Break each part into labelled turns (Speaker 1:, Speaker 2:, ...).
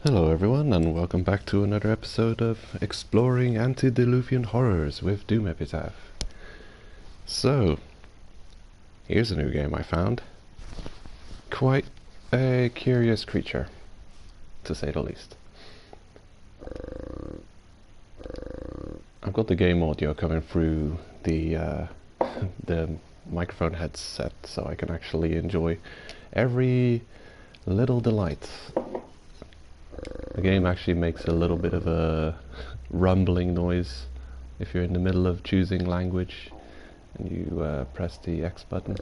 Speaker 1: Hello everyone and welcome back to another episode of Exploring Antediluvian Horrors with Doomepitaph. So, here's a new game I found. Quite a curious creature, to say the least. I've got the game audio coming through the the microphone headset so I can actually enjoy every little delight. The game actually makes a little bit of a rumbling noise if you're in the middle of choosing language and you press the X button.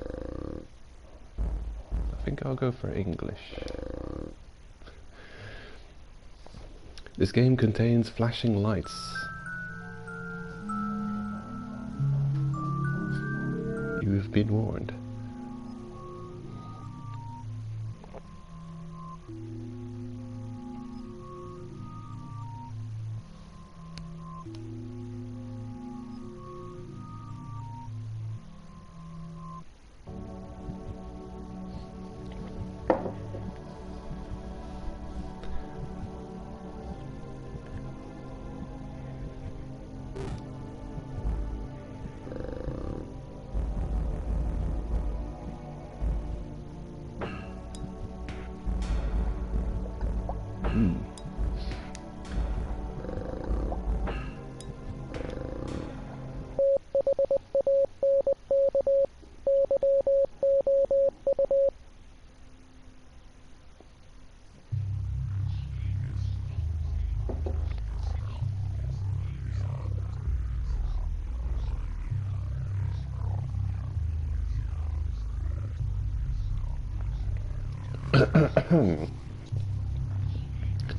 Speaker 1: I think I'll go for English. This game contains flashing lights. You've been warned.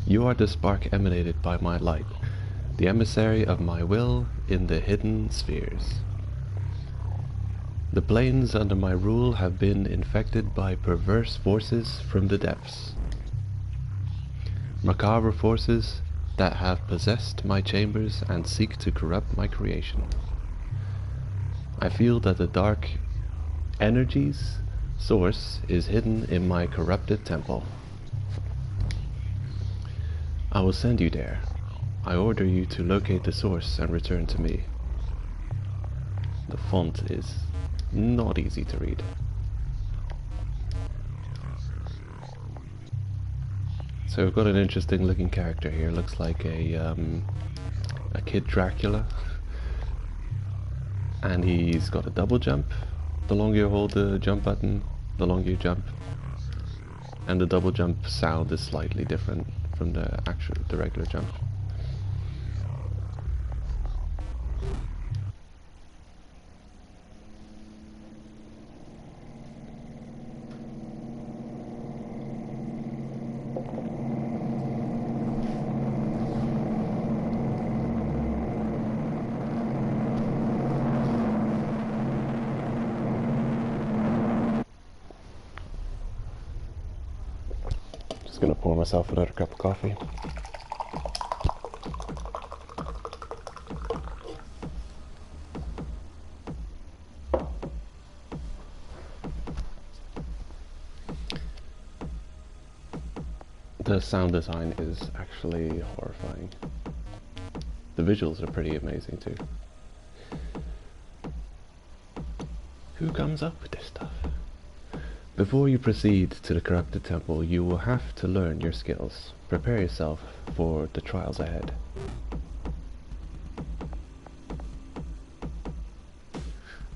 Speaker 1: You are the spark emanated by my light, the emissary of my will in the hidden spheres. The planes under my rule have been infected by perverse forces from the depths. Macabre forces that have possessed my chambers and seek to corrupt my creation. I feel that the dark energy's source is hidden in my corrupted temple. I will send you there. I order you to locate the source and return to me. The font is not easy to read. So we've got an interesting looking character here. Looks like a kid Dracula. And he's got a double jump. The longer you hold the jump button, the longer you jump. And the double jump sound is slightly different from the regular jump. Just gonna pour myself another cup of coffee. The sound design is actually horrifying. The visuals are pretty amazing too. Who comes up with this stuff? Before you proceed to the corrupted temple, you will have to learn your skills. Prepare yourself for the trials ahead.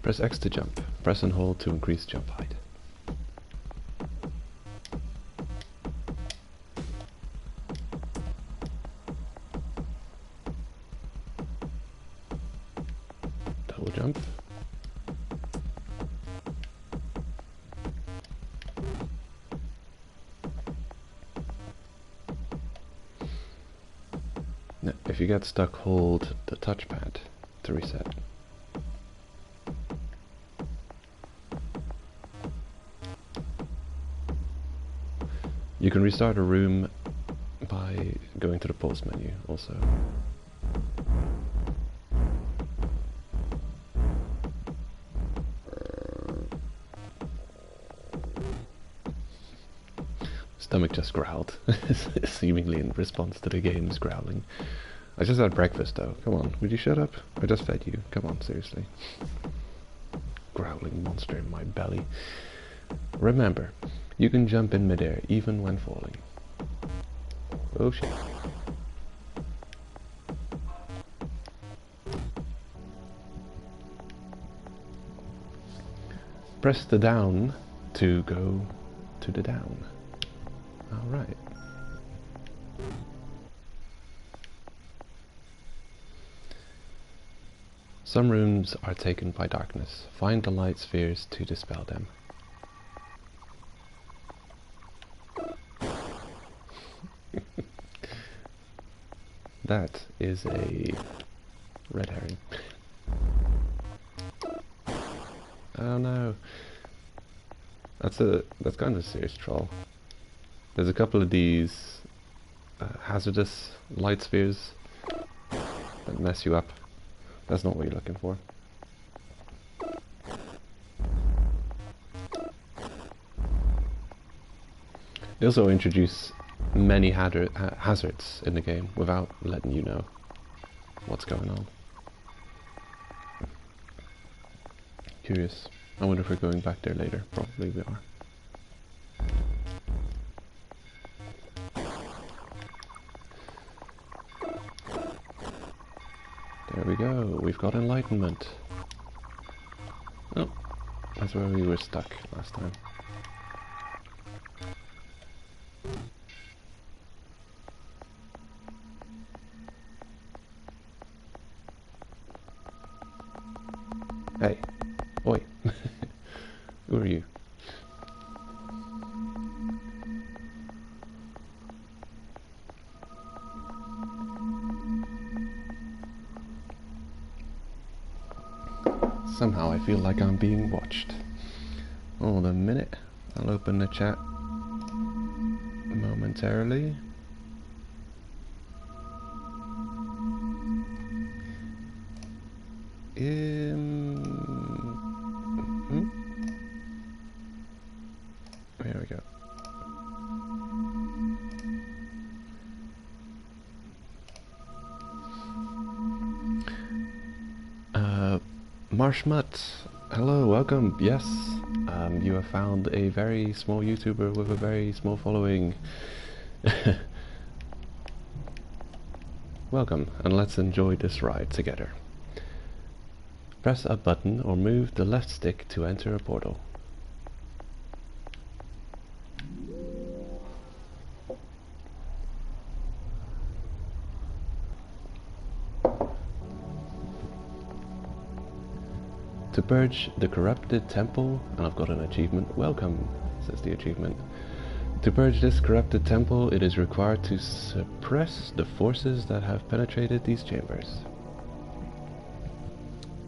Speaker 1: Press X to jump. Press and hold to increase jump height. Double jump. Now, if you get stuck, hold the touchpad to reset. You can restart a room by going to the pulse menu also. Stomach just growled, seemingly in response to the game's growling. I just had breakfast though. Come on, would you shut up? I just fed you. Come on, seriously. Growling monster in my belly. Remember, you can jump in midair even when falling. Oh shit. Press the down to go to the down. Alright. Some rooms are taken by darkness. Find the light spheres to dispel them. That is a red herring. Oh no. That's kind of a serious troll. There's a couple of these hazardous light spheres that mess you up. That's not what you're looking for. They also introduce many hazards in the game without letting you know what's going on. Curious. I wonder if we're going back there later. Probably we are. There we go. We've got enlightenment. Oh, that's where we were stuck last time. Hey. Oi. Who are you? Somehow I feel like I'm being watched. Hold a minute. I'll open the chat momentarily. There we go. Marshmut, hello, welcome. Yes, you have found a very small YouTuber with a very small following. Welcome, and let's enjoy this ride together. Press a button or move the left stick to enter a portal. To purge the corrupted temple, and I've got an achievement, welcome, says the achievement. To purge this corrupted temple, it is required to suppress the forces that have penetrated these chambers.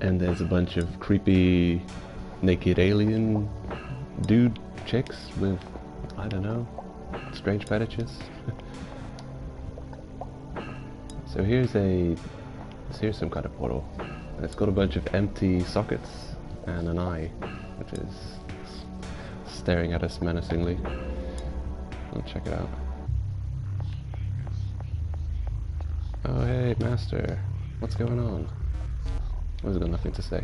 Speaker 1: And there's a bunch of creepy naked alien dude chicks with, I don't know, strange fetishes. So here's some kind of portal. It's got a bunch of empty sockets and an eye, which is staring at us menacingly. Let's check it out. Oh hey, master. What's going on? I've got nothing to say.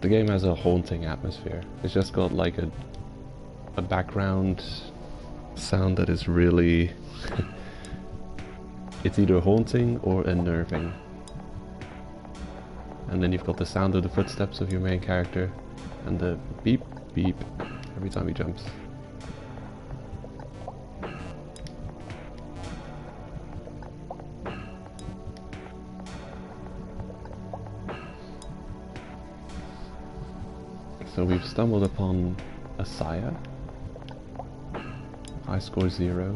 Speaker 1: The game has a haunting atmosphere. It's just got like a background sound that is really it's either haunting or unnerving. And then you've got the sound of the footsteps of your main character and the beep beep every time he jumps. So we've stumbled upon a Saya. High score 0.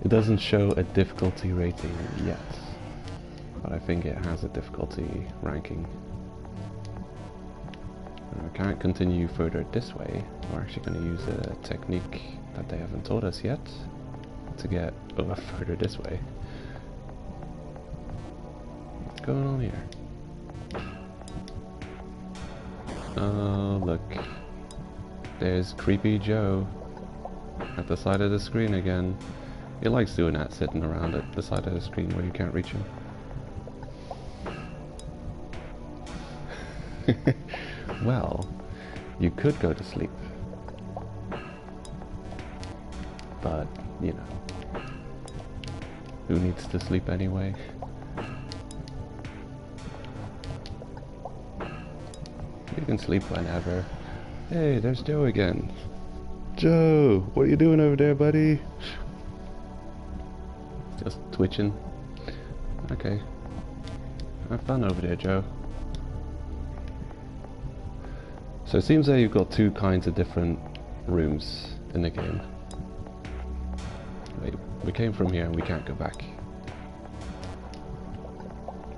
Speaker 1: It doesn't show a difficulty rating yet, but I think it has a difficulty ranking. I can't continue further this way. We're actually going to use a technique that they haven't taught us yet to get further this way. What's going on here? Oh, look. There's Creepy Joe at the side of the screen again. He likes doing that, sitting around at the side of the screen where you can't reach him. Well, you could go to sleep. But, you know, who needs to sleep anyway? You can sleep whenever. Hey, there's Joe again. Joe, what are you doing over there, buddy? Just twitching. Okay. Have fun over there, Joe. So it seems that you've got two kinds of different rooms in the game. Wait, we came from here and we can't go back.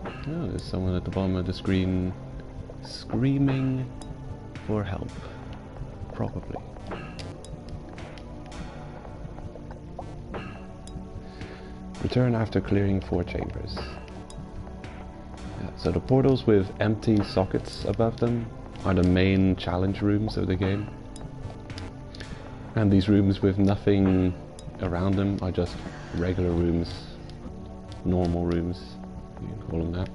Speaker 1: Oh, there's someone at the bottom of the screen screaming for help. Probably. Return after clearing 4 chambers. Yeah, so the portals with empty sockets above them are the main challenge rooms of the game. And these rooms with nothing around them are just regular rooms, normal rooms, you can call them that.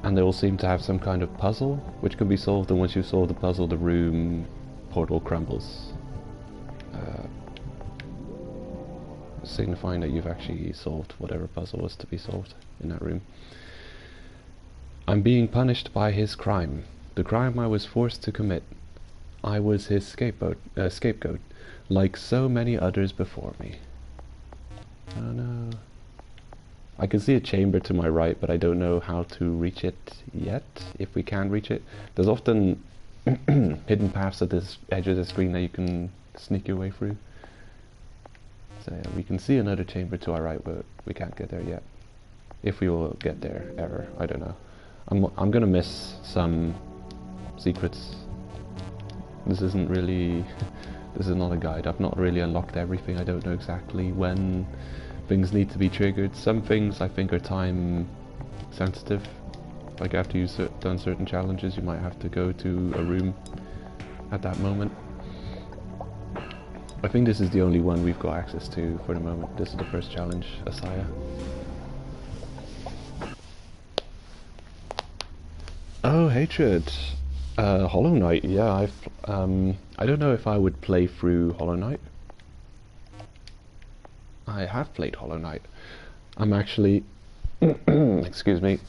Speaker 1: And they all seem to have some kind of puzzle, which can be solved, and once you solve the puzzle, the room portal crumbles. Signifying that you've actually solved whatever puzzle was to be solved in that room. I'm being punished by his crime. The crime I was forced to commit. I was his scapegoat, like so many others before me. Oh no. I can see a chamber to my right, but I don't know how to reach it yet, if we can reach it. There's often hidden paths at this edge of the screen that you can sneak your way through. So yeah, we can see another chamber to our right, but we can't get there yet. If we will get there ever, I don't know. I'm gonna miss some secrets. This isn't really... this is not a guide. I've not really unlocked everything. I don't know exactly when things need to be triggered. Some things I think are time sensitive. Like after you've done certain challenges, you might have to go to a room at that moment. I think this is the only one we've got access to for the moment. This is the first challenge, Asaya. Oh, Hatred. Hollow Knight, yeah, I don't know if I would play through Hollow Knight. I have played Hollow Knight. I'm actually, excuse me,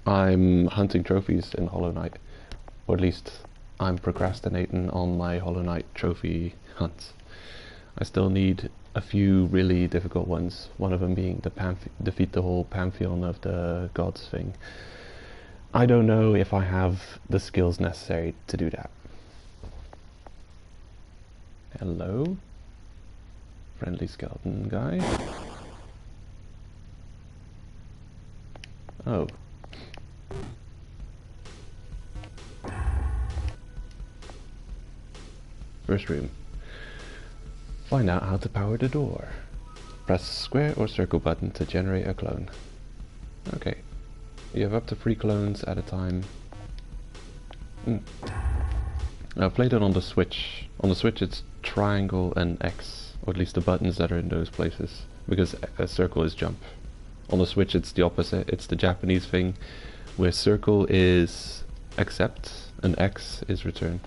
Speaker 1: I'm hunting trophies in Hollow Knight. Or at least I'm procrastinating on my Hollow Knight trophy hunts. I still need a few really difficult ones, one of them being the defeat the whole pantheon of the gods thing. I don't know if I have the skills necessary to do that. Hello? Friendly skeleton guy. Oh. First room. Find out how to power the door. Press square or circle button to generate a clone. Okay. You have up to 3 clones at a time. I've played it on the Switch. On the Switch it's triangle and X, or at least the buttons that are in those places, because a circle is jump. On the Switch it's the opposite, it's the Japanese thing, where circle is accept and X is return.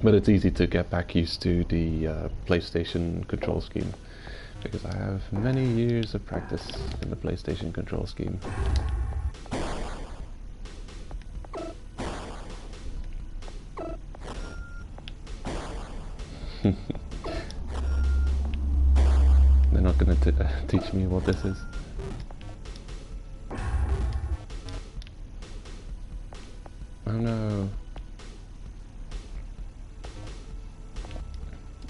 Speaker 1: But it's easy to get back used to the PlayStation control scheme, because I have many years of practice in the PlayStation control scheme. They're not going to teach me what this is. Oh no.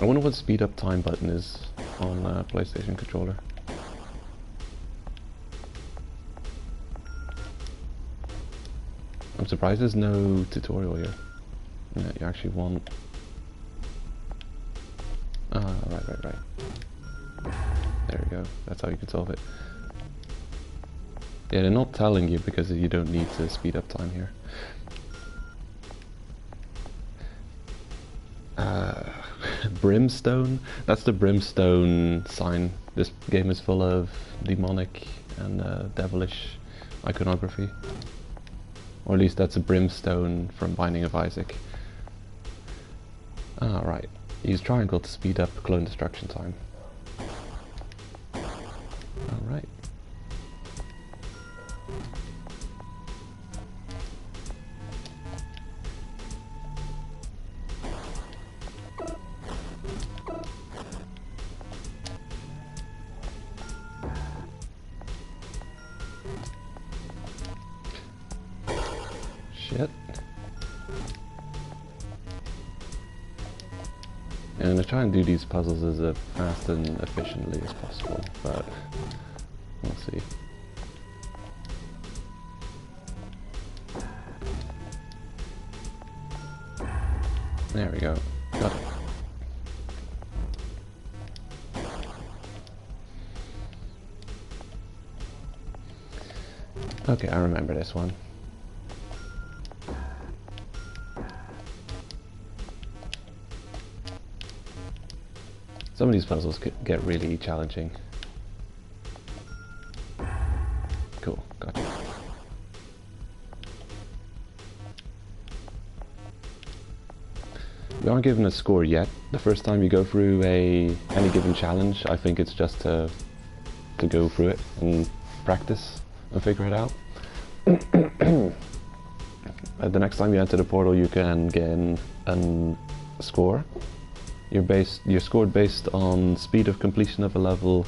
Speaker 1: I wonder what the speed up time button is on a PlayStation controller. I'm surprised there's no tutorial here. Yeah, you actually want Ah, right. There we go. That's how you can solve it. Yeah, they're not telling you because you don't need to speed up time here. Brimstone? That's the brimstone sign. This game is full of demonic and devilish iconography. Or at least that's a brimstone from Binding of Isaac. Ah, right. Use triangle to speed up clone destruction time. Alright. Shit. And I'm going to try and do these puzzles as fast and efficiently as possible, but we'll see. There we go. Got it. Okay, I remember this one. Some of these puzzles get really challenging. Cool, gotcha. We aren't given a score yet. The first time you go through any given challenge, I think it's just to go through it and practice and figure it out. The next time you enter the portal, you can get a score. You're scored based on speed of completion of a level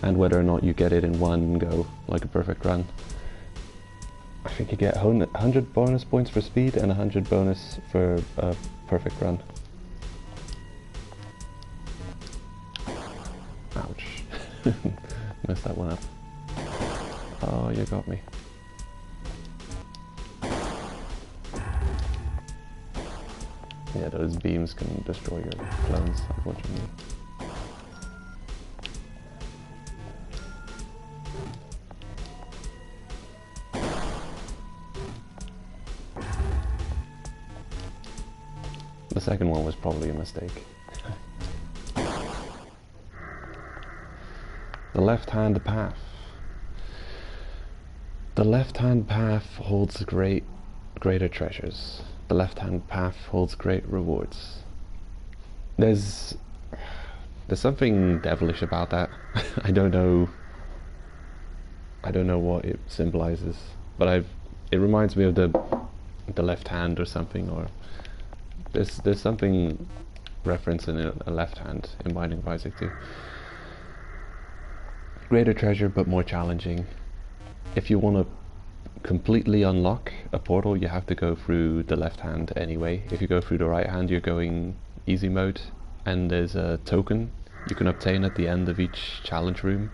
Speaker 1: and whether or not you get it in one go, like a perfect run. I think you get 100 bonus points for speed and 100 bonus for a perfect run. Ouch. Messed that one up. Oh, you got me. Yeah, those beams can destroy your clones, unfortunately. The second one was probably a mistake. The left-hand path. The left-hand path holds greater treasures. The left-hand path holds great rewards. There's something devilish about that. I don't know what it symbolizes, but it reminds me of the left hand or something, or there's something reference in a left hand in Binding of Isaac too. Greater treasure, but more challenging. If you want to completely unlock a portal, you have to go through the left hand anyway. If you go through the right hand, you're going easy mode, and there's a token you can obtain at the end of each challenge room,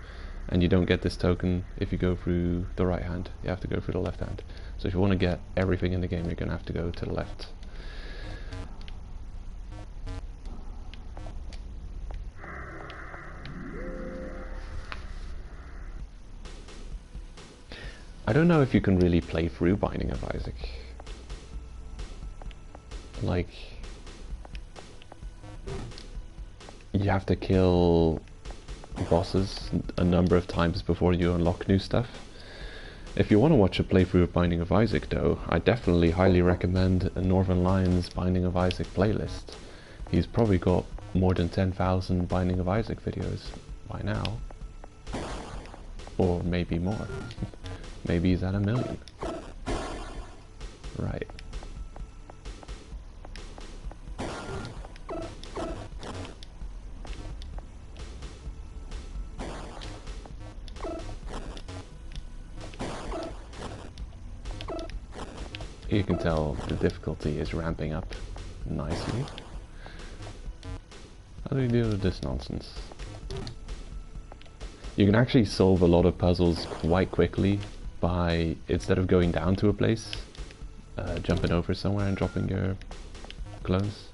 Speaker 1: and you don't get this token if you go through the right hand. You have to go through the left hand. So if you want to get everything in the game, you're going to have to go to the left. I don't know if you can really play through Binding of Isaac. Like, you have to kill bosses a number of times before you unlock new stuff. If you want to watch a playthrough of Binding of Isaac though, I definitely highly recommend Northern Lion's Binding of Isaac playlist. He's probably got more than 10,000 Binding of Isaac videos by now. Or maybe more. Maybe he's at 1 million. Right. You can tell the difficulty is ramping up nicely. How do you deal with this nonsense? You can actually solve a lot of puzzles quite quickly by, instead of going down to a place, jumping over somewhere and dropping your clones.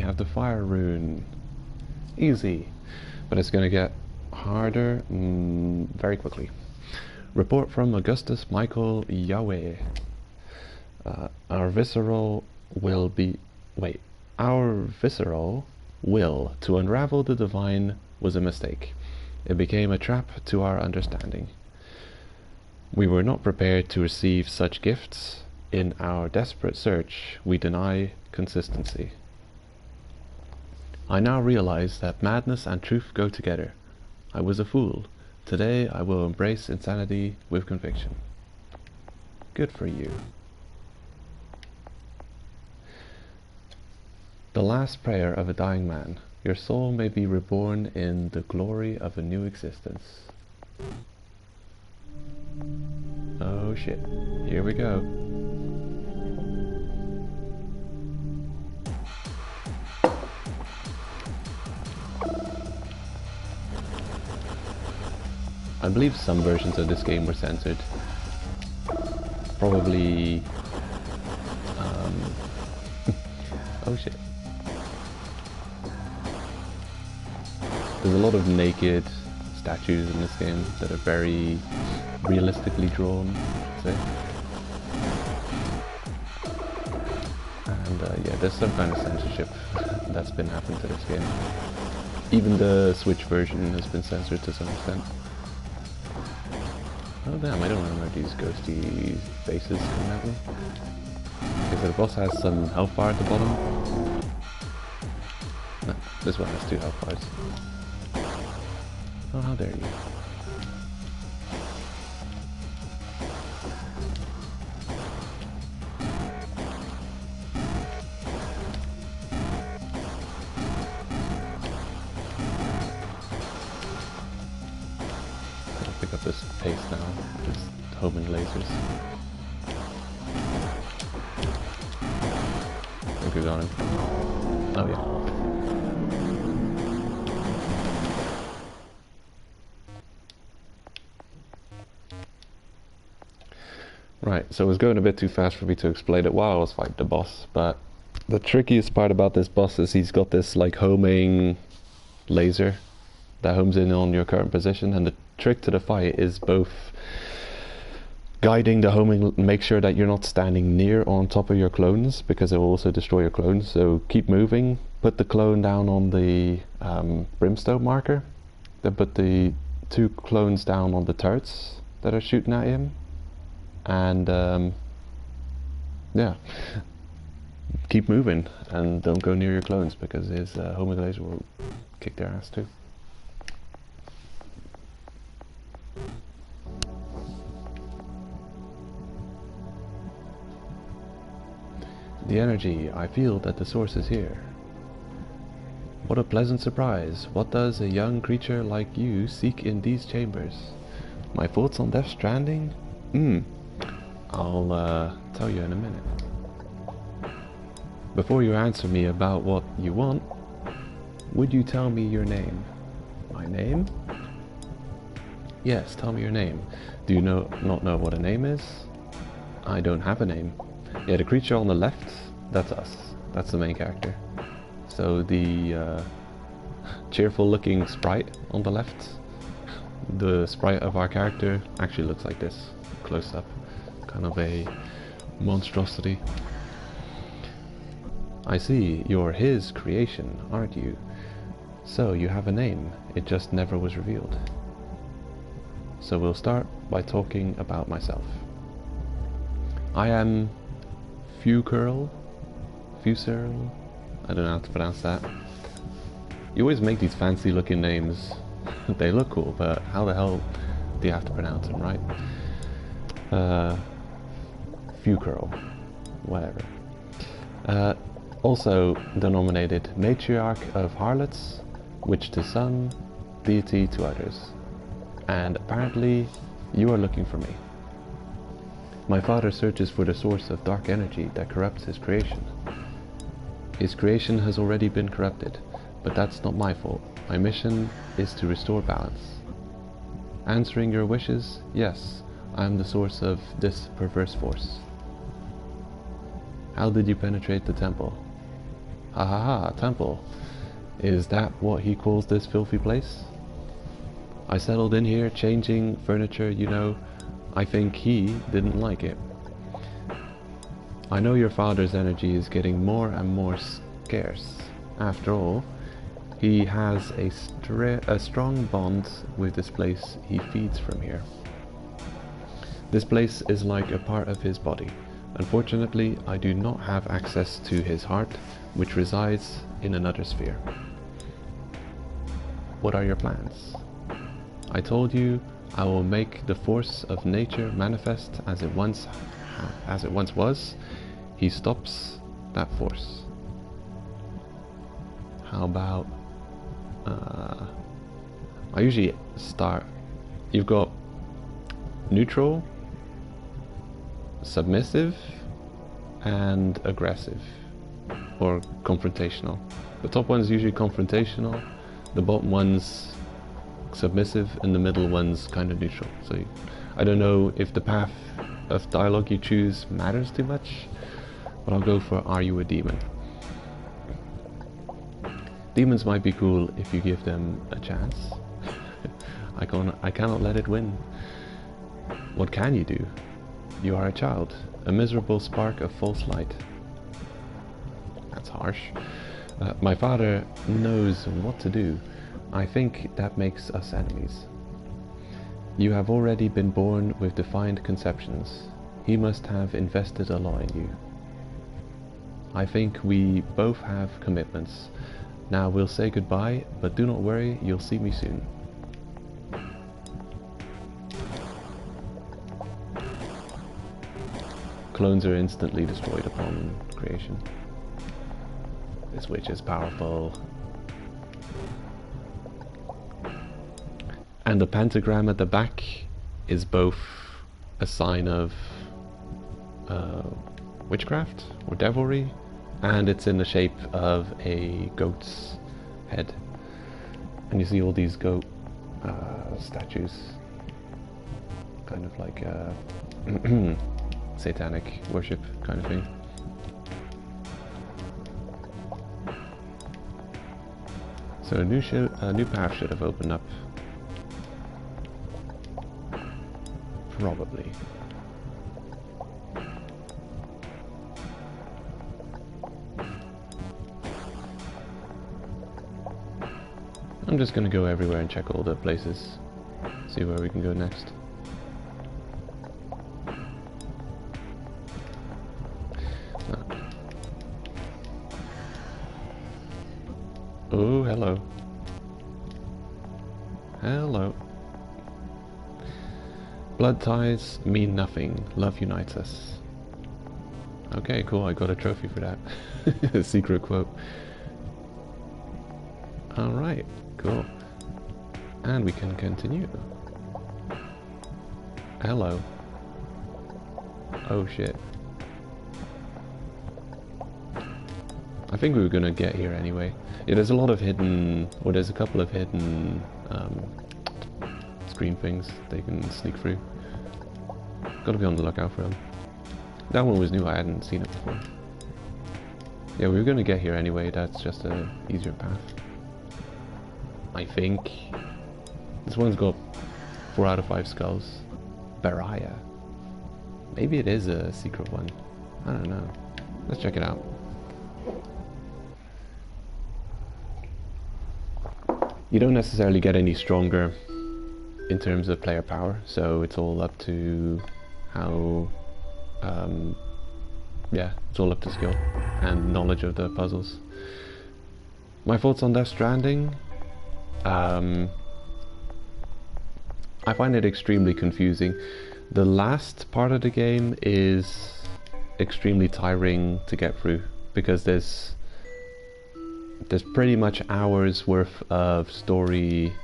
Speaker 1: have the fire rune. Easy. But it's gonna get harder very quickly. Report from Augustus Michael Yahweh. Our visceral will to unravel the divine was a mistake. It became a trap to our understanding. We were not prepared to receive such gifts. In our desperate search, we deny consistency. I now realize that madness and truth go together. I was a fool. Today I will embrace insanity with conviction. Good for you. The last prayer of a dying man. Your soul may be reborn in the glory of a new existence. Oh shit. Here we go. I believe some versions of this game were censored. Probably... oh shit. There's a lot of naked statues in this game that are very realistically drawn, I'd say. And yeah, there's some kind of censorship that's been happening to this game. Even the Switch version has been censored to some extent. Oh damn, I don't remember these ghosty faces coming at me. Okay, so the boss has some health bar at the bottom. No, this one has 2 health bars. Oh, how dare you. I'll pick up this pace now, just homing lasers. I think we've got him. Oh yeah. Right, so it was going a bit too fast for me to explain it while I was fighting the boss, but the trickiest part about this boss is he's got this like homing laser that homes in on your current position, and the trick to the fight is both guiding the homing, make sure that you're not standing near on top of your clones, because it will also destroy your clones, so keep moving, put the clone down on the brimstone marker, then put the 2 clones down on the turrets that are shooting at him. And yeah, keep moving and don't go near your clones, because his homing laser will kick their ass too. The energy, I feel that the source is here. What a pleasant surprise. What does a young creature like you seek in these chambers? My thoughts on Death Stranding? I'll tell you in a minute. Before you answer me about what you want, would you tell me your name? My name? Yes, tell me your name. Do you not know what a name is? I don't have a name. Yeah, the creature on the left, that's us. That's the main character. So the cheerful looking sprite on the left, the sprite of our character actually looks like this, close up. Kind of a monstrosity. I see, you're his creation, aren't you? So you have a name, it just never was revealed. So we'll start by talking about myself. I am Fucurl, I don't know how to pronounce that. You always make these fancy looking names. They look cool, but how the hell do you have to pronounce them, right? Fucurl, whatever. Also denominated matriarch of harlots, witch to some, deity to others. And apparently you are looking for me. My father searches for the source of dark energy that corrupts his creation. His creation has already been corrupted, but that's not my fault. My mission is to restore balance. Answering your wishes, yes, I am the source of this perverse force. How did you penetrate the temple? Ha ha ha, temple. Is that what he calls this filthy place? I settled in here, changing furniture, you know. I think he didn't like it. I know your father's energy is getting more and more scarce. After all, he has a strong bond with this place he feeds from here. This place is like a part of his body. Unfortunately, I do not have access to his heart, which resides in another sphere. What are your plans? I told you I will make the force of nature manifest as it once was. He stops that force. How about I usually start. You've got neutral, submissive, and aggressive, or confrontational. The top one's usually confrontational, the bottom one's submissive, and the middle one's kind of neutral. So I don't know if the path of dialogue you choose matters too much, but I'll go for Are You a Demon? Demons might be cool if you give them a chance. I cannot let it win. What can you do? You are a child, a miserable spark of false light. That's harsh. My father knows what to do. I think that makes us enemies. You have already been born with defined conceptions. He must have invested a lot in you. I think we both have commitments. Now we'll say goodbye, but do not worry, you'll see me soon. Clones are instantly destroyed upon creation. This witch is powerful. And the pentagram at the back is both a sign of witchcraft or devilry, and it's in the shape of a goat's head. And you see all these goat statues, kind of like satanic worship kind of thing. So a new path should have opened up. Probably. I'm just gonna go everywhere and check all the places, see where we can go next. Oh, hello. Hello. Blood ties mean nothing. Love unites us. Okay, cool. I got a trophy for that. Secret quote. Alright, cool. And we can continue. Hello. Oh shit. I think we were gonna get here anyway. Yeah, there's a lot of hidden, or there's a couple of hidden screen things they can sneak through. Gotta be on the lookout for them. That one was new, I hadn't seen it before. Yeah, we were gonna get here anyway, that's just an easier path. I think. This one's got 4 out of 5 skulls. Baraya. Maybe it is a secret one. I don't know. Let's check it out. You don't necessarily get any stronger in terms of player power, so it's all up to how, yeah, it's all up to skill and knowledge of the puzzles. My thoughts on Death Stranding? I find it extremely confusing. The last part of the game is extremely tiring to get through because there's pretty much hours worth of story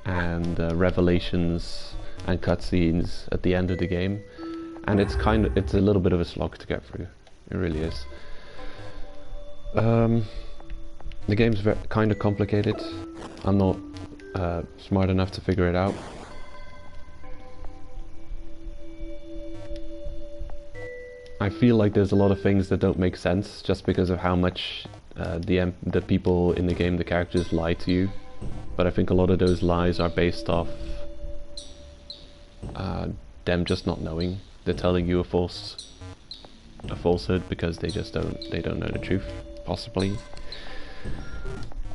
Speaker 1: and revelations and cutscenes at the end of the game, and it's a little bit of a slog to get through. It really is. The game's kind of complicated. I'm not smart enough to figure it out. I feel like there's a lot of things that don't make sense just because of how much the people in the game, the characters lie to you, but I think a lot of those lies are based off them just not knowing. They're telling you a falsehood because they don't know the truth, possibly.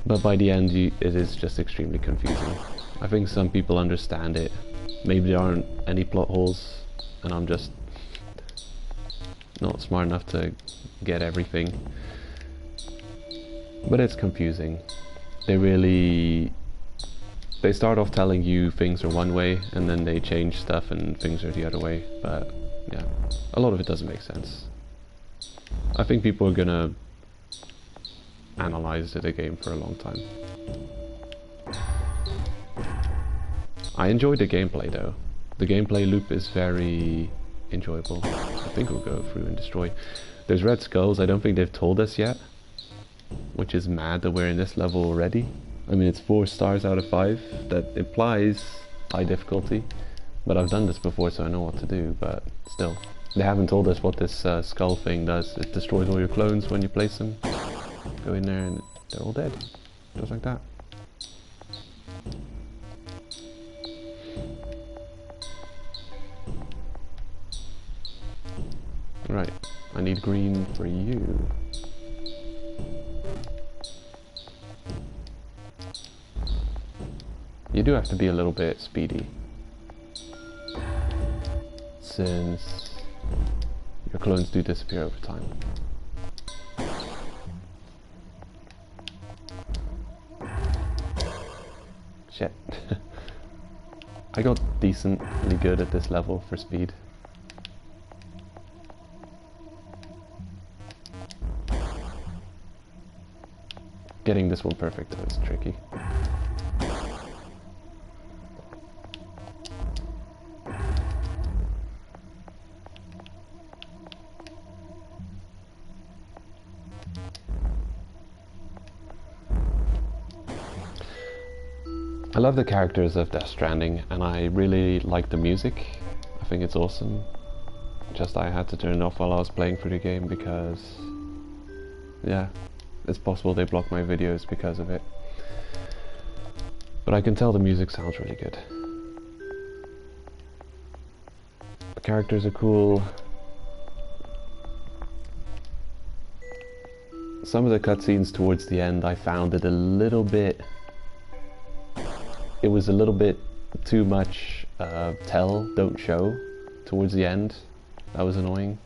Speaker 1: But by the end, it is just extremely confusing. I think some people understand it. Maybe there aren't any plot holes, and I'm just not smart enough to get everything. But it's confusing. They start off telling you things are one way, and then they change stuff and things are the other way. But yeah, a lot of it doesn't make sense. I think people are gonna analyze the game for a long time. I enjoyed the gameplay though. The gameplay loop is very enjoyable. I think we'll go through and destroy. There's red skulls. I don't think they've told us yet, which is mad that we're in this level already. I mean, it's 4 stars out of 5. That implies high difficulty, but I've done this before, so I know what to do. But still, they haven't told us what this skull thing does. It destroys all your clones when you place them. Go in there and they're all dead, just like that. Right, I need green for you. You do have to be a little bit speedy, since your clones do disappear over time. Shit. I got decently good at this level for speed. Getting this one perfect though is tricky. I love the characters of Death Stranding, and I really like the music. I think it's awesome. Just I had to turn it off while I was playing through the game because, yeah, it's possible they block my videos because of it. But I can tell the music sounds really good. The characters are cool. Some of the cutscenes towards the end I found it a little bit... It was a little bit too much tell, don't show towards the end. That was annoying.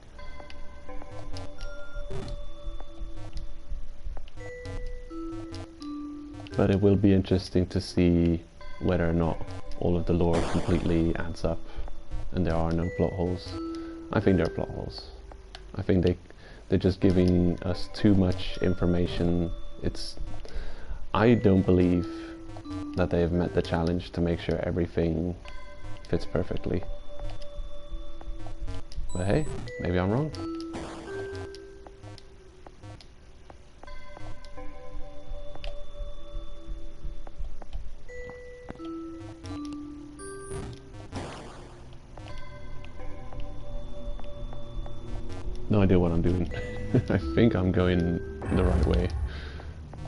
Speaker 1: But it will be interesting to see whether or not all of the lore completely adds up and there are no plot holes. I think there are plot holes. I think they're just giving us too much information. I don't believe that they have met the challenge to make sure everything fits perfectly. But hey, maybe I'm wrong. No idea what I'm doing. I think I'm going the right way.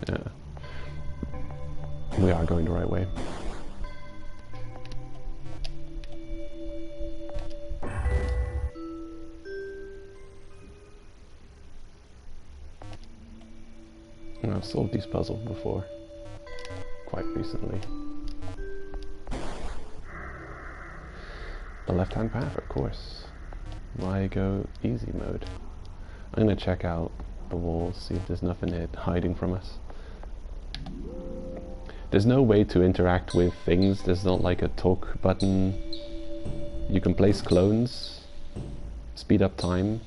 Speaker 1: Yeah. We are going the right way. I've solved these puzzles before, quite recently. The left-hand path, of course. Why go easy mode? I'm gonna check out the walls, see if there's nothing hiding from us. There's no way to interact with things. There's not like a talk button. You can place clones, speed up time,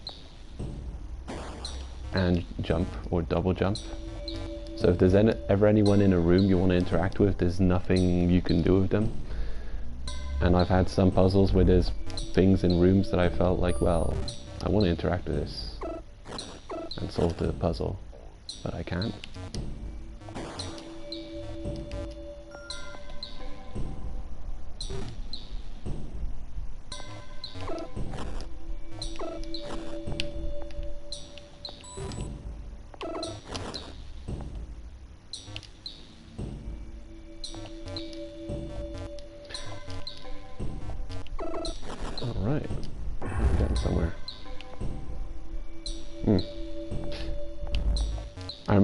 Speaker 1: and jump or double jump. So if there's ever anyone in a room you want to interact with, there's nothing you can do with them. And I've had some puzzles where there's things in rooms that I felt like, well, I want to interact with this and solve the puzzle, but I can't.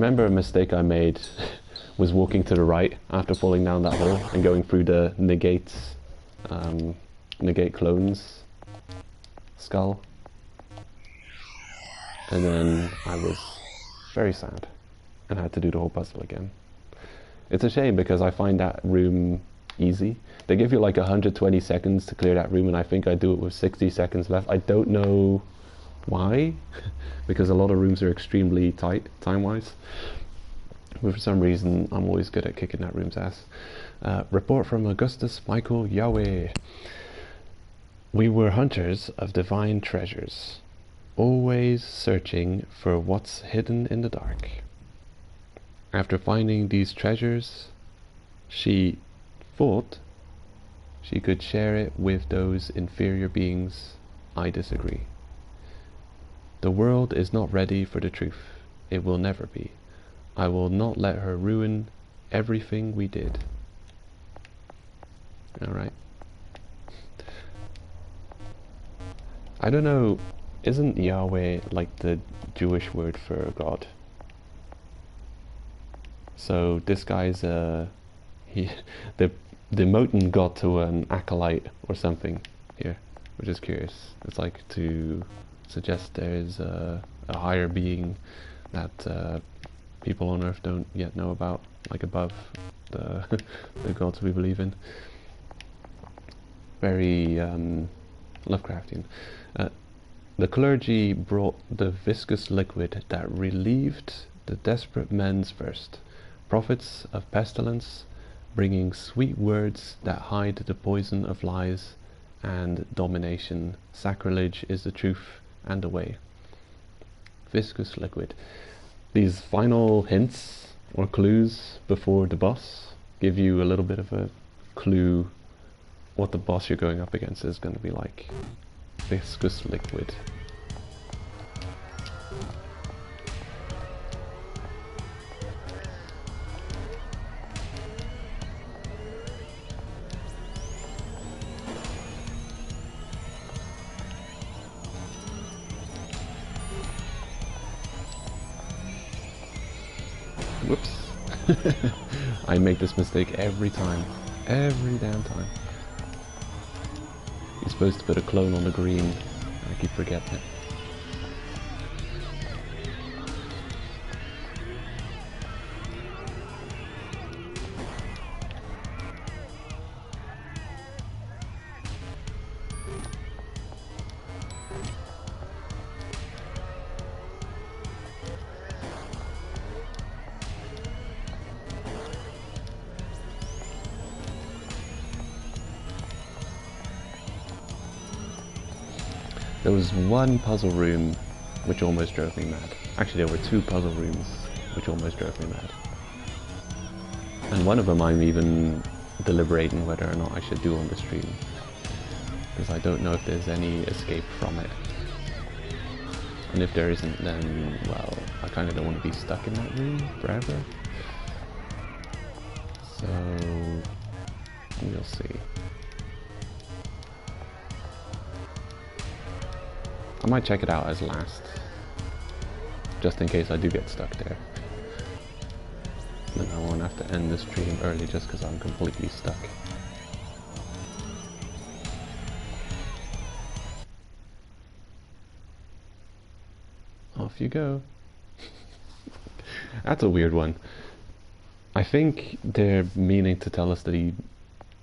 Speaker 1: remember a mistake I made was walking to the right after falling down that hole and going through the negate clone's skull. And then I was very sad and had to do the whole puzzle again. It's a shame because I find that room easy. They give you like 120 seconds to clear that room, and I think I do it with 60 seconds left. I don't know why, because a lot of rooms are extremely tight time-wise. But for some reason, I'm always good at kicking that room's ass. Report from Augustus Michael Yahweh. We were hunters of divine treasures, always searching for what's hidden in the dark. After finding these treasures, she thought she could share it with those inferior beings. I disagree. The world is not ready for the truth. It will never be. I will not let her ruin everything we did. Alright. I don't know, isn't Yahweh like the Jewish word for God? So this guy's the Moten got to an acolyte or something here, which is curious. It's like to suggest there is a higher being that people on Earth don't yet know about, like above the the gods we believe in. Very Lovecraftian. The clergy brought the viscous liquid that relieved the desperate men's thirst. Prophets of pestilence, bringing sweet words that hide the poison of lies and domination. Sacrilege is the truth and the way. Viscous liquid. These final hints or clues before the boss give you a little bit of a clue what the boss you're going up against is going to be like. Viscous liquid. Whoops. I make this mistake every time. Every damn time. You're supposed to put a clone on the green. I keep forgetting it. There was one puzzle room which almost drove me mad. Actually, there were two puzzle rooms which almost drove me mad. And one of them I'm even deliberating whether or not I should do on the stream. Because I don't know if there's any escape from it. And if there isn't, then, well, I kind of don't want to be stuck in that room forever. So, we'll see. I might check it out as last, just in case I do get stuck there. Then I won't have to end the stream early just because I'm completely stuck. Off you go. That's a weird one. I think they're meaning to tell us that he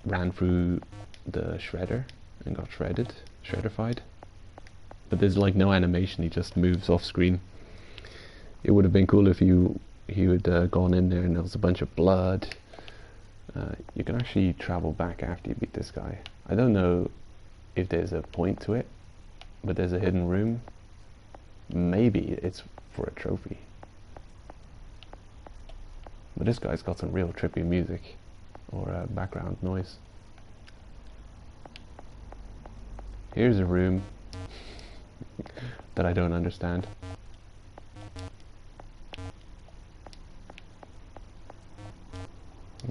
Speaker 1: ran through the shredder and got shreddified. But there's like no animation, he just moves off screen. It would have been cool if he would gone in there and there was a bunch of blood. You can actually travel back after you beat this guy. I don't know if there's a point to it, but there's a hidden room. Maybe it's for a trophy. But this guy's got some real trippy music or background noise. Here's a room that I don't understand.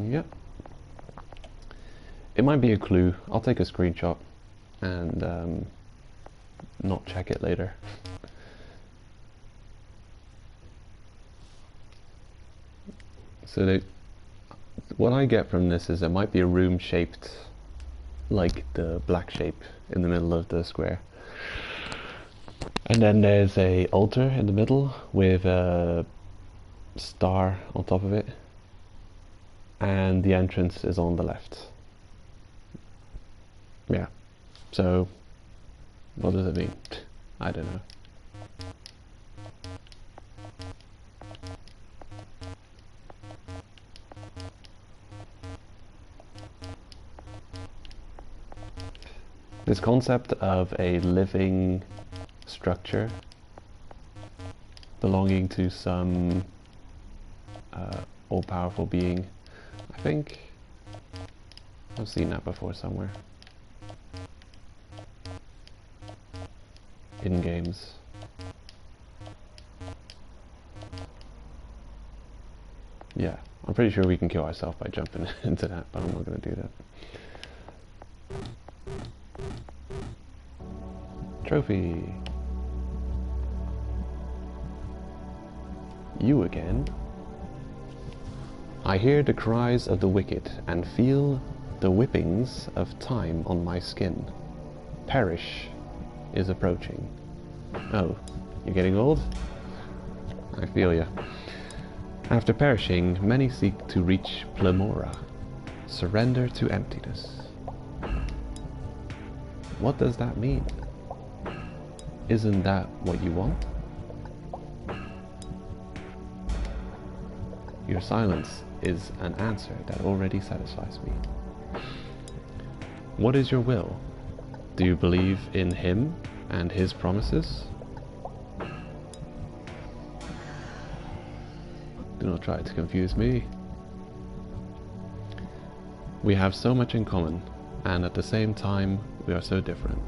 Speaker 1: Yep. It might be a clue. I'll take a screenshot and not check it later. So what I get from this is it might be a room shaped like the black shape in the middle of the square. And then there's a altar in the middle with a star on top of it. And the entrance is on the left. Yeah. So, what does it mean? I don't know. This concept of a living structure belonging to some all-powerful being, I think I've seen that before somewhere. In games. Yeah, I'm pretty sure we can kill ourselves by jumping into that, but I'm not going to do that. Trophy. You again? I hear the cries of the wicked and feel the whippings of time on my skin. Perish is approaching. Oh, you're getting old? I feel ya. After perishing, many seek to reach Plemora. Surrender to emptiness. What does that mean? Isn't that what you want? Your silence is an answer that already satisfies me. What is your will? Do you believe in him and his promises? Do not try to confuse me. We have so much in common, and at the same time, we are so different.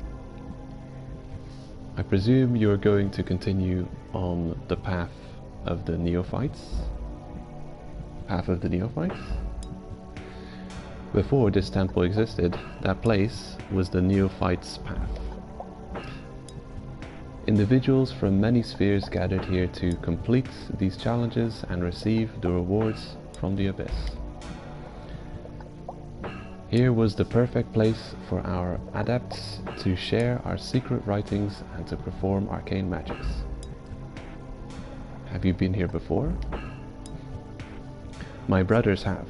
Speaker 1: I presume you are going to continue on the path of the neophytes? Path of the neophytes? Before this temple existed, that place was the neophytes' path. Individuals from many spheres gathered here to complete these challenges and receive the rewards from the abyss. Here was the perfect place for our adepts to share our secret writings and to perform arcane magics. Have you been here before? My brothers have.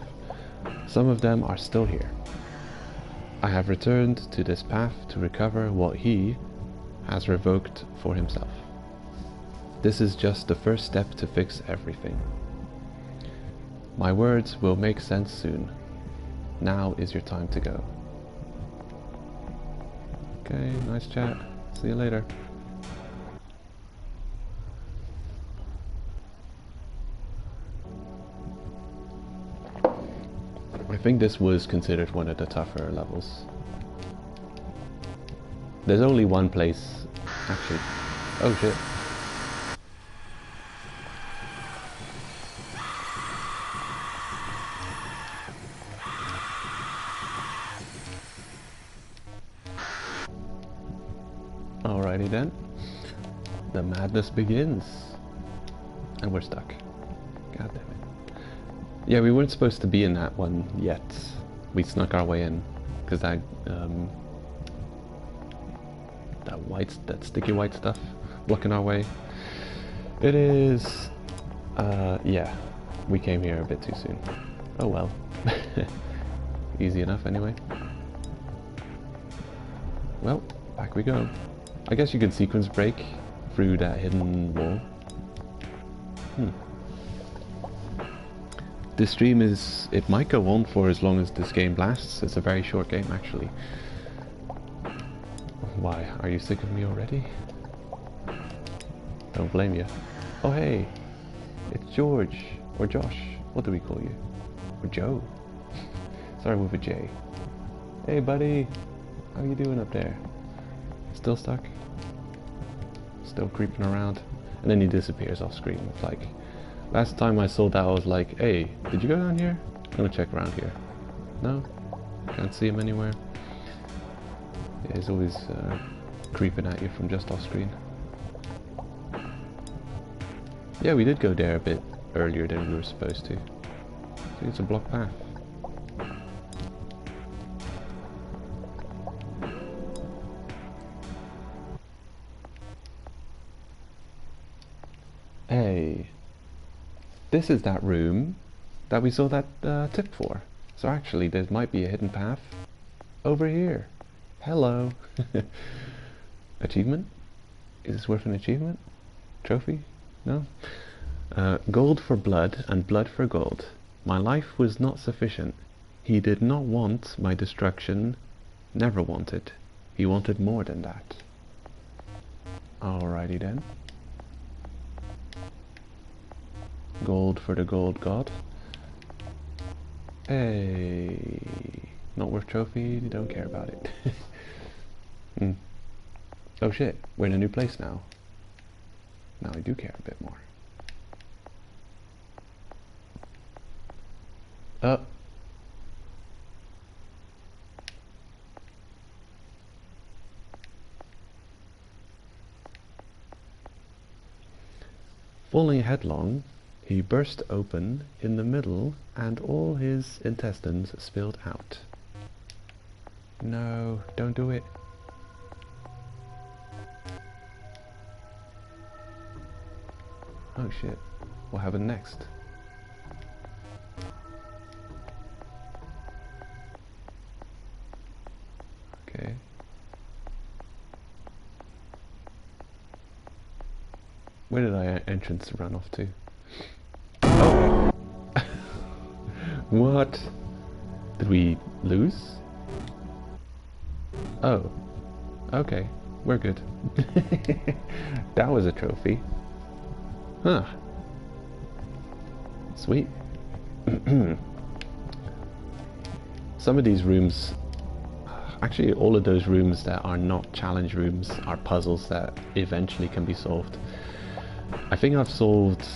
Speaker 1: Some of them are still here. I have returned to this path to recover what he has revoked for himself. This is just the first step to fix everything. My words will make sense soon. Now is your time to go. Okay, nice chat. See you later. I think this was considered one of the tougher levels. There's only one place, actually. Oh shit. Alrighty then. The madness begins. And we're stuck. God damn it. Yeah, we weren't supposed to be in that one yet. We snuck our way in. Because that sticky white stuff blocking our way. It is, yeah, we came here a bit too soon. Oh well. Easy enough anyway. Well, back we go. I guess you can sequence break through that hidden wall. This stream it might go on for as long as this game lasts. It's a very short game actually. Why? Are you sick of me already? Don't blame you. Oh hey, it's George, or Josh. What do we call you? Or Joe? Sorry, with a J. Hey buddy, how you doing up there? Still stuck? Still creeping around? And then he disappears off screen. It's like, last time I saw that I was like, hey, did you go down here? I'm gonna check around here. No? Can't see him anywhere. Yeah, he's always creeping at you from just off screen. Yeah, we did go there a bit earlier than we were supposed to. See, it's a block path. Hey, this is that room that we saw that tip for. So actually, there might be a hidden path over here. Hello. Achievement? Is this worth an achievement? Trophy? No? Gold for blood and blood for gold. My life was not sufficient. He did not want my destruction, never wanted. He wanted more than that. Alrighty then. Gold for the gold god. Hey, not worth trophy, don't care about it. Oh shit, we're in a new place now. Now I do care a bit more. Falling headlong, he burst open in the middle and all his intestines spilled out. No, don't do it. Oh shit, what happened next? Okay. Where did I entrance run off to? Oh! What? Did we lose? Oh. Okay, we're good. That was a trophy. Huh. Sweet. Some of these rooms, actually all of those rooms that are not challenge rooms are puzzles that eventually can be solved. I think I've solved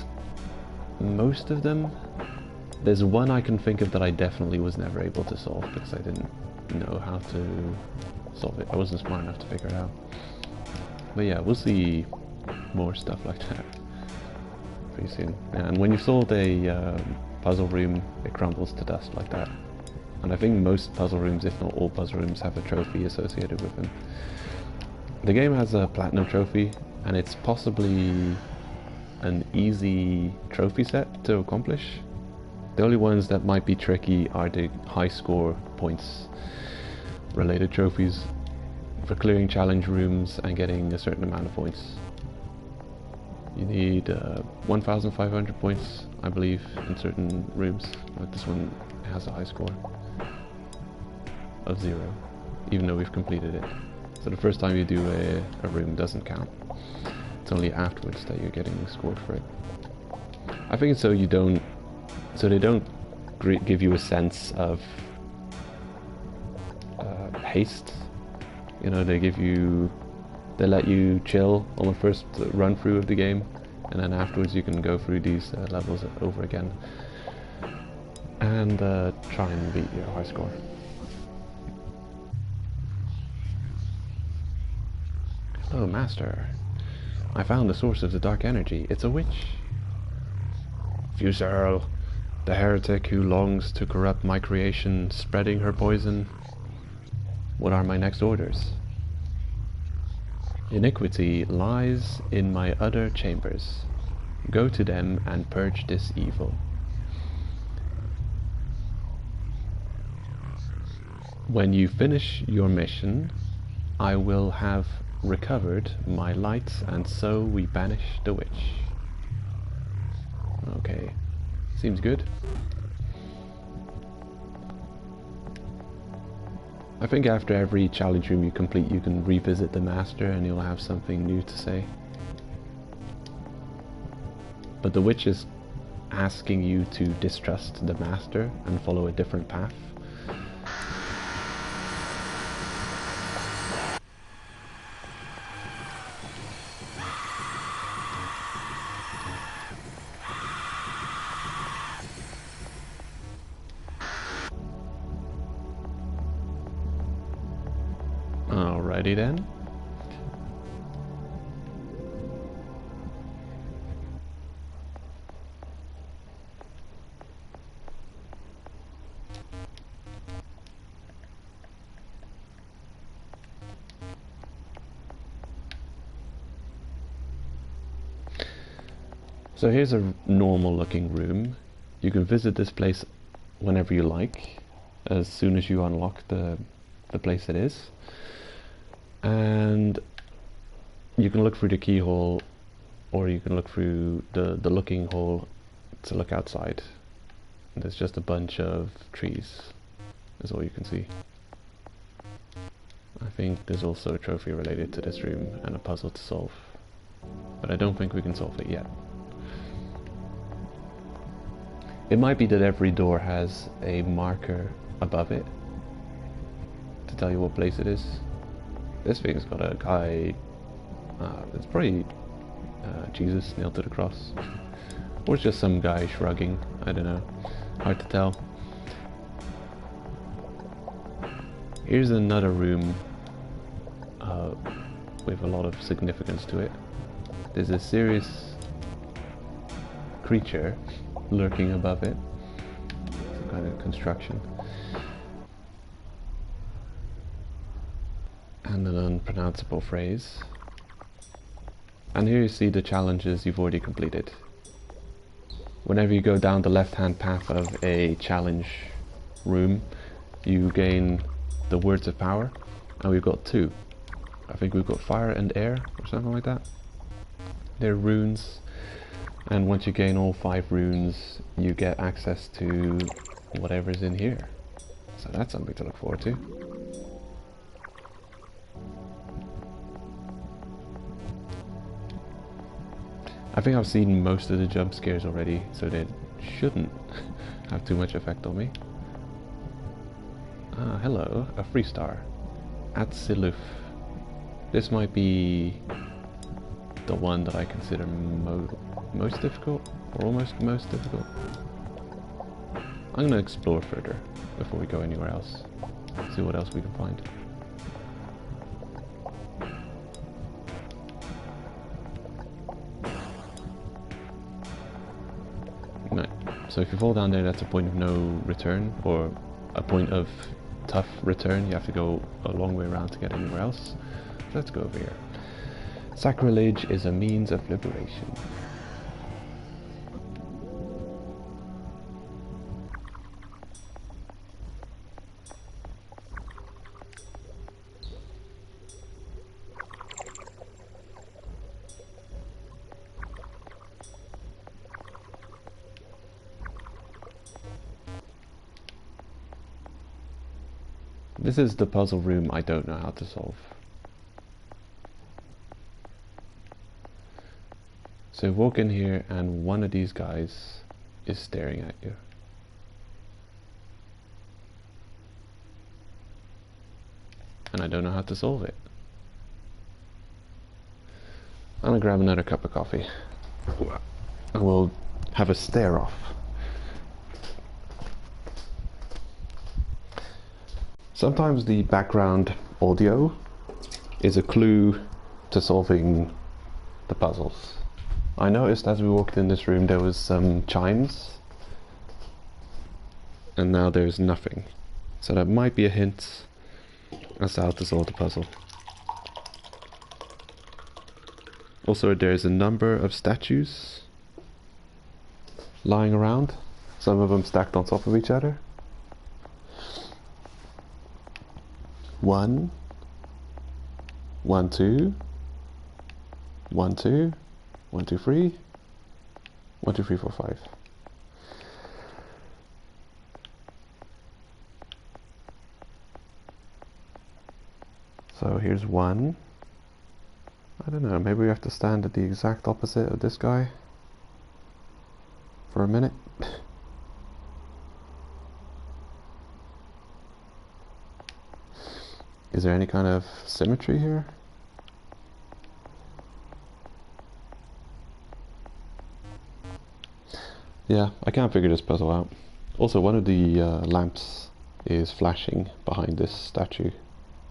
Speaker 1: most of them. There's one I can think of that I definitely was never able to solve because I didn't know how to solve it. I wasn't smart enough to figure it out. But yeah, we'll see more stuff like that pretty soon. Yeah, and when you solve a puzzle room, it crumbles to dust like that. And I think most puzzle rooms, if not all puzzle rooms, have a trophy associated with them. The game has a platinum trophy, and it's possibly an easy trophy set to accomplish. The only ones that might be tricky are the high score points related trophies for clearing challenge rooms and getting a certain amount of points. You need 1,500 points, I believe, in certain rooms, but this one has a high score of 0, even though we've completed it. So the first time you do a room doesn't count. It's only afterwards that you're getting scored for it. I think it's so they don't give you a sense of haste. You know, they let you chill on the first run through of the game, and then afterwards you can go through these levels over again and try and beat your high score. Hello, Master. I found the source of the dark energy. It's a witch. Fuserl, the heretic who longs to corrupt my creation, spreading her poison. What are my next orders? Iniquity lies in my other chambers. Go to them and purge this evil. When you finish your mission, I will have recovered my light, and so we banish the witch. Okay, seems good. I think after every challenge room you complete, you can revisit the master and you'll have something new to say. But the witch is asking you to distrust the master and follow a different path. Alrighty then. So here's a normal looking room. You can visit this place whenever you like, as soon as you unlock the place it is. And you can look through the keyhole, or you can look through the looking hole to look outside. And there's just a bunch of trees, is all you can see. I think there's also a trophy related to this room and a puzzle to solve, but I don't think we can solve it yet. It might be that every door has a marker above it to tell you what place it is. This thing's got a guy, it's probably Jesus nailed to the cross, or it's just some guy shrugging, I don't know, hard to tell. Here's another room with a lot of significance to it. There's a serious creature lurking above it, some kind of construction, and an unpronounceable phrase. And here you see the challenges you've already completed. Whenever you go down the left-hand path of a challenge room, you gain the words of power, and we've got 2. I think we've got fire and air, or something like that. They're runes, and once you gain all 5 runes, you get access to whatever's in here. So that's something to look forward to. I think I've seen most of the jump scares already, so they shouldn't have too much effect on me. Ah, hello, a 3-star. At Siluf. This might be the one that I consider most difficult, or almost most difficult. I'm gonna explore further before we go anywhere else. See what else we can find. Right, so if you fall down there, that's a point of no return, or a point of tough return. You have to go a long way around to get anywhere else. Let's go over here. Sacrilege is a means of liberation. This is the puzzle room I don't know how to solve. So walk in here and one of these guys is staring at you. And I don't know how to solve it. I'm gonna grab another cup of coffee and we'll have a stare off. Sometimes the background audio is a clue to solving the puzzles. I noticed as we walked in this room there was some chimes, and now there's nothing. So that might be a hint as to how to solve the puzzle. Also, there's a number of statues lying around, some of them stacked on top of each other. 1, 1, 2, 1, 2, 1, 2, 3, 1, 2, 3, 4, 5. So here's 1. I don't know, maybe we have to stand at the exact opposite of this guy for a minute. Is there any kind of symmetry here? Yeah, I can't figure this puzzle out. Also, one of the lamps is flashing behind this statue.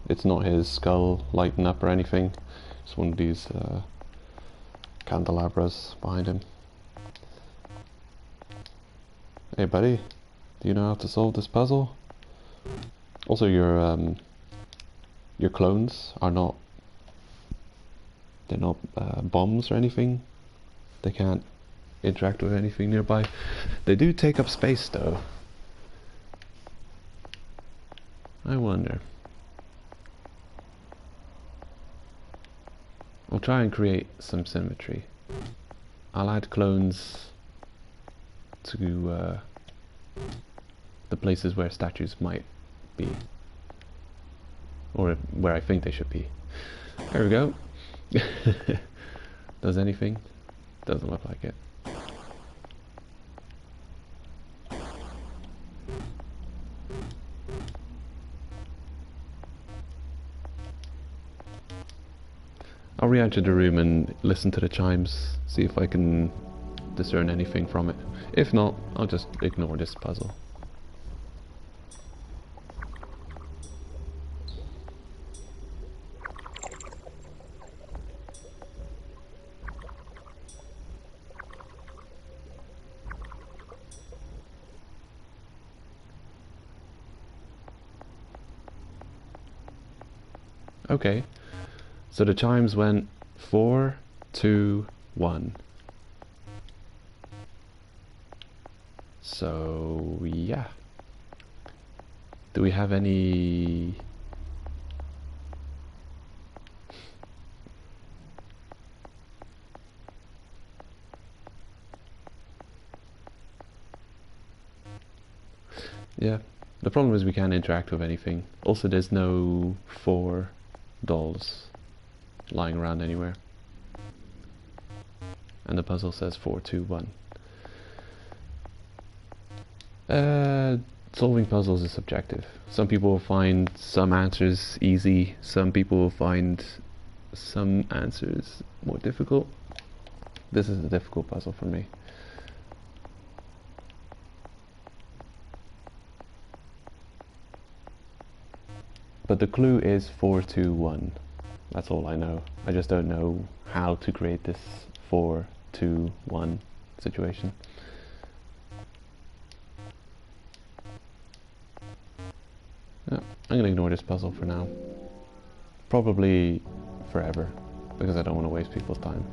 Speaker 1: It's not his skull lighting up or anything. It's one of these candelabras behind him. Hey buddy, do you know how to solve this puzzle? Also, your clones are not, they're not bombs or anything. They can't interact with anything nearby. They do take up space though. I wonder. I'll try and create some symmetry. I'll add clones to the places where statues might be. Or where I think they should be. There we go. Does anything? Doesn't look like it. I'll re-enter the room and listen to the chimes, see if I can discern anything from it. If not, I'll just ignore this puzzle. Okay, so the chimes went 4, 2, 1. So yeah. Do we have any... Yeah, the problem is we can't interact with anything. Also, there's no 4 dolls lying around anywhere. And the puzzle says 4, 2, 1. Solving puzzles is subjective. Some people will find some answers easy, some people will find some answers more difficult. This is a difficult puzzle for me. But the clue is 4, 2, 1. That's all I know. I just don't know how to create this 4, 2, 1 situation. Yeah, I'm gonna ignore this puzzle for now. Probably forever, because I don't want to waste people's time.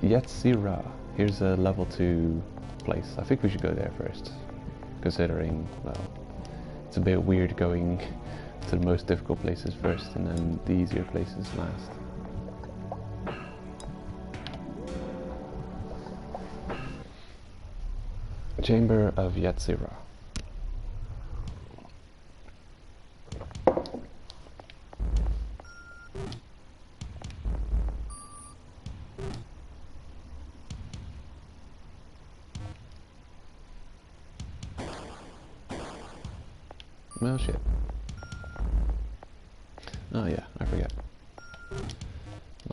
Speaker 1: Yetzira. Here's a level 2 place. I think we should go there first. Considering, well, it's a bit weird going to the most difficult places first and then the easier places last. Chamber of Yetzira. Well, shit. Oh yeah, I forget.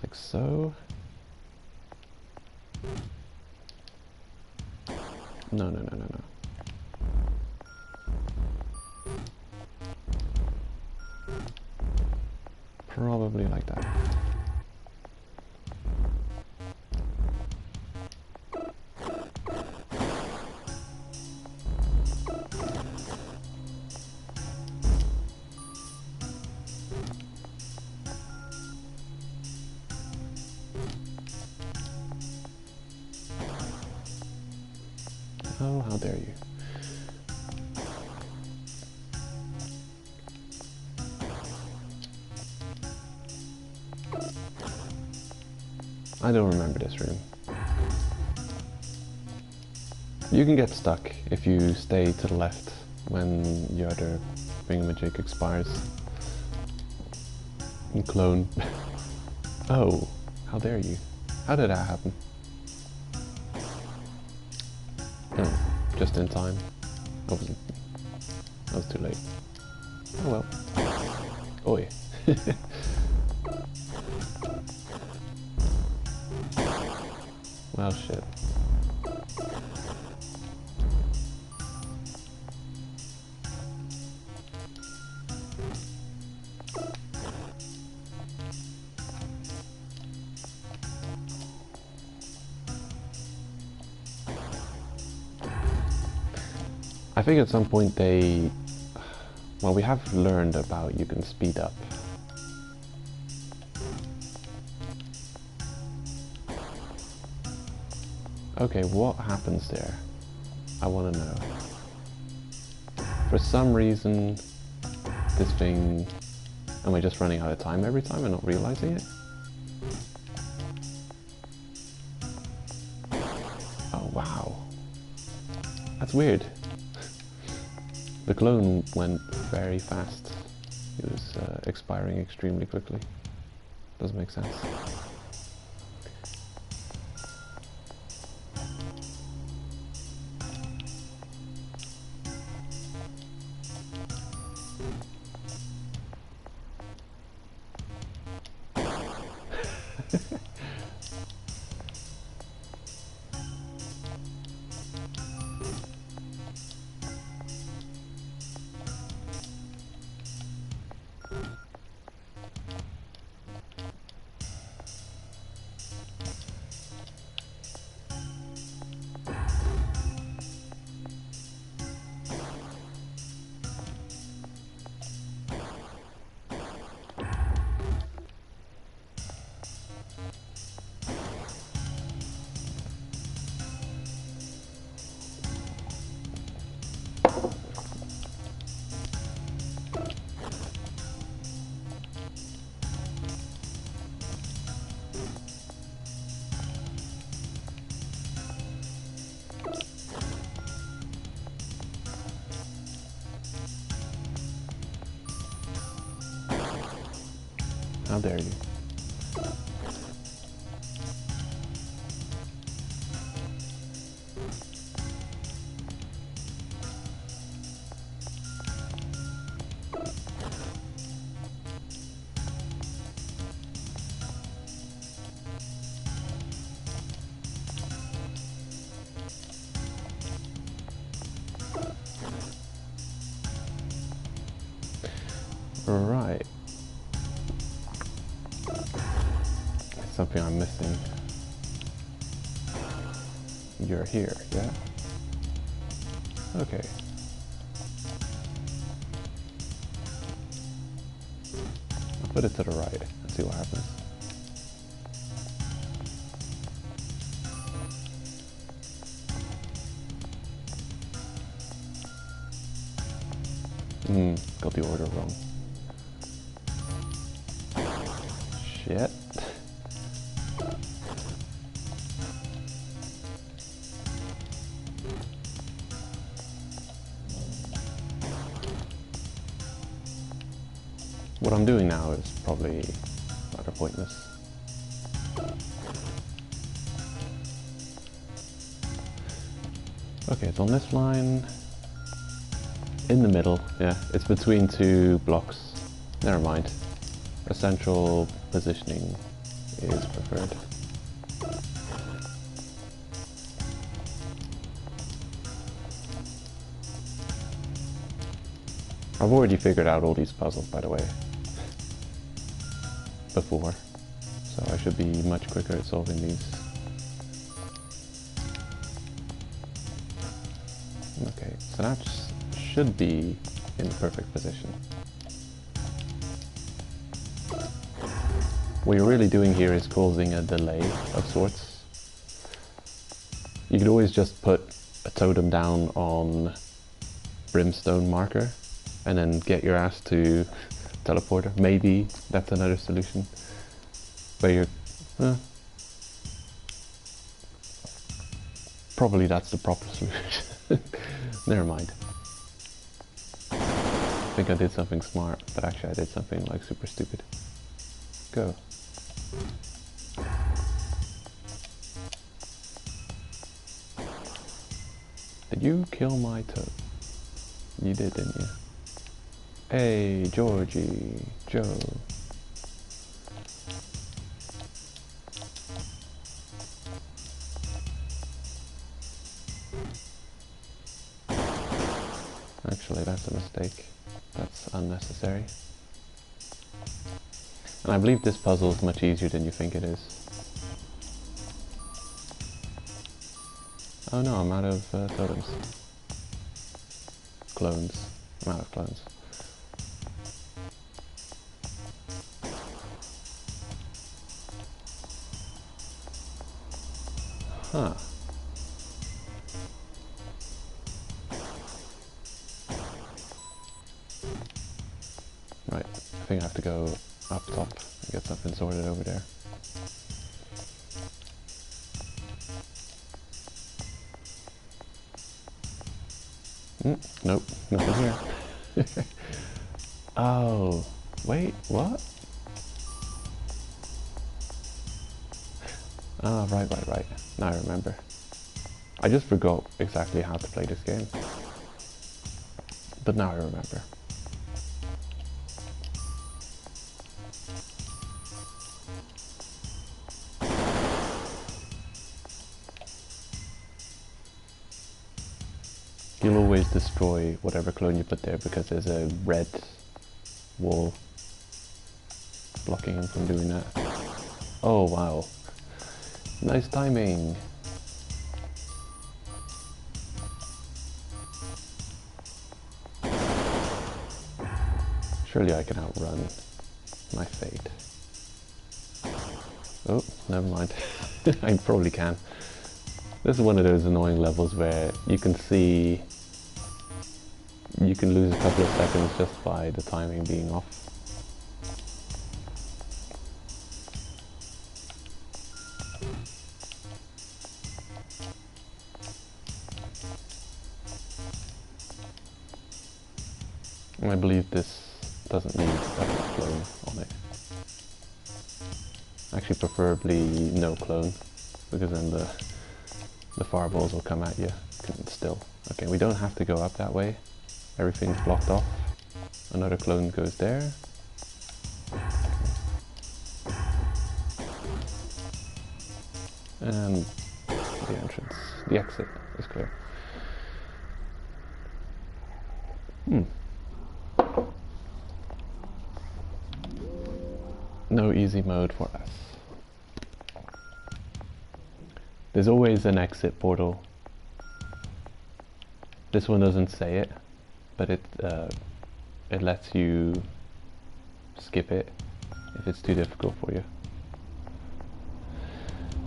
Speaker 1: Like so. No, no, no, no, no. Probably like that. Oh, how dare you. I don't remember this room. You can get stuck if you stay to the left when your other thingamajig expires. And clone. Oh, how dare you. How did that happen? Oh, just in time. I was too late. Oh well. Oi. Well, shit. I think at some point they... Well, we have learned about you can speed up. Okay, what happens there? I want to know. For some reason, this thing... Am I just running out of time every time and not realizing it? Oh, wow. That's weird. The clone went very fast. It was expiring extremely quickly. Doesn't make sense. How dare you? Right. It's something I'm missing. You're here, yeah? Okay. I'll put it to the right and see what happens. Got the order wrong. Shit. What I'm doing now is probably rather pointless. Okay, it's on this line. In the middle, yeah. It's between two blocks. Never mind. A central positioning is preferred. I've already figured out all these puzzles, by the way, before, so I should be much quicker at solving these. Okay, so that should be in the perfect position. What you're really doing here is causing a delay of sorts. You could always just put a totem down on brimstone marker and then get your ass to teleporter. Maybe that's another solution. But you're... probably that's the proper solution. Never mind. I think I did something smart, but actually I did something like super stupid. Go. Did you kill my toad? You did, didn't you? Hey, Georgie, Joe. Actually, that's a mistake. That's unnecessary. And I believe this puzzle is much easier than you think it is. Oh no, I'm out of totems. Clones. I'm out of clones. Huh. Right, I think I have to go up top and get something sorted over there. Nope, nothing here. Oh, wait, what? Ah, right. Now I remember. I just forgot exactly how to play this game. But now I remember. You'll always destroy whatever clone you put there because there's a red wall blocking him from doing that. Oh wow. Nice timing. Surely I can outrun my fate. Oh, never mind. I probably can. This is one of those annoying levels where you can see you can lose a couple of seconds just by the timing being off. And I believe this doesn't need a clone on it. Actually, preferably no clone, because then the fireballs will come at you still. Okay, we don't have to go up that way. Everything's blocked off. Another clone goes there. And the entrance, the exit is clear. No easy mode for us. There's always an exit portal. This one doesn't say it, but it lets you skip it if it's too difficult for you.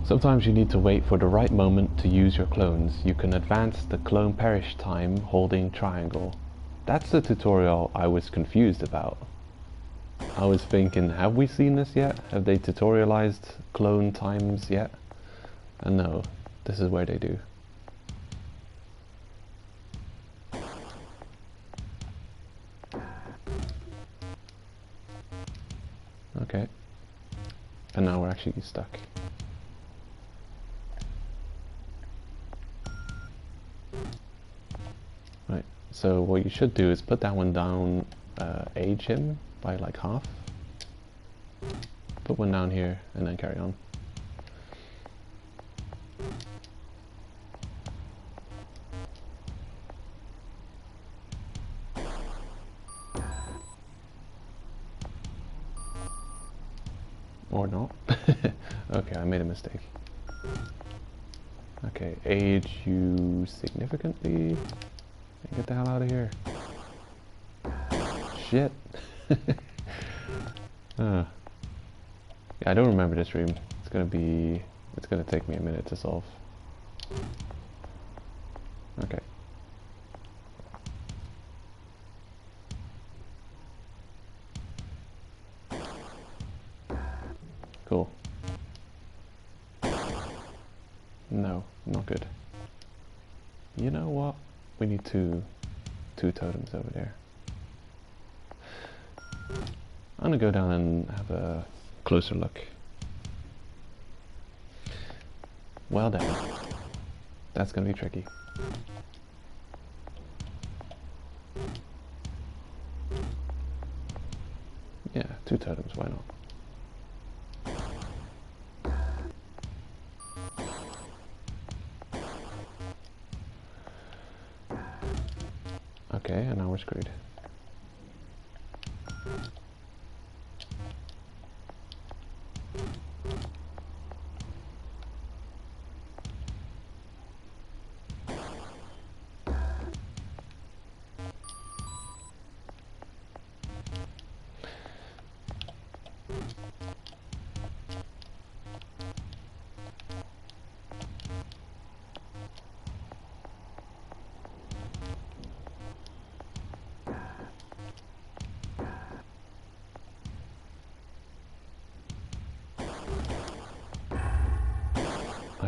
Speaker 1: Sometimes you need to wait for the right moment to use your clones. You can advance the clone perish time holding triangle. That's the tutorial I was confused about. I was thinking, have we seen this yet? Have they tutorialized clone times yet? And no, this is where they do. Okay. And now we're actually stuck. Right, so what you should do is put that one down, age him by like half. Put one down here and then carry on. Or not. Okay, I made a mistake. Okay, age you significantly. Get the hell out of here. Shit. Yeah, I don't remember this room. It's gonna take me a minute to solve. Okay. Cool. No, not good. You know what? We need two totems over there. I'm gonna go down and have a closer look. Well done. That's gonna be tricky. Yeah, two totems, why not? Okay, and now we're screwed.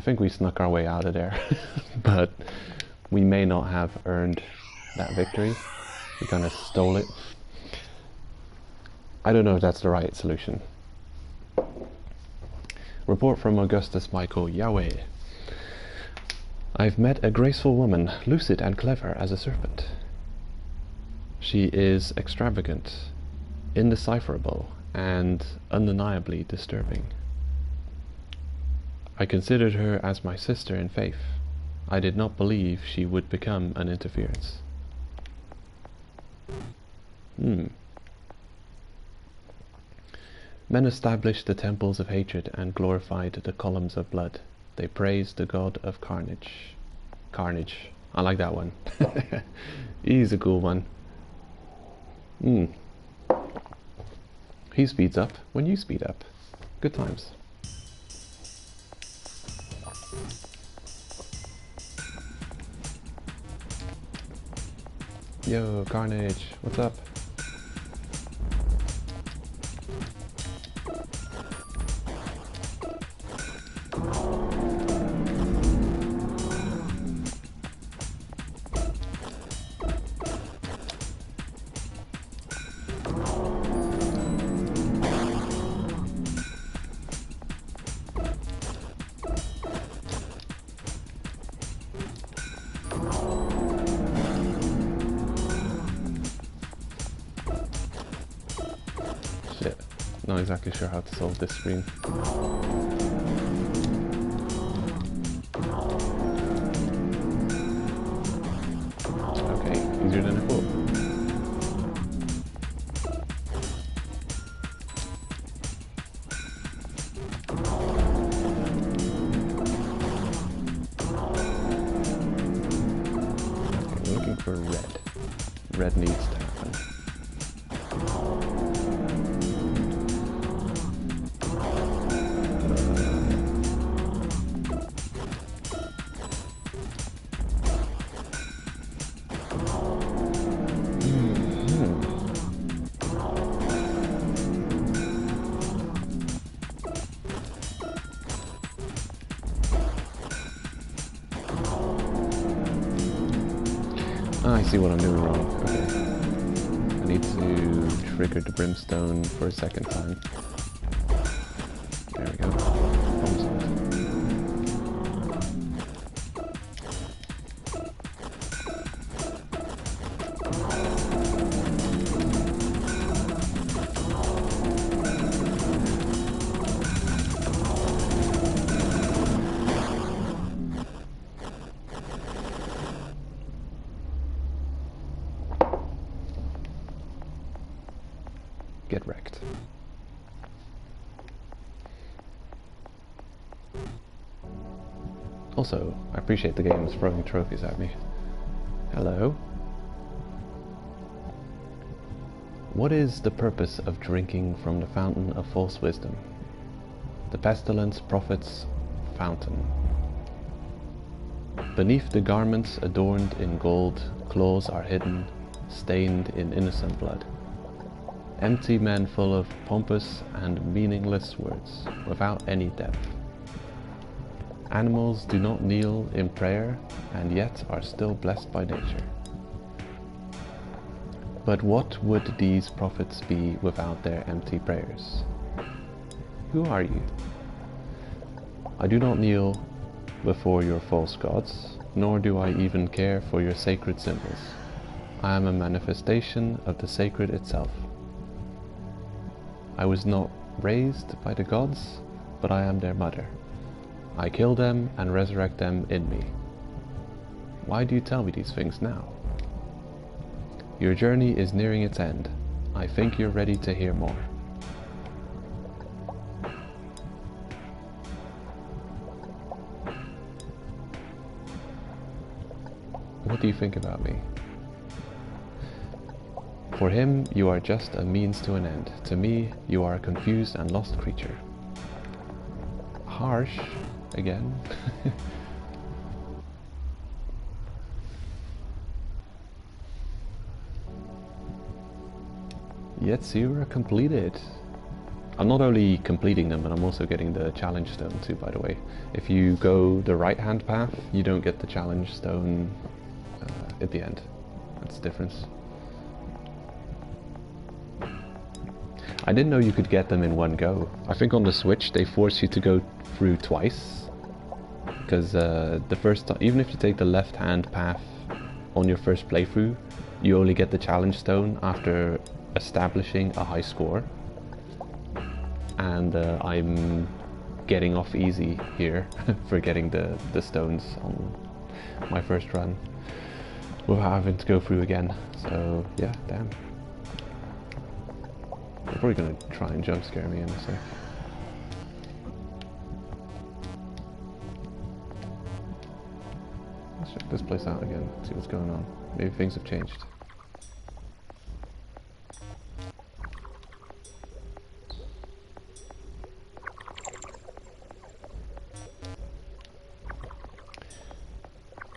Speaker 1: think we snuck our way out of there, but we may not have earned that victory. We kind of stole it. I don't know if that's the right solution. Report from Augustus Michael Yahweh. I've met a graceful woman, lucid and clever as a serpent. She is extravagant, indecipherable, and undeniably disturbing. I considered her as my sister in faith. I did not believe she would become an interference. Men established the temples of hatred and glorified the columns of blood. They praised the god of carnage. Carnage. I like that one. He's a cool one. He speeds up when you speed up. Good times. Yo, Carnage, what's up? Shit, not exactly sure how to solve this screen. Okay, easier than I thought. Okay, we're looking for red. Red needs to happen. I see what I'm doing wrong. Okay. I need to trigger the brimstone for a second time. There we go. Problem solved. Get wrecked. Also, I appreciate the games throwing trophies at me. Hello. What is the purpose of drinking from the fountain of false wisdom? The pestilence prophet's fountain. Beneath the garments adorned in gold, claws are hidden, stained in innocent blood. Empty men full of pompous and meaningless words, without any depth. Animals do not kneel in prayer, and yet are still blessed by nature. But what would these prophets be without their empty prayers? Who are you? I do not kneel before your false gods, nor do I even care for your sacred symbols. I am a manifestation of the sacred itself. I was not raised by the gods, but I am their mother. I kill them and resurrect them in me. Why do you tell me these things now? Your journey is nearing its end. I think you're ready to hear more. What do you think about me? For him, you are just a means to an end. To me, you are a confused and lost creature. Harsh, again. Yet you are completed. I'm not only completing them, but I'm also getting the challenge stone too, by the way. If you go the right-hand path, you don't get the challenge stone at the end. That's the difference. I didn't know you could get them in one go. I think on the Switch they force you to go through twice. Because the first time, even if you take the left-hand path on your first playthrough, you only get the challenge stone after establishing a high score. And I'm getting off easy here for getting the stones on my first run without having to go through again. So yeah, damn. They're probably gonna try and jump scare me in a sec. Let's check this place out again, see what's going on. Maybe things have changed.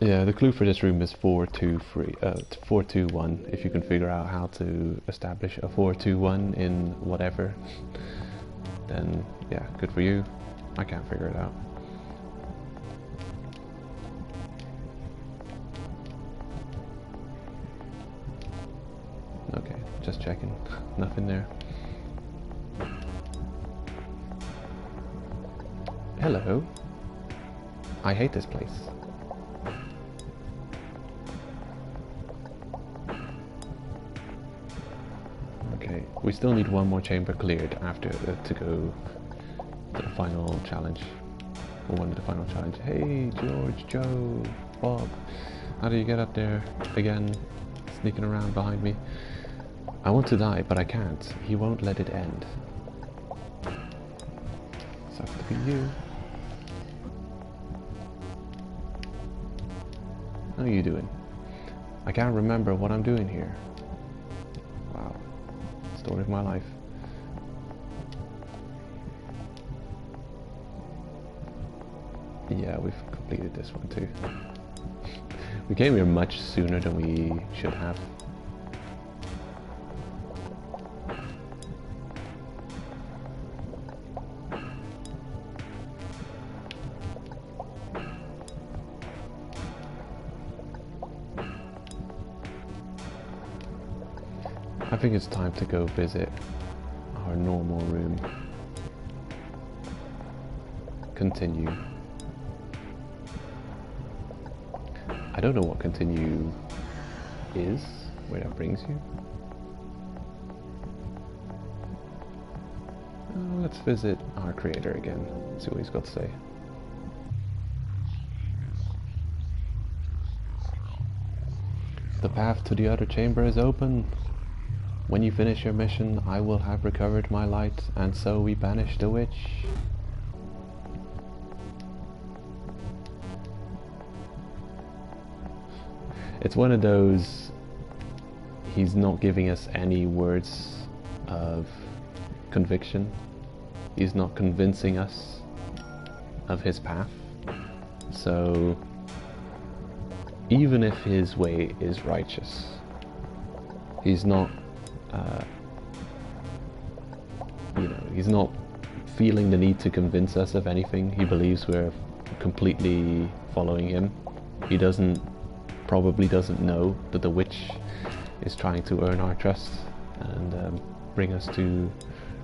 Speaker 1: Yeah, the clue for this room is 421. If you can figure out how to establish a 421 in whatever, then yeah, good for you. I can't figure it out. Okay, just checking. Nothing there. Hello. I hate this place. We still need one more chamber cleared after to go to the final challenge, or one of the final challenge. Hey, George, Joe, Bob, how do you get up there again? Sneaking around behind me. I want to die, but I can't. He won't let it end. Sucks to be you. How are you doing? I can't remember what I'm doing here. Wow. Story of my life. Yeah, we've completed this one too. We came here much sooner than we should have. I think it's time to go visit our normal room. Continue. I don't know what continue is, where that brings you. Let's visit our creator again, see what he's got to say. The path to the other chamber is open. When you finish your mission, I will have recovered my light, and so we banish the witch. It's one of those, he's not giving us any words of conviction. He's not convincing us of his path. So, even if his way is righteous, he's not he's not feeling the need to convince us of anything. He believes we're completely following him. He probably doesn't know that the witch is trying to earn our trust and bring us to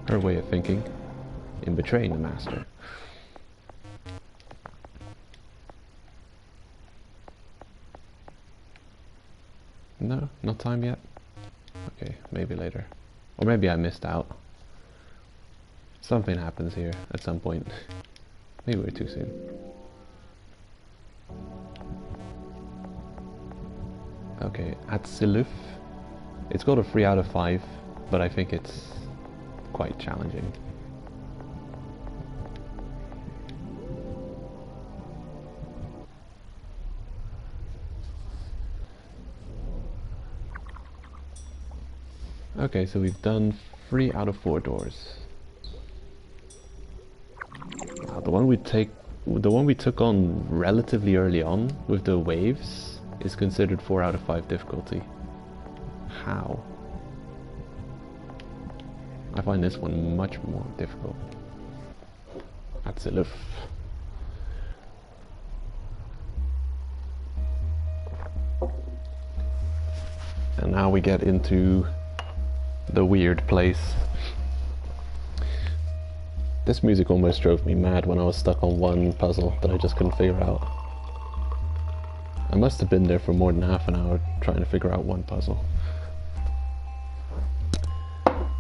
Speaker 1: her way of thinking in betraying the master. No, not time yet? Okay, maybe later. Or maybe I missed out. Something happens here at some point. Maybe we're too soon. Okay, at Siluf. It's got a 3 out of 5, but I think it's quite challenging. Okay, so we've done 3 out of 4 doors. Now, the one we took on relatively early on with the waves is considered 4 out of 5 difficulty. How? I find this one much more difficult. That's it. And now we get into the weird place. This music almost drove me mad when I was stuck on one puzzle that I just couldn't figure out. I must have been there for more than half an hour trying to figure out one puzzle.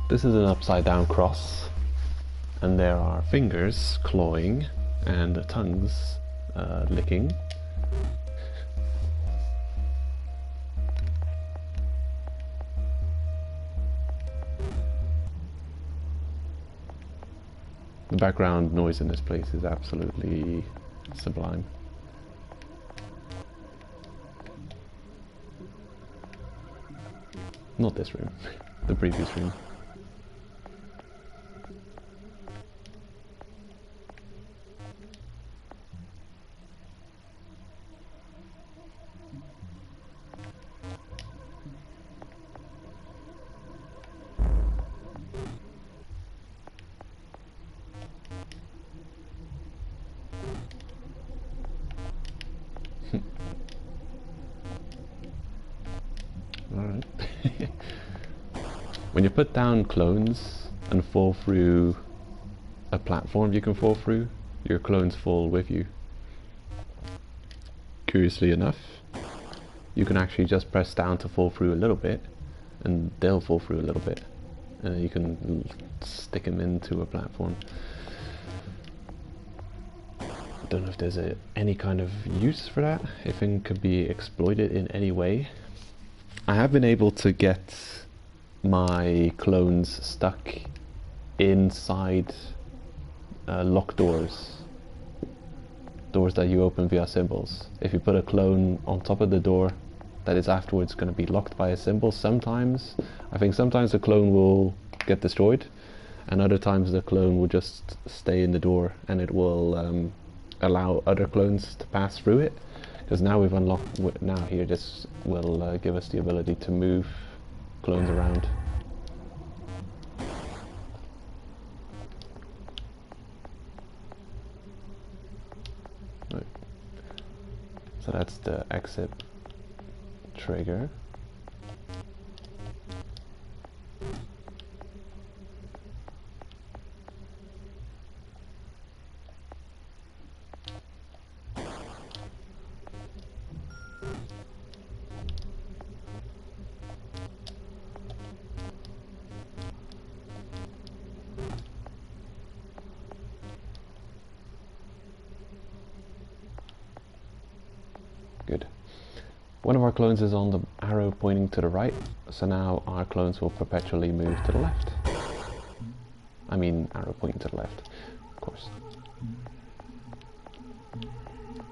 Speaker 1: This is an upside down cross, and there are fingers clawing and tongues licking. The background noise in this place is absolutely sublime. Not this room, the previous room. Alright. When you put down clones and fall through a platform you can fall through, your clones fall with you. Curiously enough, you can actually just press down to fall through a little bit, and they'll fall through a little bit. You can stick them into a platform. Don't know if there's any kind of use for that, if it could be exploited in any way. I have been able to get my clones stuck inside locked doors that you open via symbols. If you put a clone on top of the door, that is afterwards going to be locked by a symbol. Sometimes, I think sometimes the clone will get destroyed, and other times the clone will just stay in the door and it will allow other clones to pass through it. Because now we've unlocked, now here this will give us the ability to move clones around. Right. So that's the exit trigger. Good. One of our clones is on the arrow pointing to the right, so now our clones will perpetually move to the left. I mean arrow pointing to the left, of course.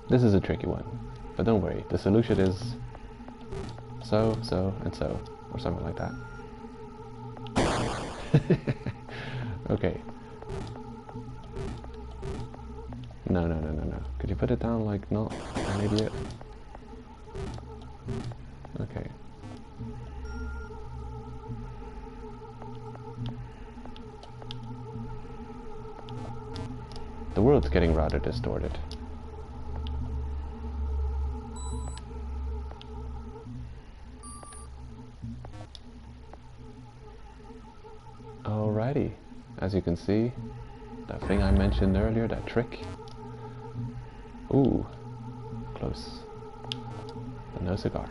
Speaker 1: This is a tricky one, but don't worry, the solution is so, so, and so, or something like that. Okay. No. Could you put it down like not an idiot? Okay. The world's getting rather distorted. Alrighty, as you can see, that thing I mentioned earlier, that trick. Ooh, close. But no cigar.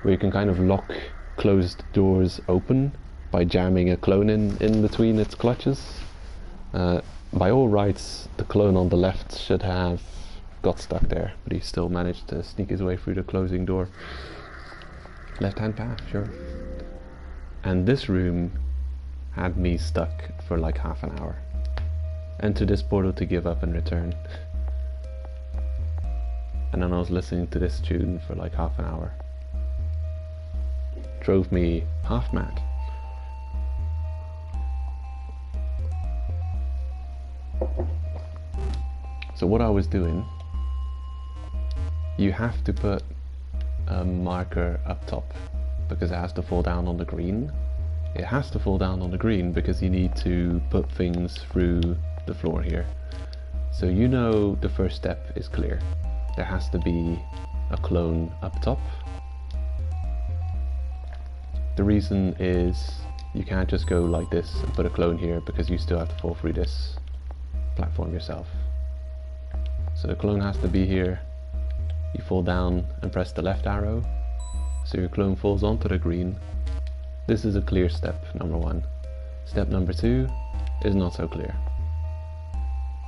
Speaker 1: Where you can kind of lock closed doors open by jamming a clone in between its clutches. By all rights, the clone on the left should have got stuck there, but he still managed to sneak his way through the closing door. Left-hand path, sure. And this room had me stuck for like half an hour. Enter this portal to give up and return. And then I was listening to this tune for like half an hour. Drove me half mad. So what I was doing, you have to put a marker up top because it has to fall down on the green. it has to fall down on the green because you need to put things through the floor here. So you know the first step is clear. There has to be a clone up top. The reason is you can't just go like this and put a clone here because you still have to fall through this platform yourself. So the clone has to be here. You fall down and press the left arrow, so your clone falls onto the green. This is a clear step number 1. Step number 2 is not so clear.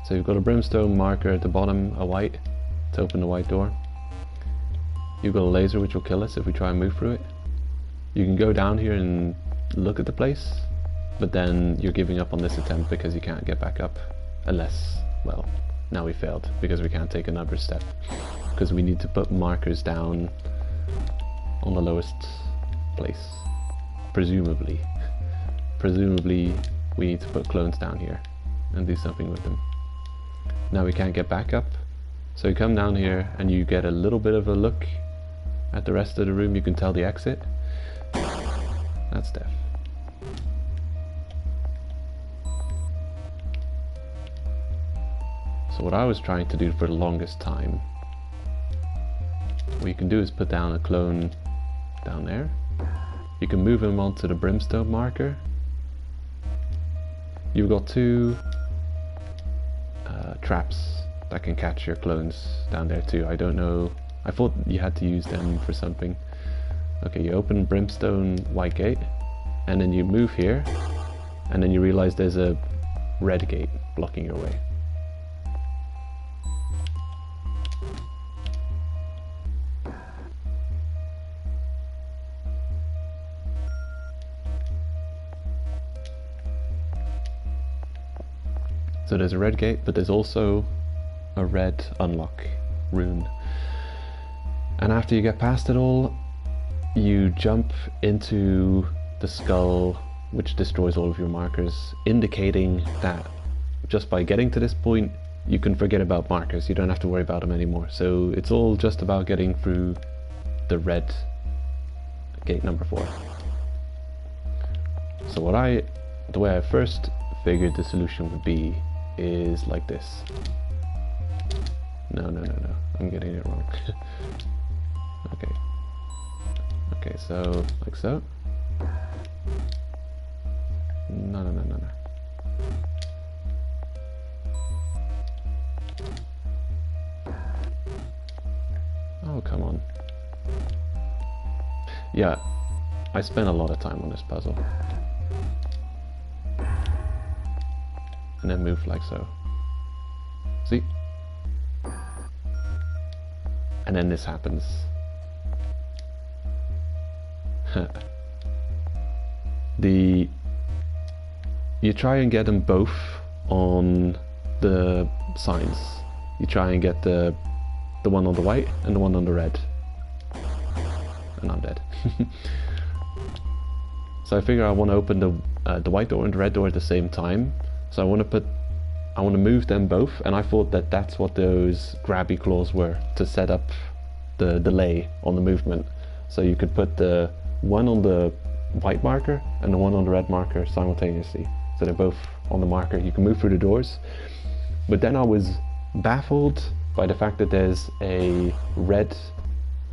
Speaker 1: So you've got a brimstone marker at the bottom, a white, to open the white door. You've got a laser which will kill us if we try and move through it. You can go down here and look at the place, but then you're giving up on this attempt because you can't get back up. Unless, well, now we failed because we can't take another step. Because we need to put markers down on the lowest place. Presumably. Presumably we need to put clones down here and do something with them. Now we can't get back up, so you come down here and you get a little bit of a look at the rest of the room. You can tell the exit. That's death. So what I was trying to do for the longest time, what you can do is put down a clone down there. You can move him onto the brimstone marker. You've got 2 traps that can catch your clones down there too. I don't know, I thought you had to use them for something. Okay, you open brimstone white gate and then you move here and then you realize there's a red gate blocking your way. So there's a red gate, but there's also a red unlock rune. And after you get past it all, you jump into the skull, which destroys all of your markers, indicating that just by getting to this point, you can forget about markers. You don't have to worry about them anymore. So it's all just about getting through the red gate number 4. So the way I first figured the solution would be is like this. No, I'm getting it wrong. Okay, so like so. No. Oh, come on. Yeah, I spent a lot of time on this puzzle. And then move like so. See? And then this happens. You try and get them both on the signs. You try and get the one on the white and the one on the red. And I'm dead. So I figure I want to open the white door and the red door at the same time. So I want to move them both, and I thought that that's what those grabby claws were, to set up the delay on the movement. So you could put the one on the white marker and the one on the red marker simultaneously. So they're both on the marker. You can move through the doors. But then I was baffled by the fact that there's a red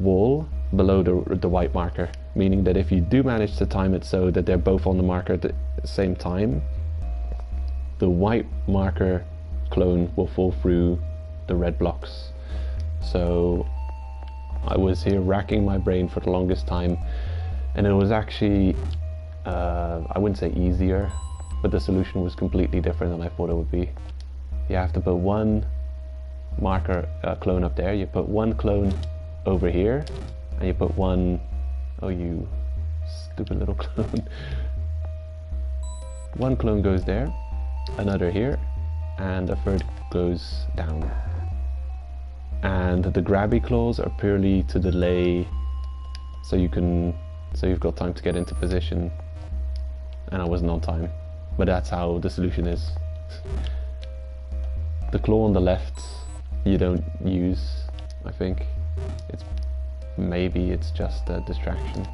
Speaker 1: wall below the white marker, meaning that if you do manage to time it so that they're both on the marker at the same time, the white marker clone will fall through the red blocks. So I was here racking my brain for the longest time, and it was actually, I wouldn't say easier, but the solution was completely different than I thought it would be. You have to put one marker clone up there, you put one clone over here, and you put one, oh you stupid little clone. One clone goes there, another here, and a third goes down. And the grabby claws are purely to delay, so you've got time to get into position, and I wasn't on time. But that's how the solution is. The claw on the left you don't use, I think. Maybe it's just a distraction,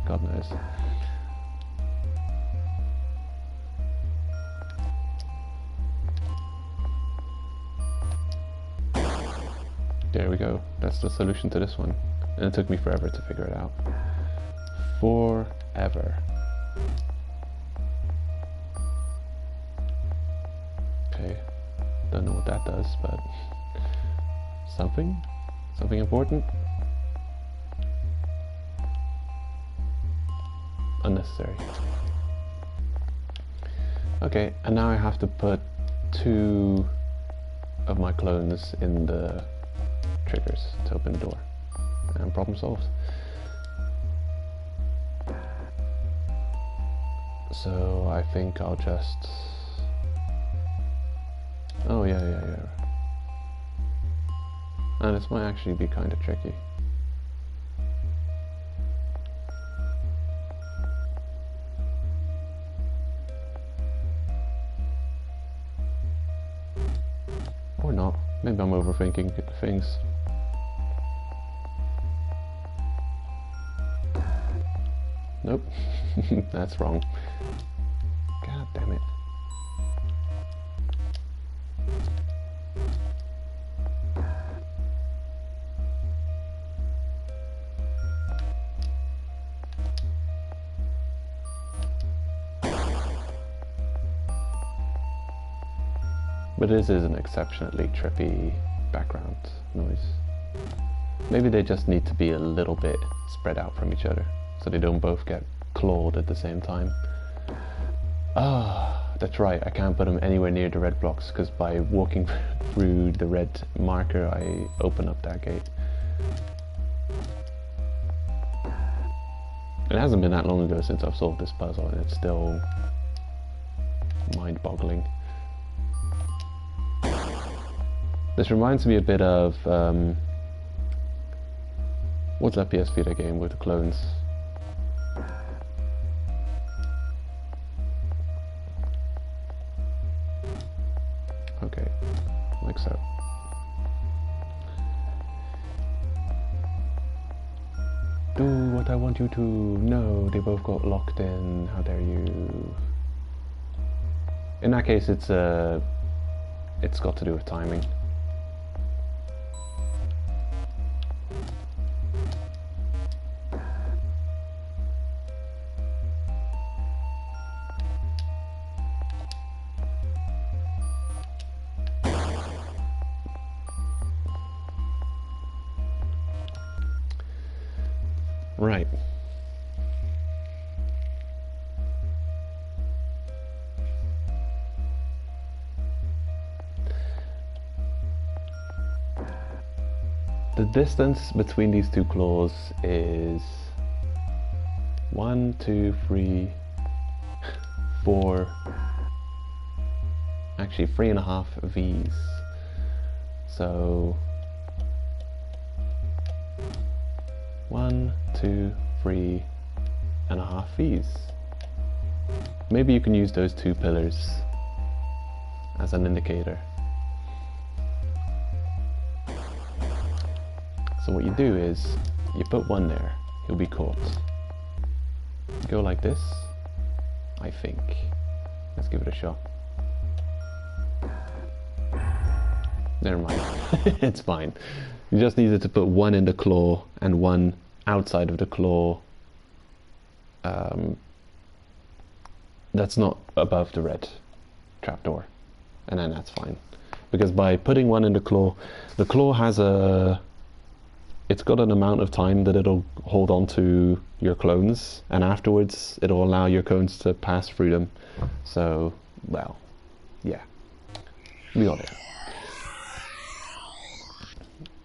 Speaker 1: God knows. There we go. That's the solution to this one. And it took me forever to figure it out. Forever. Okay. Don't know what that does, but something important. Unnecessary. Okay, and now I have to put 2 of my clones in the triggers to open the door, and problem solved. So I think I'll just... Oh yeah. And this might actually be kind of tricky. Or not. Maybe I'm overthinking things. Nope. That's wrong. God damn it. But this is an exceptionally trippy background noise. Maybe they just need to be a little bit spread out from each other, so they don't both get clawed at the same time. Ah, that's right, I can't put them anywhere near the red blocks, because by walking through the red marker I open up that gate. It hasn't been that long ago since I've solved this puzzle, and it's still mind-boggling. This reminds me a bit of what's that PS Vita game with the clones? Okay, like so. Do what I want you to. No, they both got locked in. How dare you? In that case, it's got to do with timing. Right. The distance between these two claws is 1, 2, 3, 4, actually 3.5 V's. So 1, 2, 3.5 V's. Maybe you can use those 2 pillars as an indicator. So what you do is, you put 1 there, he'll be caught. You go like this, I think. Let's give it a shot. Never mind, it's fine. You just needed to put 1 in the claw and 1 outside of the claw. That's not above the red trapdoor, and then that's fine. Because by putting 1 in the claw has it's got an amount of time that it'll hold on to your clones, and afterwards it'll allow your clones to pass through them. So, well, yeah, we got it.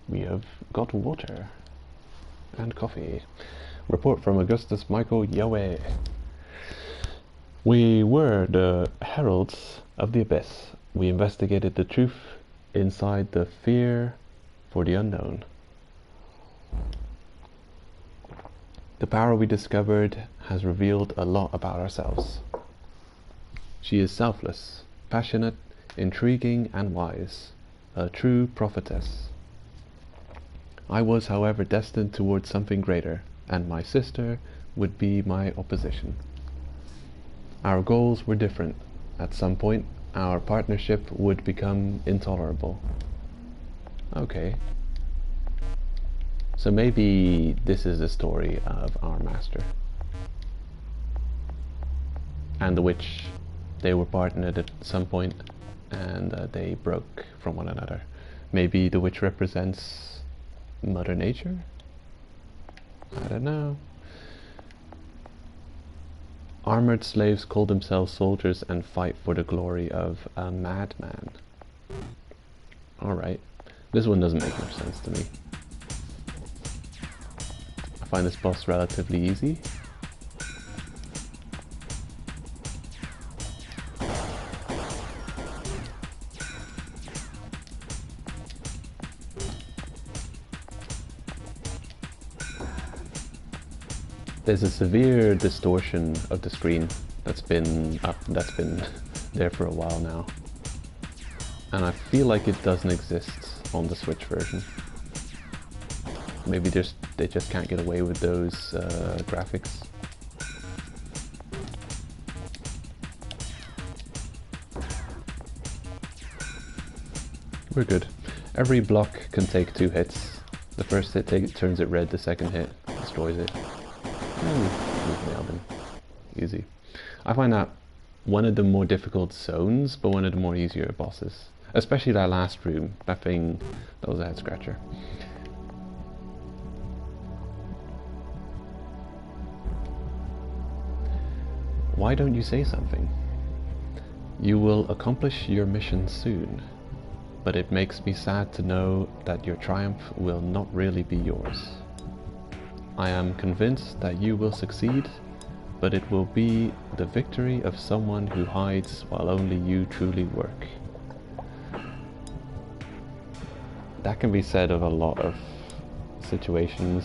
Speaker 1: We have got water and coffee. Report from Augustus Michael Yahweh. We were the heralds of the abyss. We investigated the truth inside the fear for the unknown. The power we discovered has revealed a lot about ourselves. She is selfless, passionate, intriguing, and wise, a true prophetess. I was, however, destined towards something greater, and my sister would be my opposition. Our goals were different. At some point, our partnership would become intolerable. Okay. So maybe this is the story of our master and the witch. They were partnered at some point and they broke from one another. Maybe the witch represents Mother Nature? I don't know. Armored slaves call themselves soldiers and fight for the glory of a madman. Alright, this one doesn't make much sense to me. I find this boss relatively easy. There's a severe distortion of the screen that's been there for a while now. And I feel like it doesn't exist on the Switch version. Maybe they just can't get away with those graphics. We're good. Every block can take 2 hits. The first hit turns it red, the second hit destroys it. We've nailed him. Easy. I find that one of the more difficult zones, but one of the more easier bosses. Especially that last room. That thing, that was a head scratcher. Why don't you say something? You will accomplish your mission soon, but it makes me sad to know that your triumph will not really be yours. I am convinced that you will succeed, but it will be the victory of someone who hides while only you truly work. That can be said of a lot of situations.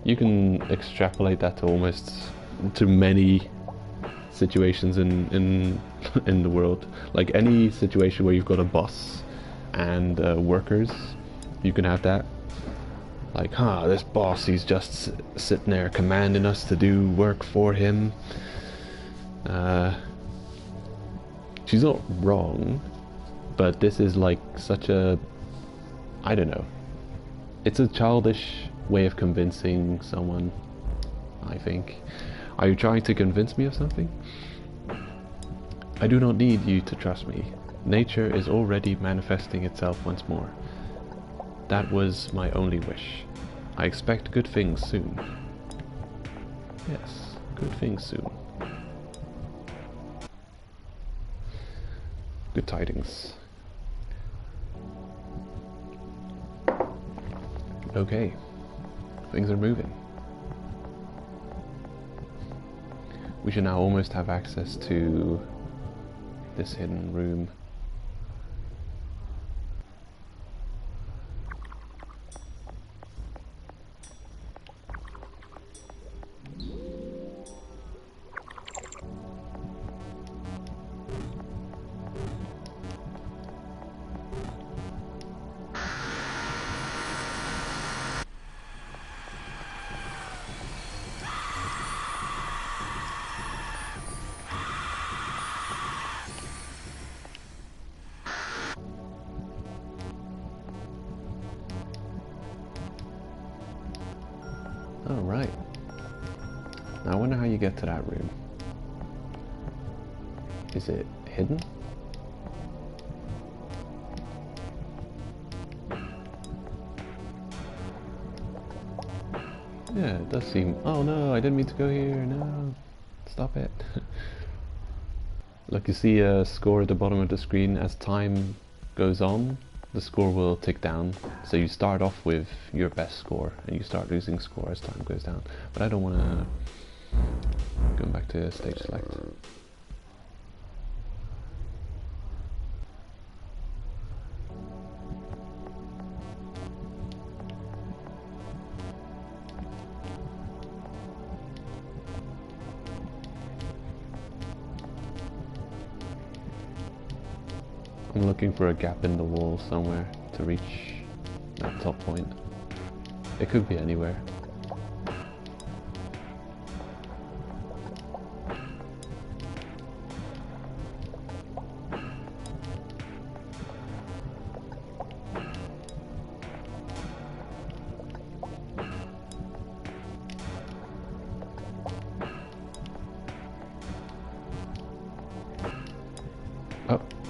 Speaker 1: You can extrapolate that to almost to many situations in the world. Like any situation where you've got a boss and workers, you can have that. Like, this boss, he's just sitting there commanding us to do work for him. She's not wrong, but this is like such a, I don't know. It's a childish way of convincing someone, I think. Are you trying to convince me of something? I do not need you to trust me. Nature is already manifesting itself once more. That was my only wish. I expect good things soon. Yes, good things soon. Good tidings. Okay, things are moving. We should now almost have access to this hidden room. Alright. Now I wonder how you get to that room. Is it hidden? Yeah, it does seem... Oh no, I didn't mean to go here, no. Stop it. Look, you see a score at the bottom of the screen. As time goes on, the score will tick down. So you start off with your best score, and you start losing score as time goes down. But I don't want to go back to stage select. I'm looking for a gap in the wall somewhere to reach that top point. It could be anywhere.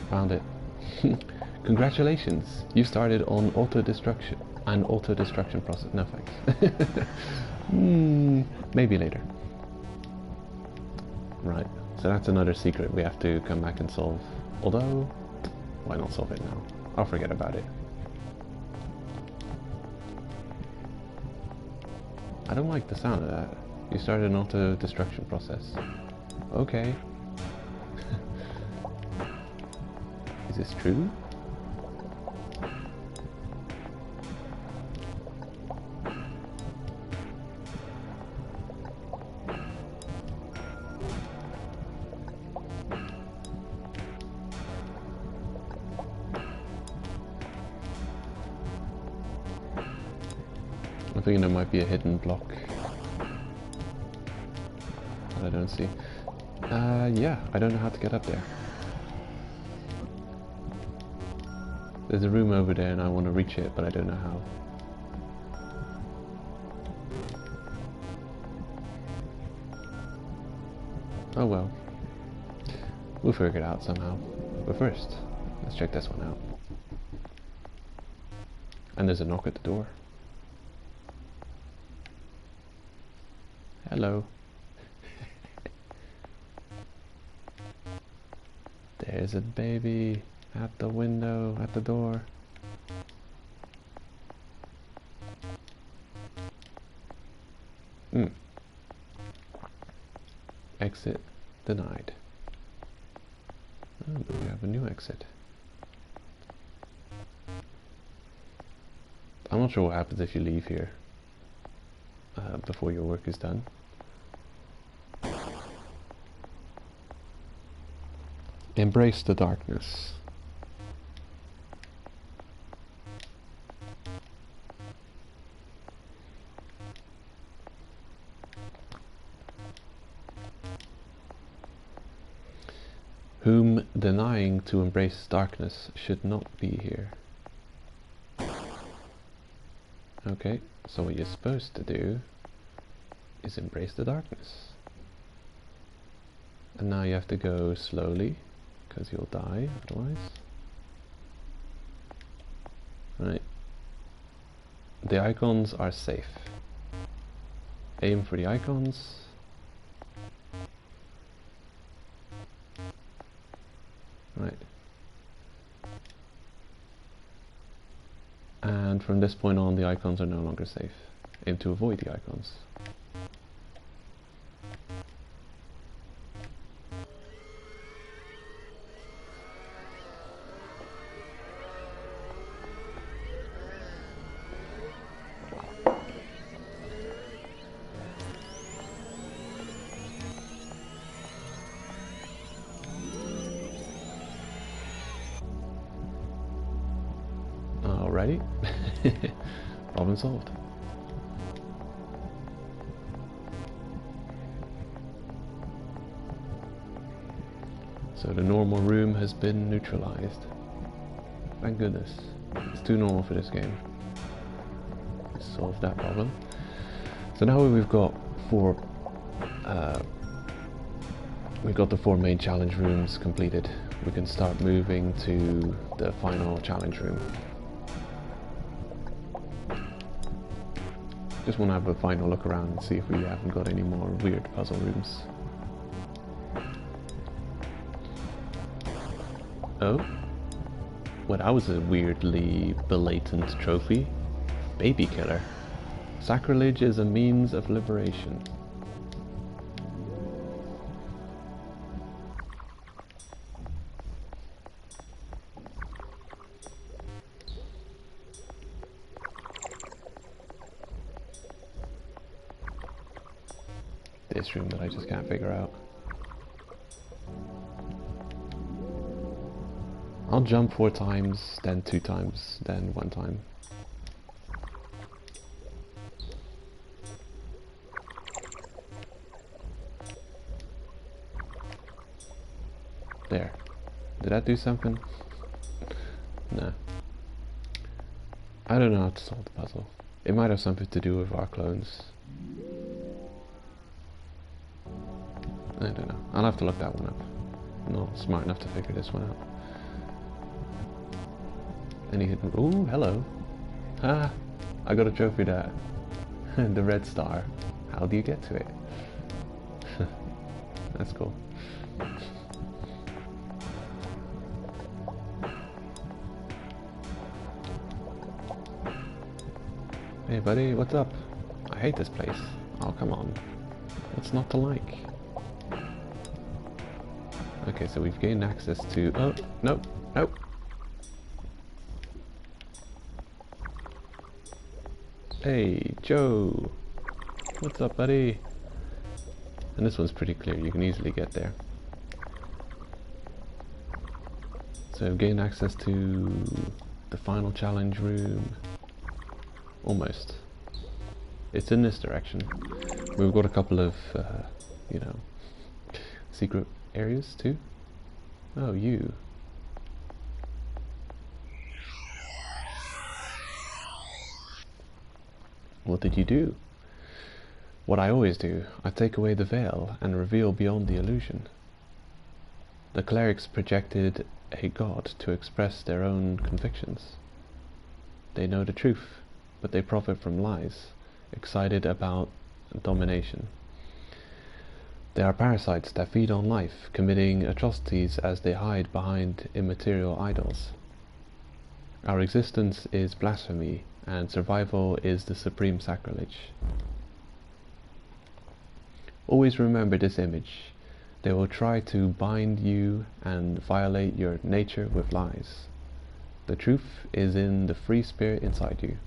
Speaker 1: Found it. Congratulations, you started on auto-destruction. An auto-destruction process. No thanks. Maybe later. Right, so that's another secret we have to come back and solve. Although, why not solve it now? I'll forget about it. I don't like the sound of that. You started an auto-destruction process. Okay. Is this true? I'm thinking there might be a hidden block that I don't see. Yeah, I don't know how to get up there. There's a room over there and I want to reach it, but I don't know how. Oh well. We'll figure it out somehow. But first, let's check this one out. And there's a knock at the door. Hello. There's a baby at the window, at the door. Exit denied. Oh, but we have a new exit. I'm not sure what happens if you leave here before your work is done. Embrace the darkness. Whom denying to embrace darkness should not be here. Okay, so what you're supposed to do is embrace the darkness. And now you have to go slowly, because you'll die otherwise. Right. The icons are safe. Aim for the icons. Right. And from this point on, the icons are no longer safe. Aim to avoid the icons. Alrighty. Problem solved. So the normal room has been neutralized. Thank goodness. It's too normal for this game. Solved that problem. So now we've got the four main challenge rooms completed. We can start moving to the final challenge room. Just want to have a final look around and see if we haven't got any more weird puzzle rooms. Oh? Well, that was a weirdly blatant trophy. Baby killer. Sacrilege is a means of liberation. This room that I just can't figure out. I'll jump 4 times, then 2 times, then 1 time. There. Did that do something? No. I don't know how to solve the puzzle. It might have something to do with our clones. I don't know. I'll have to look that one up. I'm not smart enough to figure this one out. Any hidden... Ooh, hello. Ah, I got a trophy there. The red star. How do you get to it? That's cool. Hey buddy, what's up? I hate this place. Oh, come on. What's not to like? Okay, so we've gained access to... Oh, nope, nope. Hey, Joe. What's up, buddy? And this one's pretty clear, you can easily get there. So gain access to the final challenge room. Almost. It's in this direction. We've got a couple of, you know, secret areas too. Oh, you. What did you do? What I always do. I take away the veil and reveal beyond the illusion. The clerics projected a god to express their own convictions. They know the truth, but they profit from lies, excited about domination. They are parasites that feed on life, committing atrocities as they hide behind immaterial idols. Our existence is blasphemy, and survival is the supreme sacrilege. Always remember this image. They will try to bind you and violate your nature with lies. The truth is in the free spirit inside you.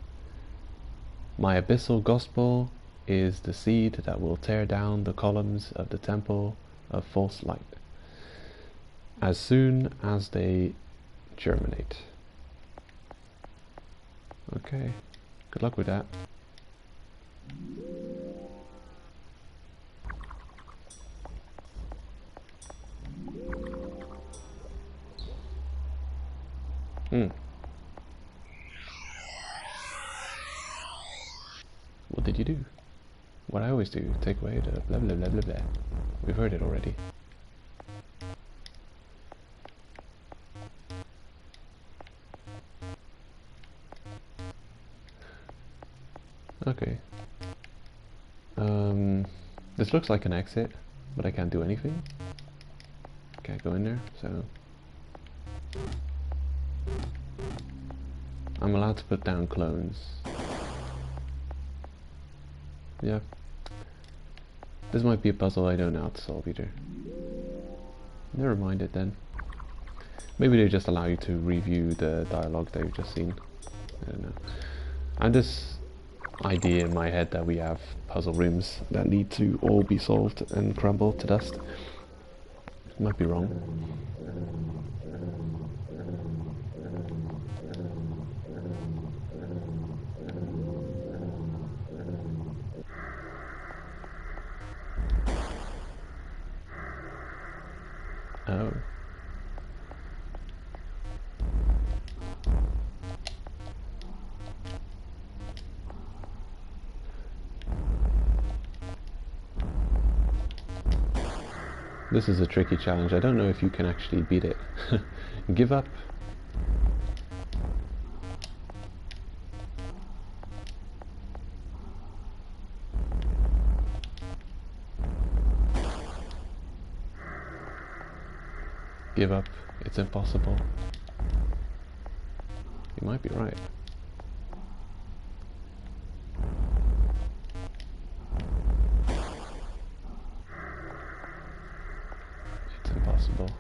Speaker 1: My abyssal gospel is the seed that will tear down the columns of the temple of false light as soon as they germinate. Okay, good luck with that. What did you do? What I always do, take away the blah blah blah blah blah. We've heard it already. Okay. This looks like an exit, but I can't do anything. Can't go in there, so... I'm allowed to put down clones. Yeah. This might be a puzzle I don't know how to solve either. Never mind it then. Maybe they just allow you to review the dialogue that you've just seen. I don't know. And this idea in my head that we have puzzle rooms that need to all be solved and crumble to dust. Might be wrong. Oh. This is a tricky challenge. I don't know if you can actually beat it. Give up. Give up. It's impossible. You might be right. It's impossible.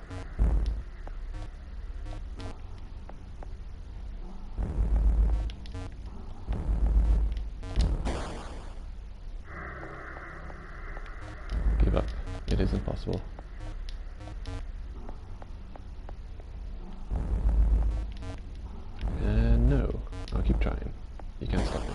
Speaker 1: Give up. It is impossible. No, I'll keep trying. You can't stop me.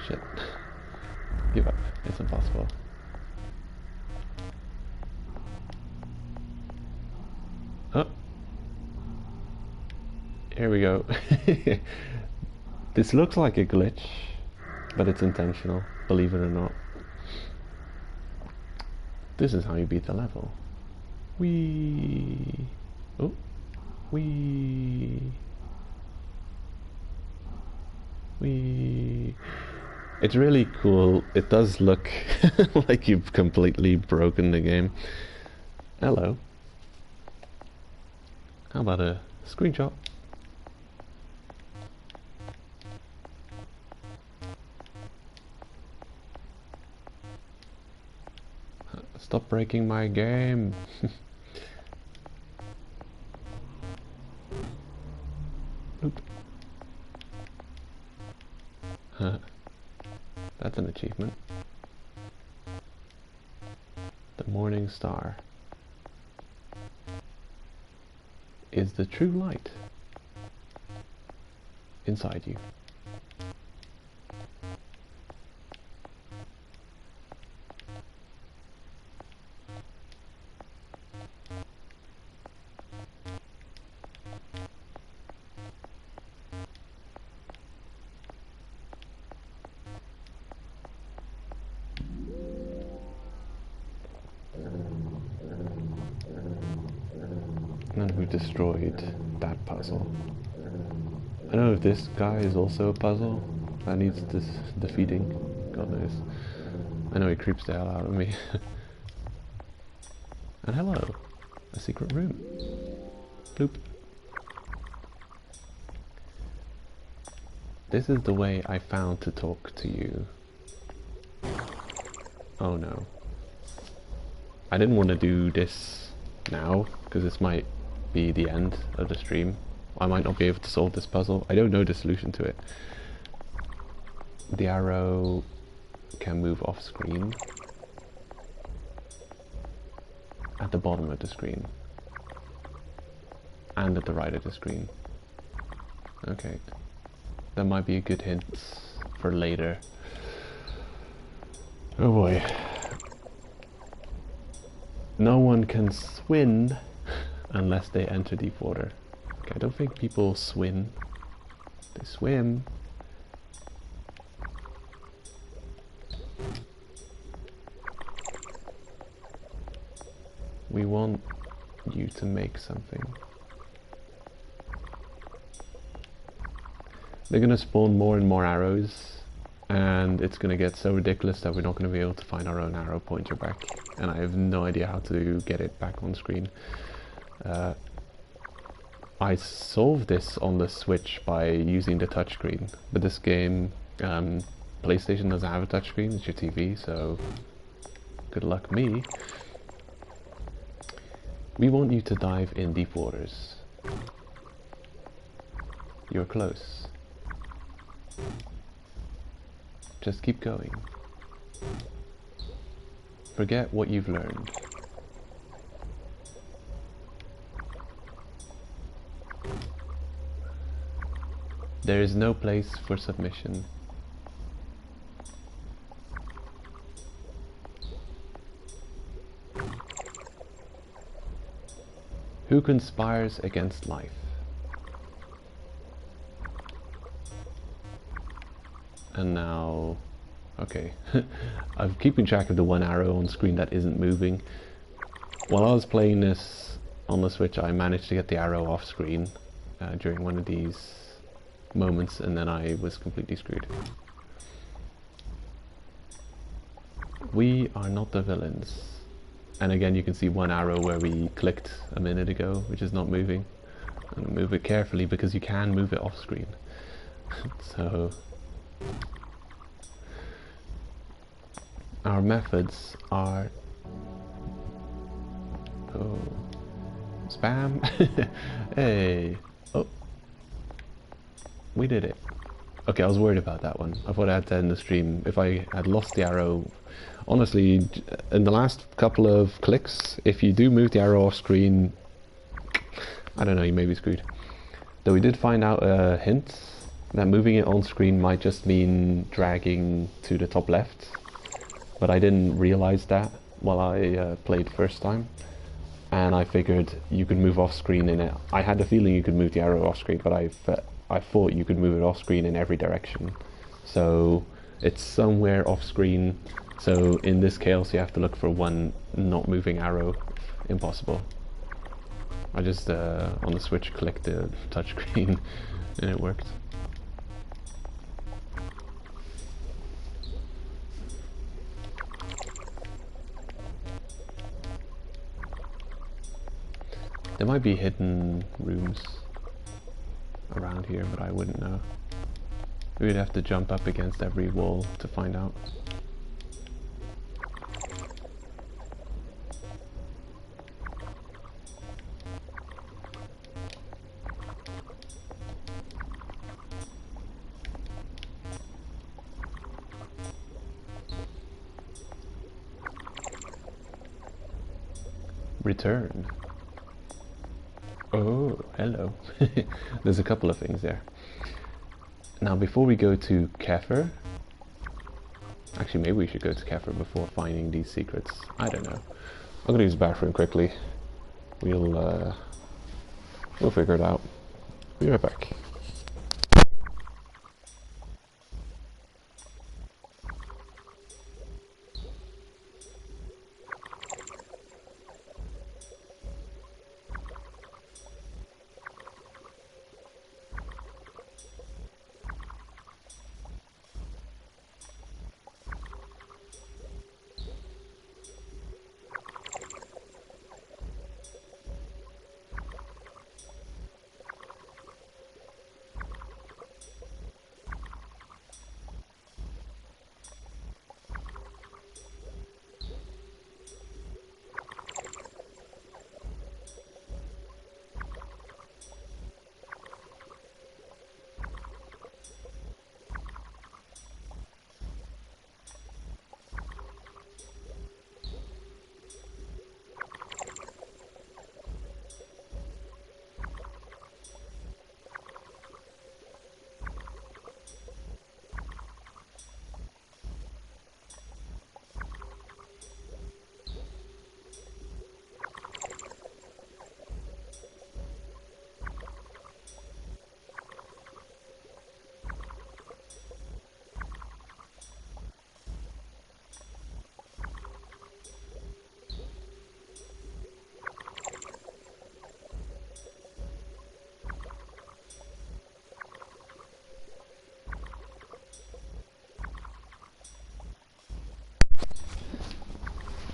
Speaker 1: Shit. Give up. It's impossible. Oh. Here we go. This looks like a glitch, but it's intentional, believe it or not. This is how you beat the level. Whee! Oh, whee! Whee! It's really cool. It does look like you've completely broken the game. Hello. How about a screenshot? Stop breaking my game. Oop. That's an achievement. The morning star is the true light inside you. And then we destroyed that puzzle. I don't know if this guy is also a puzzle that needs this defeating. God knows. I know he creeps the hell out of me. And hello, a secret room. Bloop. This is the way I found to talk to you. Oh no. I didn't want to do this now, because this might be the end of the stream. I might not be able to solve this puzzle. I don't know the solution to it. The arrow can move off screen at the bottom of the screen and at the right of the screen. Okay, that might be a good hint for later. Oh boy. No one can swim unless they enter deep water. Okay, I don't think people swim. They swim. We want you to make something. They're gonna spawn more and more arrows, and it's gonna get so ridiculous that we're not gonna be able to find our own arrow pointer back. And I have no idea how to get it back on screen. I solved this on the Switch by using the touchscreen, but this game, PlayStation doesn't have a touchscreen, it's your TV, so good luck me. We want you to dive in deep waters. You're close. Just keep going. Forget what you've learned. There is no place for submission. Who conspires against life? And now, okay, I'm keeping track of the one arrow on screen that isn't moving. While I was playing this on the Switch, I managed to get the arrow off screen during one of these moments, and then I was completely screwed. We are not the villains. And again, you can see one arrow where we clicked a minute ago, which is not moving. And move it carefully because you can move it off screen. So our methods are spam. Hey, oh, we did it. Okay, I was worried about that one. I thought I had to end the stream. If I had lost the arrow, honestly, in the last couple of clicks, if you do move the arrow off screen, I don't know, you may be screwed. Though we did find out a hint that moving it on screen might just mean dragging to the top left, but I didn't realize that while I played first time, and I figured you could move off screen in it. I had the feeling you could move the arrow off screen, but I thought you could move it off screen in every direction. So It's somewhere off screen, so in this chaos you have to look for one not moving arrow. Impossible. I just on the Switch clicked the touchscreen and it worked. There might be hidden rooms around here, but I wouldn't know. We'd have to jump up against every wall to find out. Return. Oh, hello. There's a couple of things there. Now before we go to Kefir, actually maybe we should go to Kefir before finding these secrets. I don't know. I'm gonna use the bathroom quickly. We'll figure it out. Be right back.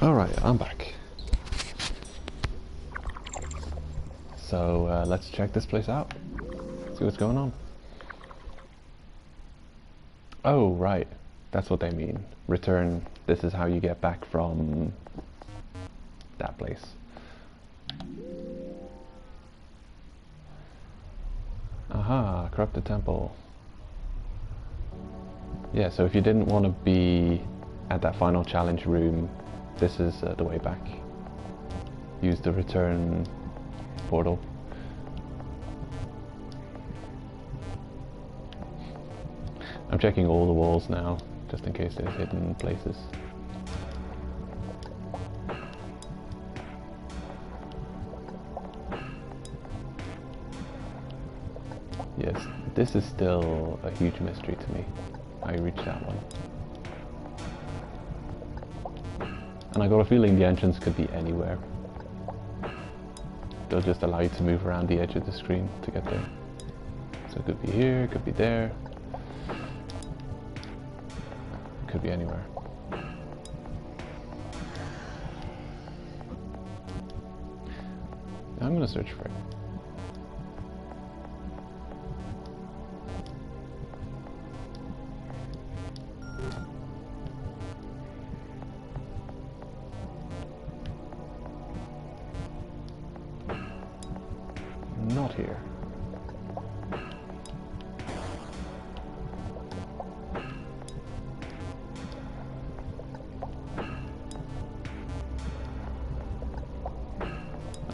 Speaker 1: Alright, I'm back. So let's check this place out. See what's going on. Oh, right. That's what they mean. Return. This is how you get back from that place. Aha, corrupted temple. Yeah, so if you didn't want to be at that final challenge room, this is the way back. Use the return portal. I'm checking all the walls now, just in case there's hidden places. Yes, this is still a huge mystery to me. How you reach that one. And I got a feeling the entrance could be anywhere. They'll just allow you to move around the edge of the screen to get there. So it could be here, it could be there. It could be anywhere. I'm gonna search for it. Not here.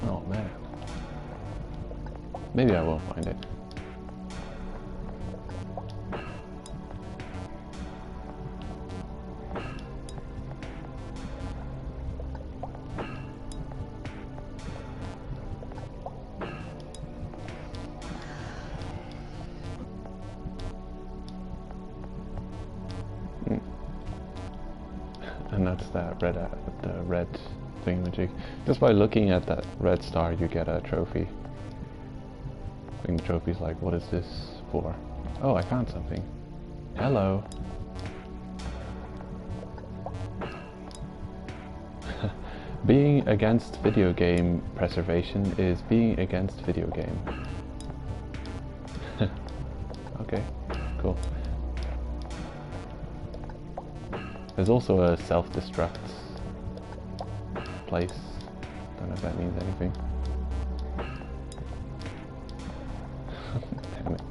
Speaker 1: Oh man. Maybe I will find it. noticed that the red thingamajig. Just by looking at that red star, you get a trophy. I think the trophy's like, what is this for? Oh, I found something. Hello. Being against video game preservation is being against video game. Okay, cool. There's also a self-destruct place. Don't know if that means anything. Damn it.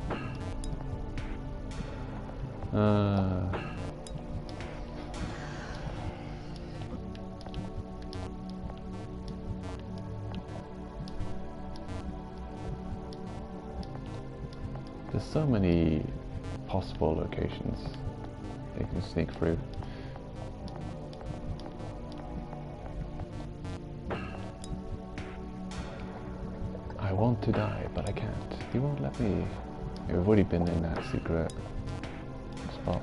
Speaker 1: There's so many possible locations you can sneak through. I want to die, but I can't. He won't let me. We've already been in that secret spot.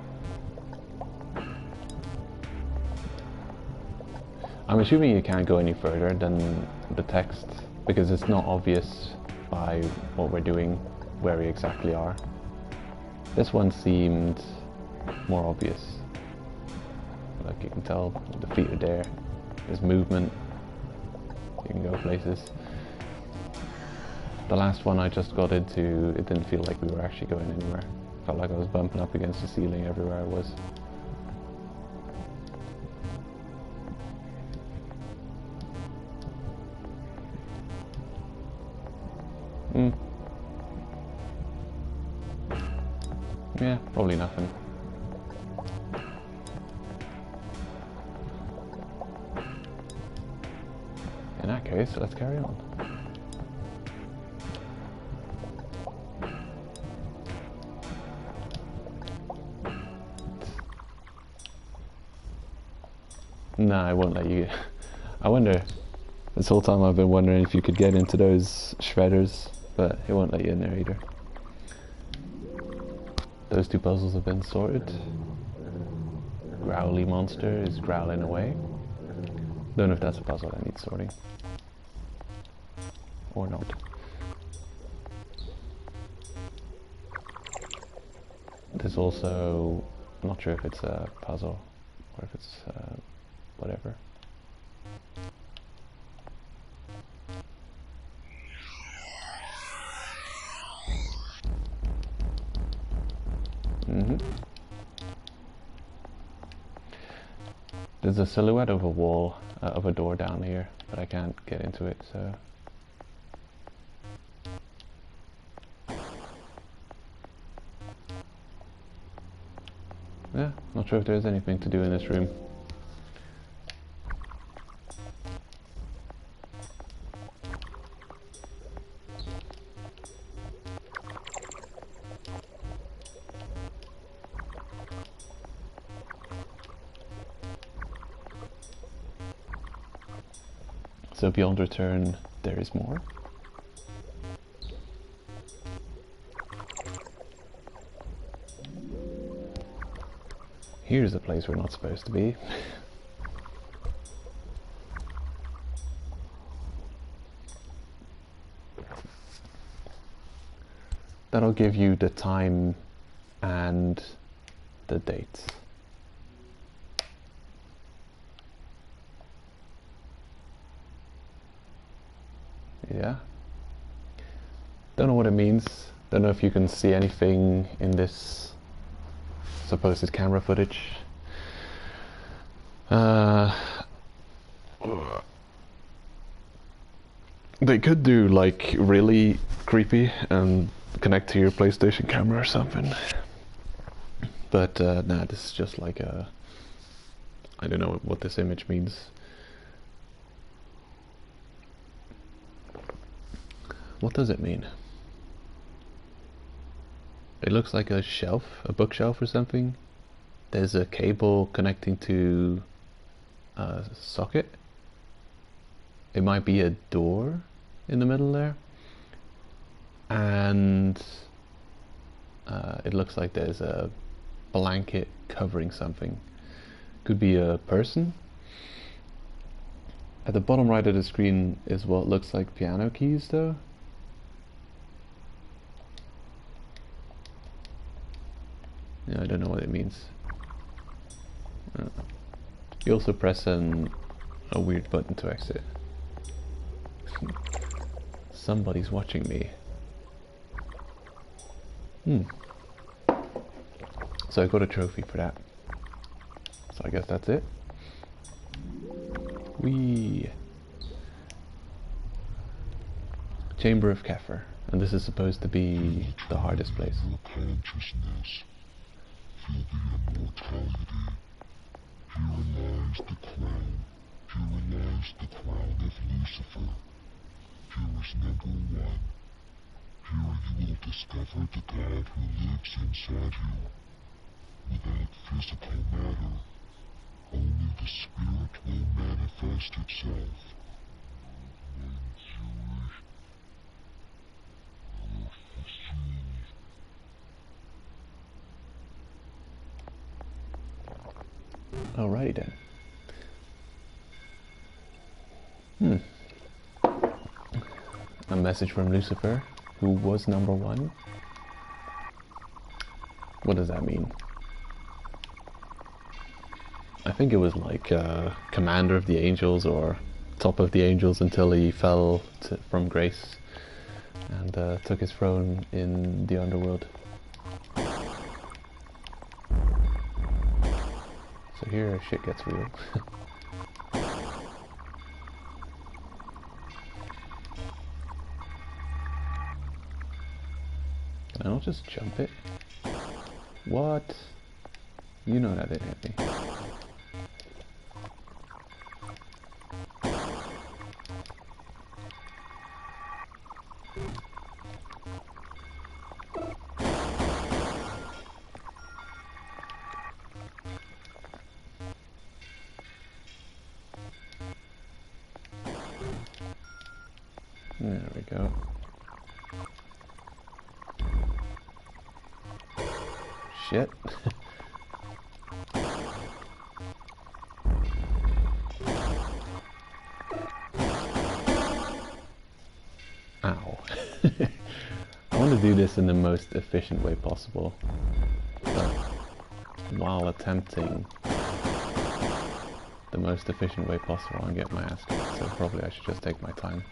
Speaker 1: I'm assuming you can't go any further than the text, because it's not obvious by what we're doing where we exactly are. This one seemed more obvious. Like you can tell the feet are there, there's movement, you can go places. The last one I just got into, it didn't feel like we were actually going anywhere. Felt like I was bumping up against the ceiling everywhere I was. Yeah, probably nothing. In that case, let's carry on. Nah, I won't let you. I wonder, this whole time I've been wondering if you could get into those shredders, but it won't let you in there either. Those two puzzles have been sorted. Growly monster is growling away. Don't know if that's a puzzle that needs sorting. Or not. There's also, I'm not sure if it's a puzzle or if it's whatever. There's a silhouette of a wall, of a door down here, but I can't get into it, so... Yeah, not sure if there's anything to do in this room. So beyond return, there is more. Here's a place we're not supposed to be. That'll give you the time and the dates. Yeah. Don't know what it means. Don't know if you can see anything in this supposed camera footage. They could do like really creepy and connect to your PlayStation camera or something. But nah, this is just like a... I don't know what this image means. What does it mean? It looks like a shelf, a bookshelf or something. There's a cable connecting to a socket. It might be a door in the middle there. And it looks like there's a blanket covering something. Could be a person, At the bottom right of the screen is what looks like piano keys though. Yeah, I don't know what it means. You also press a weird button to exit. Somebody's watching me. So I got a trophy for that. So I guess that's it. Chamber of Kefir. And this is supposed to be the hardest place.
Speaker 2: Consciousness. Feel the immortality. Here lies the crown. Here lies the crown of Lucifer. Here is number one. Here you will discover the God who lives inside you. Without physical matter, only the spirit will manifest itself.
Speaker 1: Alrighty then. A message from Lucifer, who was number one. What does that mean? I think it was like commander of the angels or top of the angels until he fell from grace and took his throne in the underworld. So here shit gets real. Can I not just jump it? What? You know that didn't hit me. There we go. Shit. Ow. I want to do this in the most efficient way possible, but while attempting the most efficient way possible, I'll get my ass kicked, so probably I should just take my time.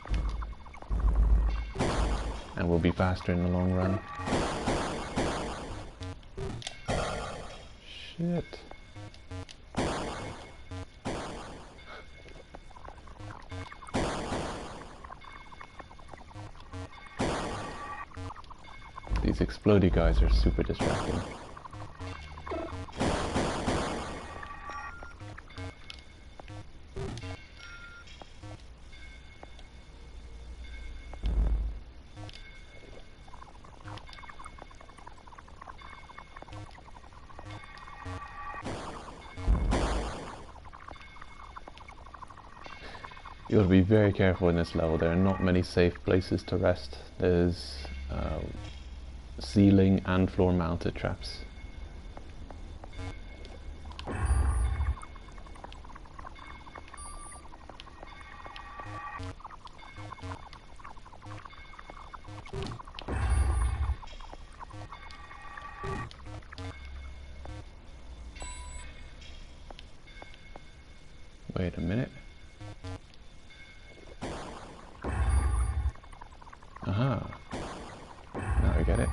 Speaker 1: And we'll be faster in the long run. Shit. These explodey guys are super distracting. You gotta be very careful in this level. There are not many safe places to rest. There's ceiling and floor mounted traps. Wait a minute. Aha. Now I get it.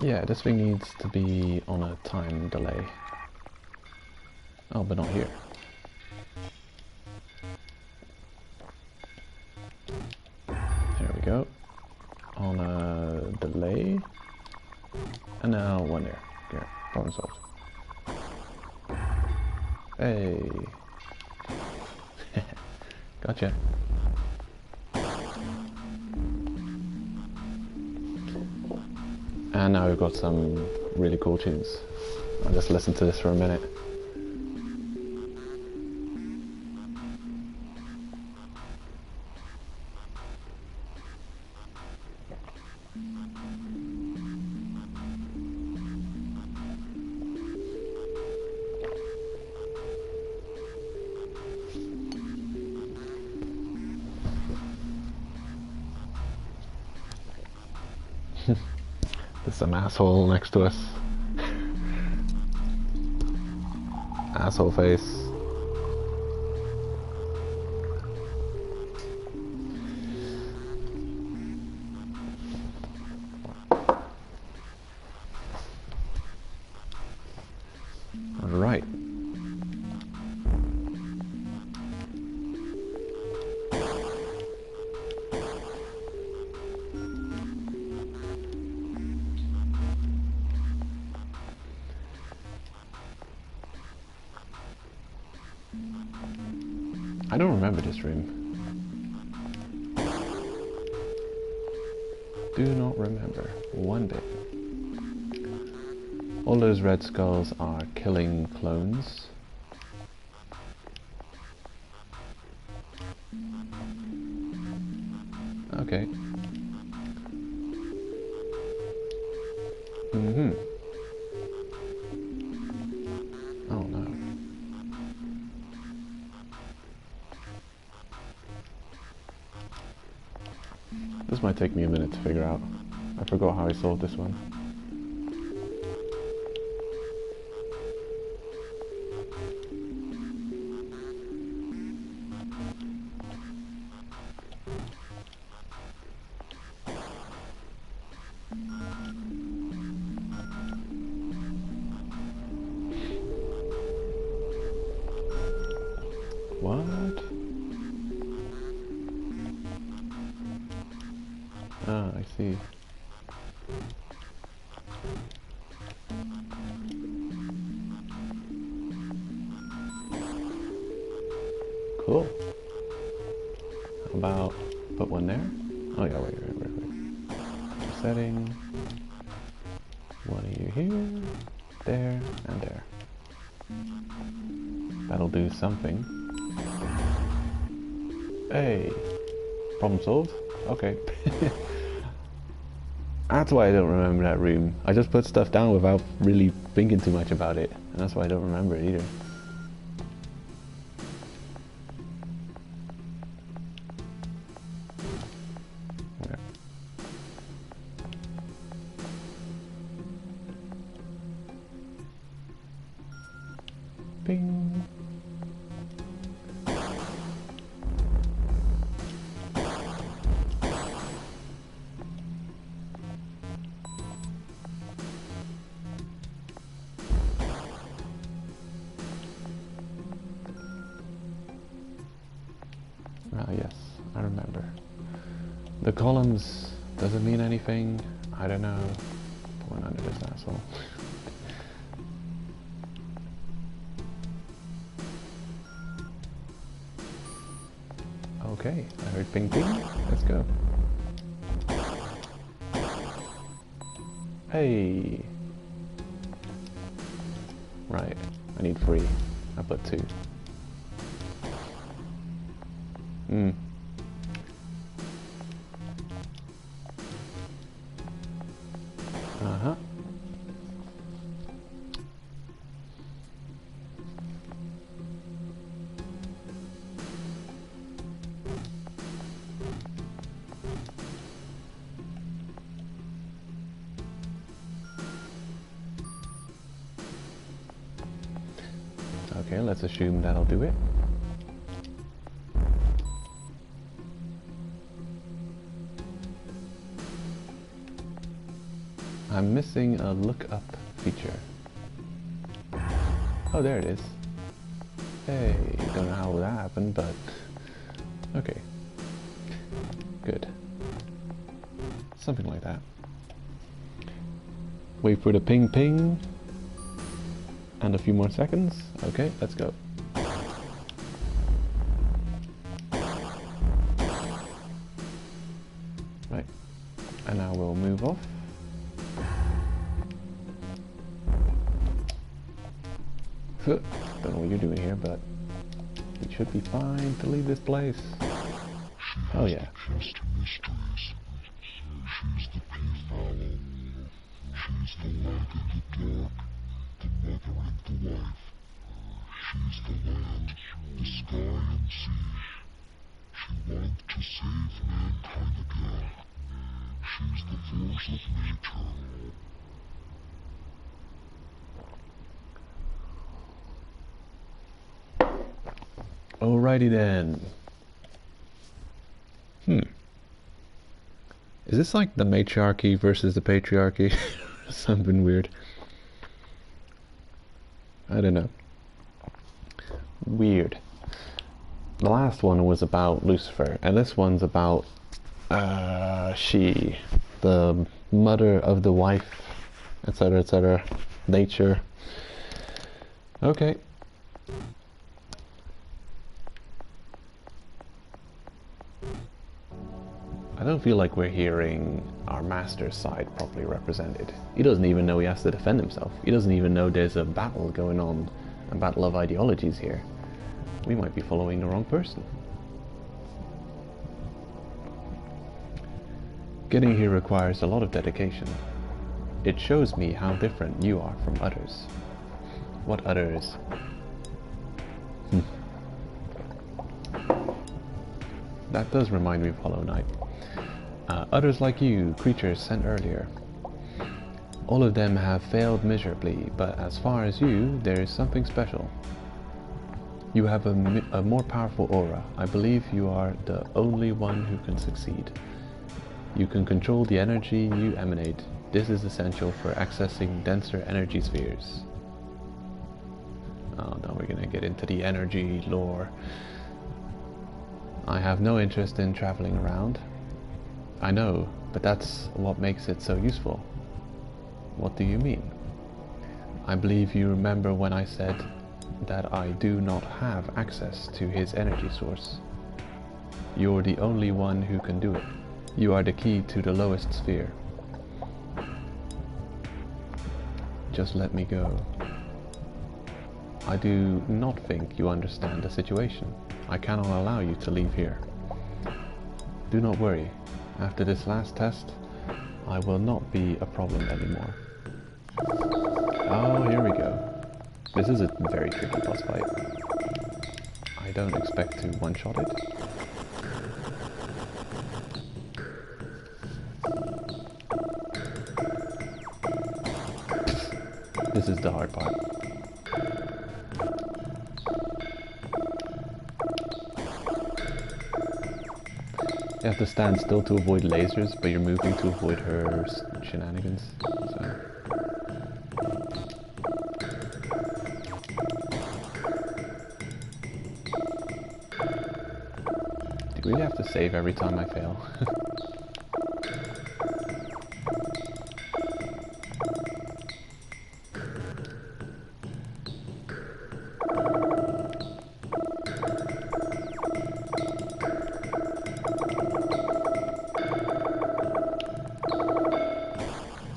Speaker 1: Yeah, this thing needs to be on a time delay. Oh, but not here. There we go. On a delay. And now one there. Here, problem solved. Hey. Gotcha. And now we've got some really cool tunes. I'll just listen to this for a minute. There's some asshole next to us. Asshole face. Alright. I don't remember this room. Do not remember one bit. All those red skulls are killing clones. Okay. Mm-hmm. Oh no. This might take me a minute to figure out. I forgot how I solved this one. What? Ah, I see. Cool. How about put one there? Oh yeah, wait. Setting. One of you here, there, and there. That'll do something. Hey! Problem solved? Okay. That's why I don't remember that room. I just put stuff down without really thinking too much about it. And that's why I don't remember it either. Okay. Bing! Ah, yes, I remember. The columns, does it mean anything? I don't know. Put one under this asshole. Okay, I heard ping ping. Let's go. Hey! Right, I need 3. I put 2. Hmm. Uh-huh. Okay, let's assume that'll do it. I'm missing a look up feature. Oh, there it is. Hey, don't know how that happened, but okay. Good. Something like that. Wait for the ping ping. And a few more seconds. Okay, let's go. Right. And now we'll move off. Don't know what you're doing here, but we should be fine to leave this place. Oh yeah.
Speaker 2: She's the peace. She's the light in the dark, the mother and the wife. She's the land, the sky and sea. She wants to save mankind again. She's the force of nature.
Speaker 1: Alrighty then. Is this like the matriarchy versus the patriarchy? Something weird. I don't know. Weird. The last one was about Lucifer, and this one's about she, the mother of the wife, etc., etc., nature. Okay. I don't feel like we're hearing our master's side properly represented. He doesn't even know he has to defend himself. He doesn't even know there's a battle going on, a battle of ideologies here. We might be following the wrong person. Getting here requires a lot of dedication. It shows me how different you are from others. What others? That does remind me of Hollow Knight. Others like you, creatures sent earlier. All of them have failed miserably, but as far as you, there is something special. You have a more powerful aura. I believe you are the only one who can succeed. You can control the energy you emanate. This is essential for accessing denser energy spheres. Oh, now we're gonna get into the energy lore. I have no interest in traveling around. I know, but that's what makes it so useful. What do you mean? I believe you remember when I said that I do not have access to his energy source. You're the only one who can do it. You are the key to the lowest sphere. Just let me go. I do not think you understand the situation. I cannot allow you to leave here. Do not worry. After this last test, I will not be a problem anymore. Oh, here we go. This is a very tricky boss fight. I don't expect to one-shot it. This is the hard part. You have to stand still to avoid lasers, but you're moving to avoid her shenanigans. So. Do you really have to save every time I fail?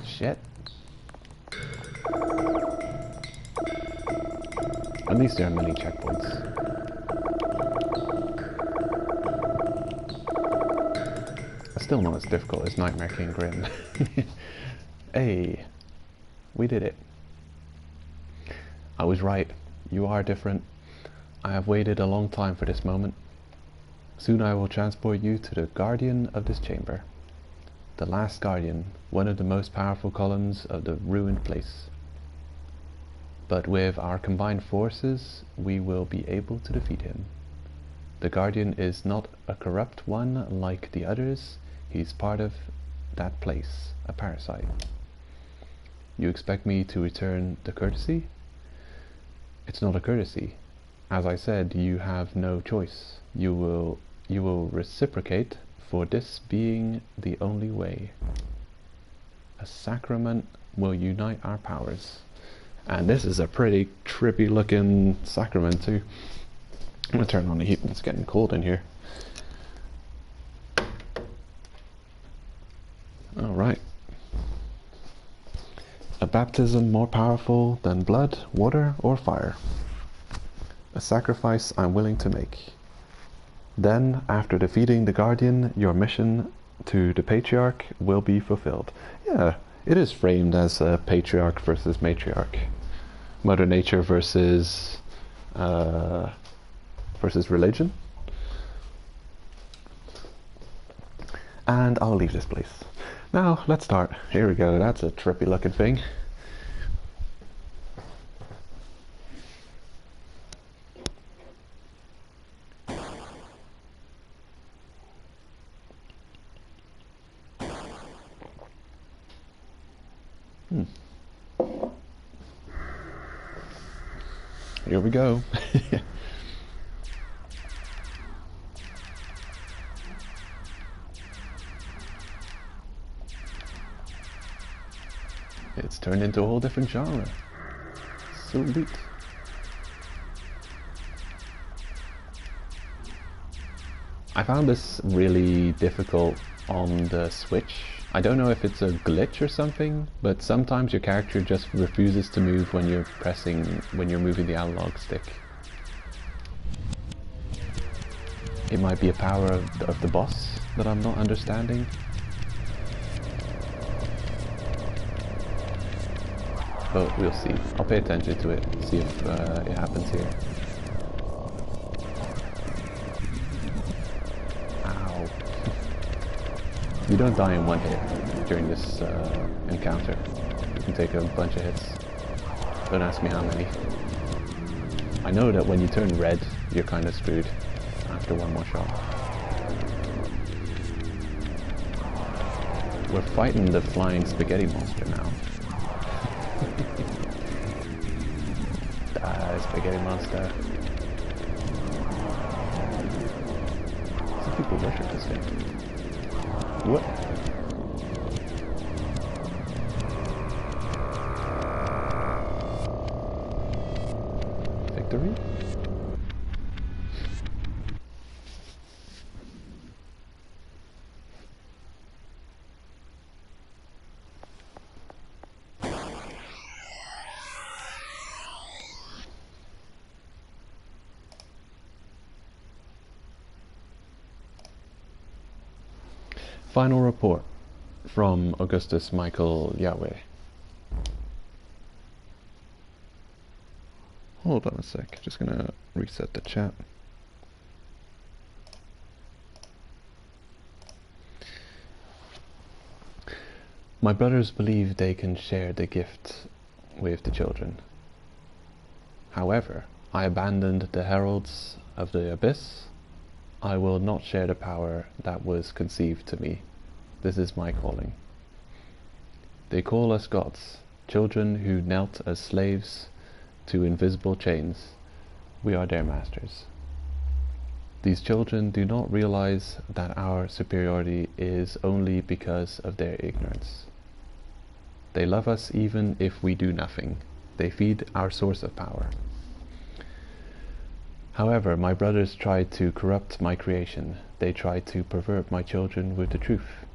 Speaker 1: Shit. At least there are many checkpoints. It's still not as difficult as Nightmare King Grim. Hey, we did it. I was right. You are different. I have waited a long time for this moment. Soon I will transport you to the guardian of this chamber. The last guardian, one of the most powerful columns of the ruined place. But with our combined forces, we will be able to defeat him. The guardian is not a corrupt one like the others. He's part of that place, a parasite. You expect me to return the courtesy? It's not a courtesy. As I said, you have no choice. You will reciprocate, for this being the only way. A sacrament will unite our powers. And this is a pretty trippy looking sacrament too. I'm gonna turn on the heat, it's getting cold in here. Alright. A baptism more powerful than blood, water, or fire. A sacrifice I'm willing to make. Then, after defeating the Guardian, your mission to the Patriarch will be fulfilled. Yeah, it is framed as a Patriarch versus Matriarch. Mother Nature versus religion. And I'll leave this place. Now, let's start. Here we go, that's a trippy looking thing. Here we go. It's turned into a whole different genre. Sweet. I found this really difficult on the Switch. I don't know if it's a glitch or something, but sometimes your character just refuses to move when you're moving the analog stick. It might be a power of the boss that I'm not understanding. But we'll see. I'll pay attention to it, see if it happens here. Ow. You don't die in one hit during this encounter. You can take a bunch of hits. Don't ask me how many. I know that when you turn red, you're kind of screwed after one more shot. We're fighting the flying spaghetti monster now. Die, spaghetti monster. Some people worship this thing. What? Victory? Final report from Augustus Michael Yahweh. Hold on a sec, just gonna reset the chat. My brothers believe they can share the gift with the children. However, I abandoned the heralds of the abyss. I will not share the power that was conceived to me. This is my calling. They call us gods, children who knelt as slaves to invisible chains. We are their masters. These children do not realize that our superiority is only because of their ignorance. They love us even if we do nothing. They feed our source of power. However, my brothers tried to corrupt my creation. They tried to pervert my children with the truth.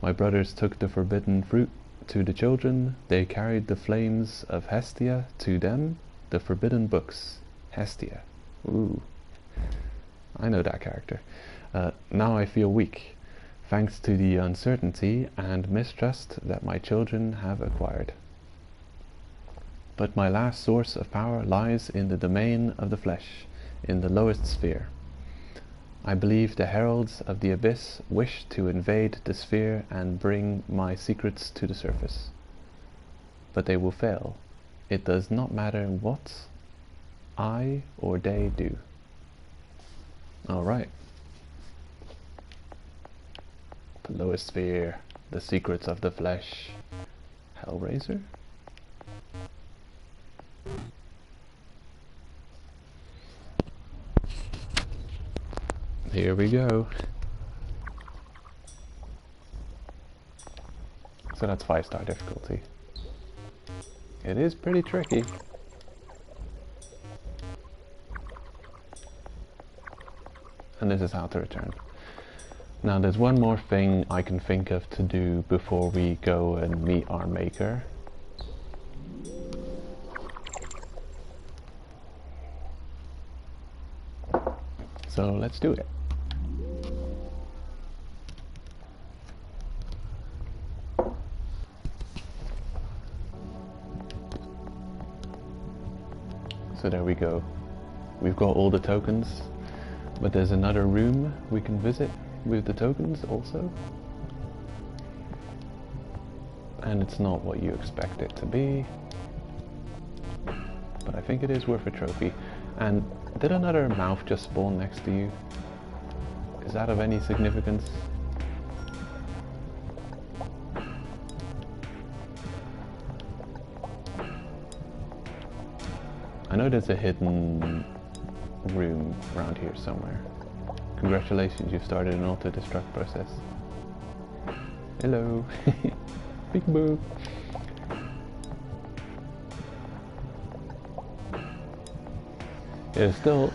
Speaker 1: My brothers took the forbidden fruit to the children. They carried the flames of Hestia to them, the forbidden books. Hestia. Ooh. I know that character. Now I feel weak, thanks to the uncertainty and mistrust that my children have acquired. But my last source of power lies in the domain of the flesh, in the lowest sphere. I believe the heralds of the abyss wish to invade the sphere and bring my secrets to the surface. But they will fail. It does not matter what I or they do. Alright. The lowest sphere, the secrets of the flesh. Hellraiser? Here we go. So that's 5-star difficulty. It is pretty tricky. And this is how to return. Now there's one more thing I can think of to do before we go and meet our maker. So let's do it. So there we go. We've got all the tokens, but there's another room we can visit with the tokens also. and it's not what you expect it to be, but I think it is worth a trophy. And did another mouth just spawn next to you? Is that of any significance? I know there's a hidden room around here somewhere. Congratulations, you've started an auto-destruct process. Hello. Big boo. There's still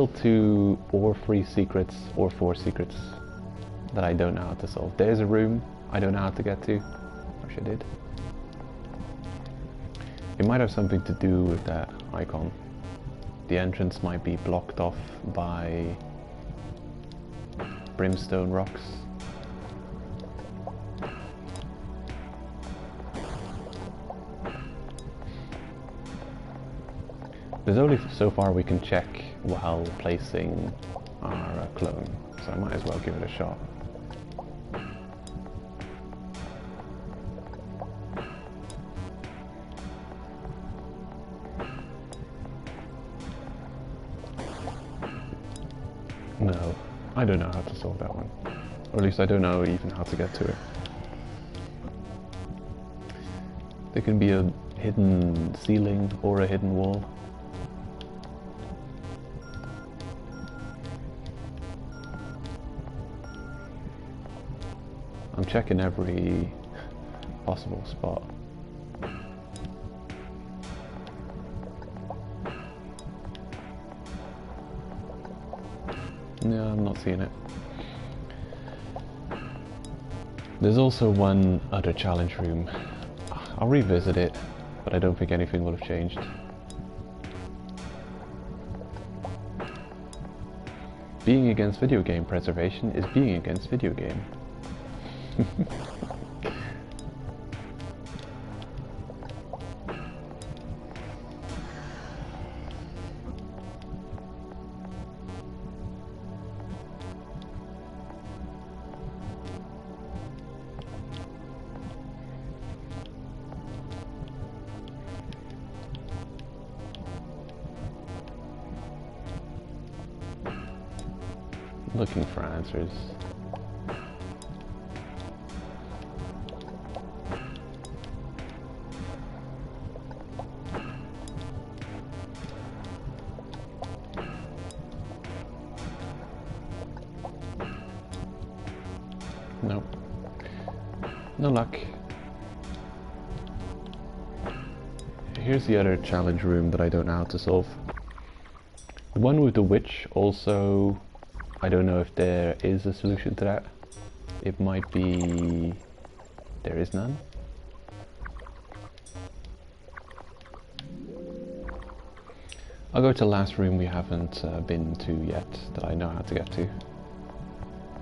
Speaker 1: 2 or 3 secrets or 4 secrets that I don't know how to solve. There's a room I don't know how to get to. Wish I did. It might have something to do with that icon. The entrance might be blocked off by brimstone rocks. There's only so far we can check while placing our clone, so I might as well give it a shot. No, I don't know how to solve that one. Or at least I don't know even how to get to it. There can be a hidden ceiling or a hidden wall. I'm checking every possible spot. No, I'm not seeing it. There's also one other challenge room. I'll revisit it, but I don't think anything will have changed. Being against video game preservation is being against video game. Looking for answers. Nope. No luck. Here's the other challenge room that I don't know how to solve. The one with the witch also, I don't know if there is a solution to that. It might be there is none. I'll go to the last room we haven't been to yet that I know how to get to.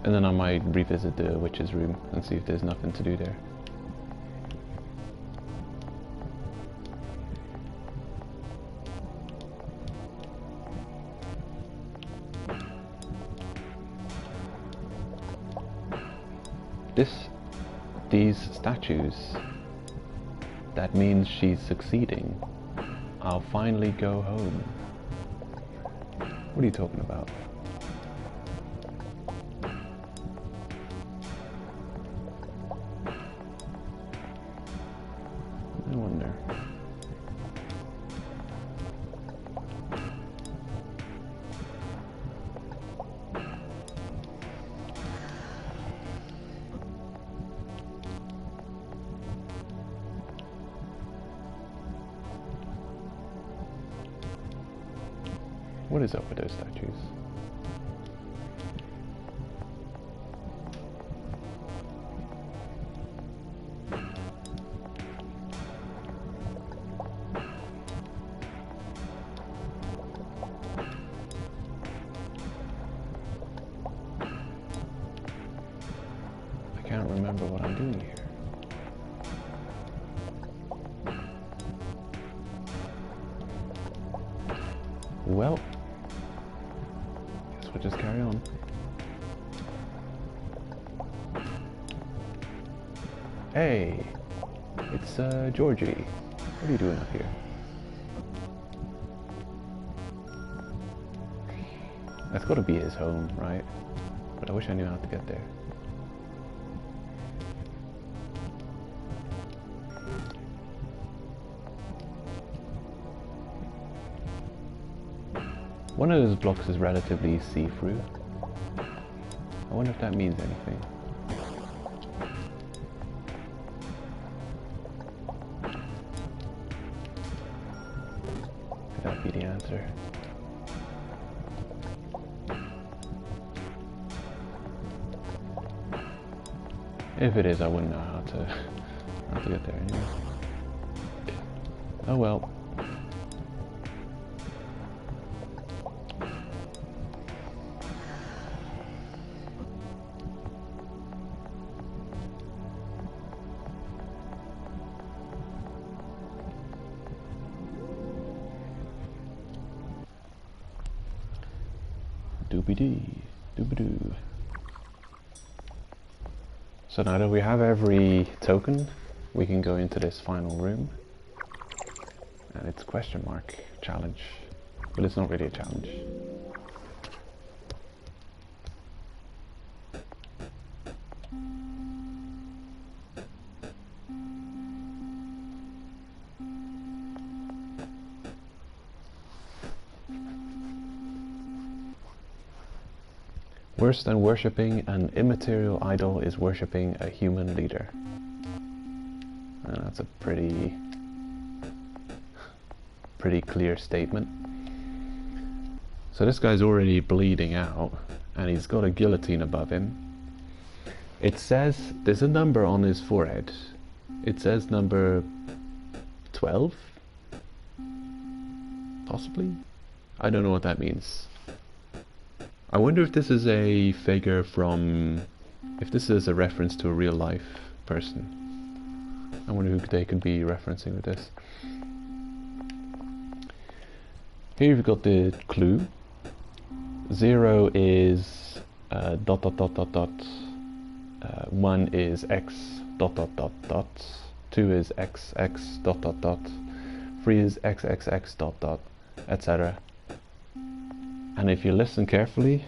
Speaker 1: And then I might revisit the witch's room and see if there's nothing to do there. These statues, that means she's succeeding. I'll finally go home. What are you talking about? I wonder. What is up with those statues? I can't remember what I'm doing here. Well, guess we'll just carry on. Hey, It's Georgie. What are you doing up here? That's got to be his home, right? But I wish I knew how to get there. One of those blocks is relatively see-through. I wonder if that means anything. Could that be the answer? If it is, I wouldn't know how to get there anyway. Oh well. Doobie-dee, doobie-doo. So now that we have every token, we can go into this final room. And it's question mark challenge. But it's not really a challenge. Worse than worshipping an immaterial idol is worshipping a human leader. And that's a pretty clear statement. So this guy's already bleeding out, and he's got a guillotine above him. It says, there's a number on his forehead. It says number 12? Possibly? I don't know what that means. I wonder if this is a figure from... if this is a reference to a real life person. I wonder who they could be referencing with this. Here you've got the clue. 0 is dot dot dot dot dot. 1 is x dot dot dot dot. 2 is x x dot dot dot. 3 is x x x dot dot, etc. And if you listen carefully,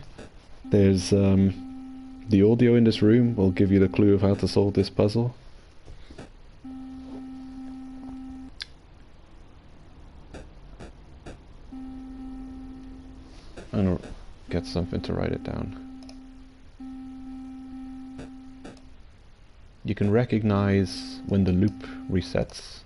Speaker 1: there's the audio in this room will give you the clue of how to solve this puzzle. And get something to write it down. You can recognize when the loop resets.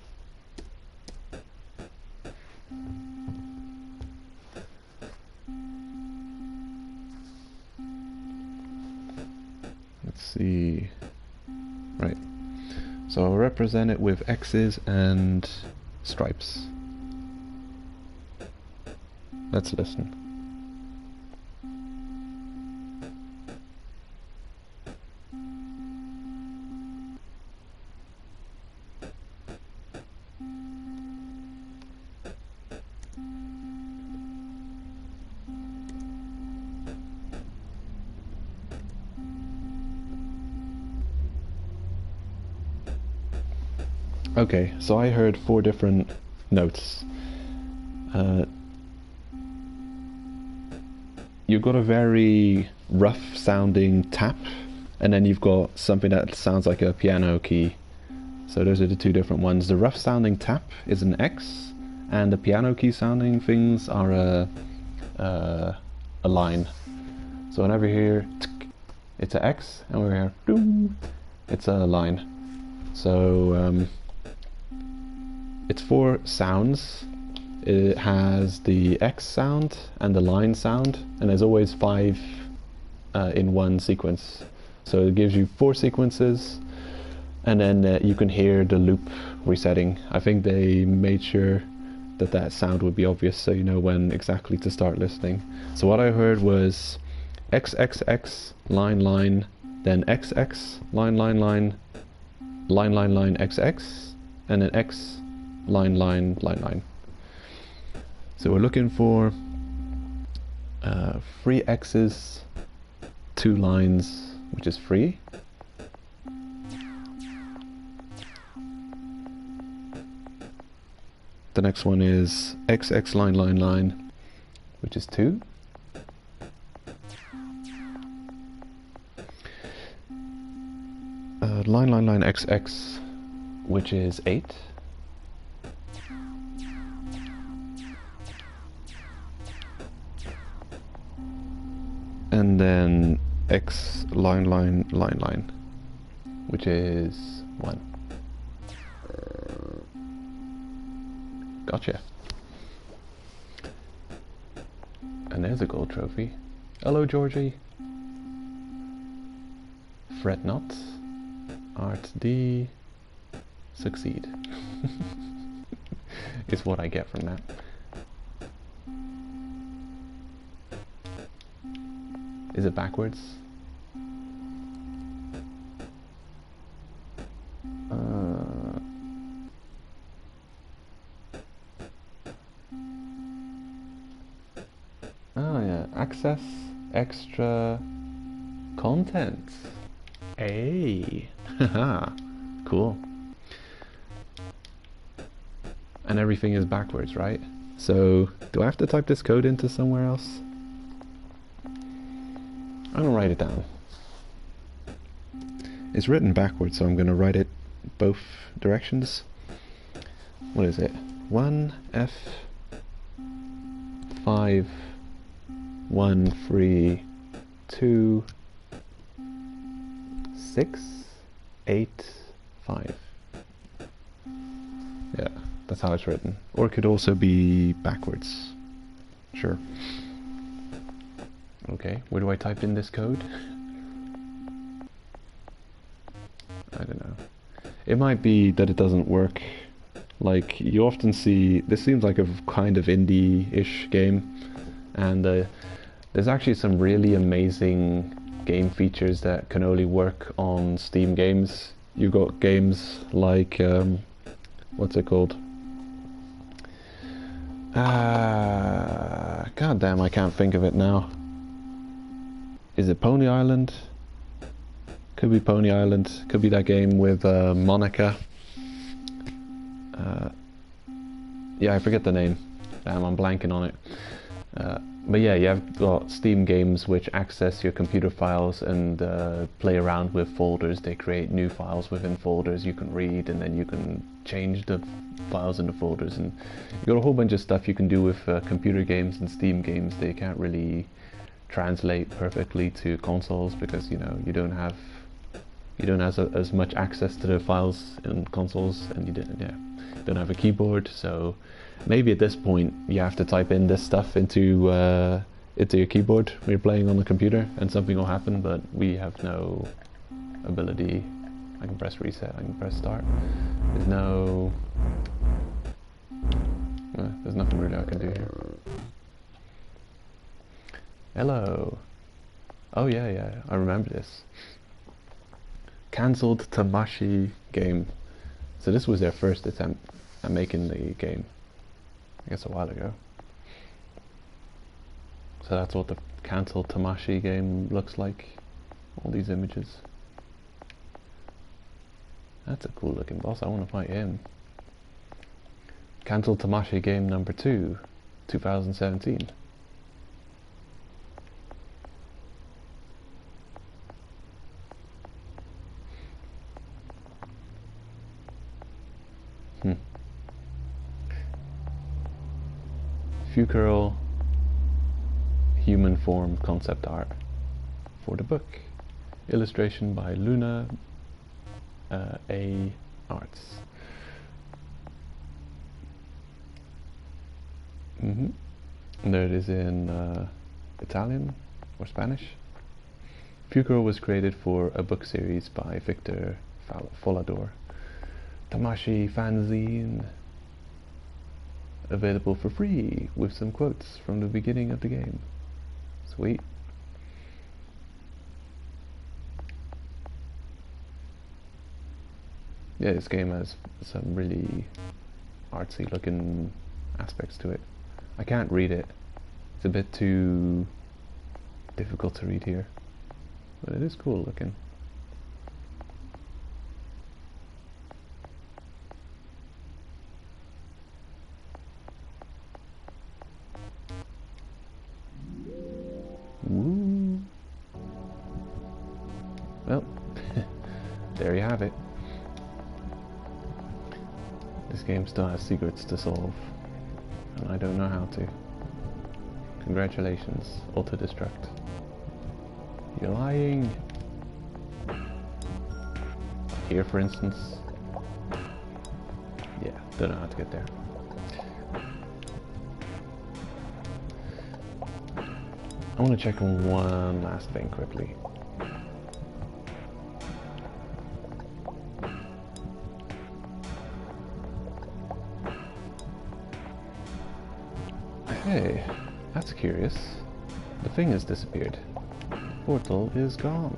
Speaker 1: Let's see. Right. So I'll represent it with X's and stripes. Let's listen. Okay, so I heard 4 different notes. You've got a very rough sounding tap, and then you've got something that sounds like a piano key. So those are the 2 different ones. The rough sounding tap is an X, and the piano key sounding things are a line. So whenever you hear tsk, it's an X, and when we hear doom, it's a line. So it's 4 sounds. It has the X sound and the line sound, and there's always 5 in one sequence. So it gives you 4 sequences, and then you can hear the loop resetting. I think they made sure that that sound would be obvious, so you know when exactly to start listening. So what I heard was XXX line line, then XX line line line, line line line XX, and then X line line line line. So we're looking for 3 X's, 2 lines, which is 3. The next one is XX line line line, which is 2. Line line line XX, which is 8. And then X line line line line, which is 1. Gotcha. And there's a gold trophy. Hello, Georgie. Fret not. Art D. Succeed. Is what I get from that. Is it backwards? Oh yeah, access extra content. Hey, haha, cool. And everything is backwards, right? So, do I have to type this code into somewhere else? I'm gonna write it down. It's written backwards, so I'm gonna write it both directions. What is it? 1F 5 1 3 2 6 8 5. Yeah, that's how it's written. Or it could also be backwards. Sure. Okay, where do I type in this code? I don't know. It might be that it doesn't work. Like, you often see, this seems like a kind of indie-ish game, and there's actually some really amazing game features that can only work on Steam games. You've got games like, what's it called? God damn, I can't think of it now. Is it Pony Island? Could be Pony Island. Could be that game with Monica. Yeah, I forget the name. Damn, I'm blanking on it. But yeah, you have got Steam games which access your computer files and play around with folders. They create new files within folders you can read, and then you can change the files into folders. And you got a whole bunch of stuff you can do with computer games and Steam games. They can't really translate perfectly to consoles because, you know, you don't have as much access to the files in consoles, and you don't have a keyboard. So maybe at this point you have to type in this stuff into your keyboard when you're playing on the computer, and something will happen. But we have no ability. I can press reset. I can press start. There's nothing really I can do here. Hello. Oh yeah, I remember this. Cancelled Tamashii game. So this was their first attempt at making the game, I guess a while ago. So that's what the cancelled Tamashii game looks like. All these images. That's a cool looking boss. I want to fight him. Cancelled Tamashii game number 2, 2017. Fucurl human form concept art for the book. Illustration by Luna A Arts. And there it is in Italian or Spanish. Fucurl was created for a book series by Victor Follador. Tamashii fanzine. Available for free with some quotes from the beginning of the game. Sweet. Yeah, this game has some really artsy looking aspects to it. I can't read it. It's a bit too difficult to read here, but it is cool looking. Well, there you have it. This game still has secrets to solve, and I don't know how to. Congratulations, auto-destruct. You're lying! Here, for instance. Yeah, don't know how to get there. I want to check on one last thing quickly. Hey, that's curious. The thing has disappeared. The portal is gone.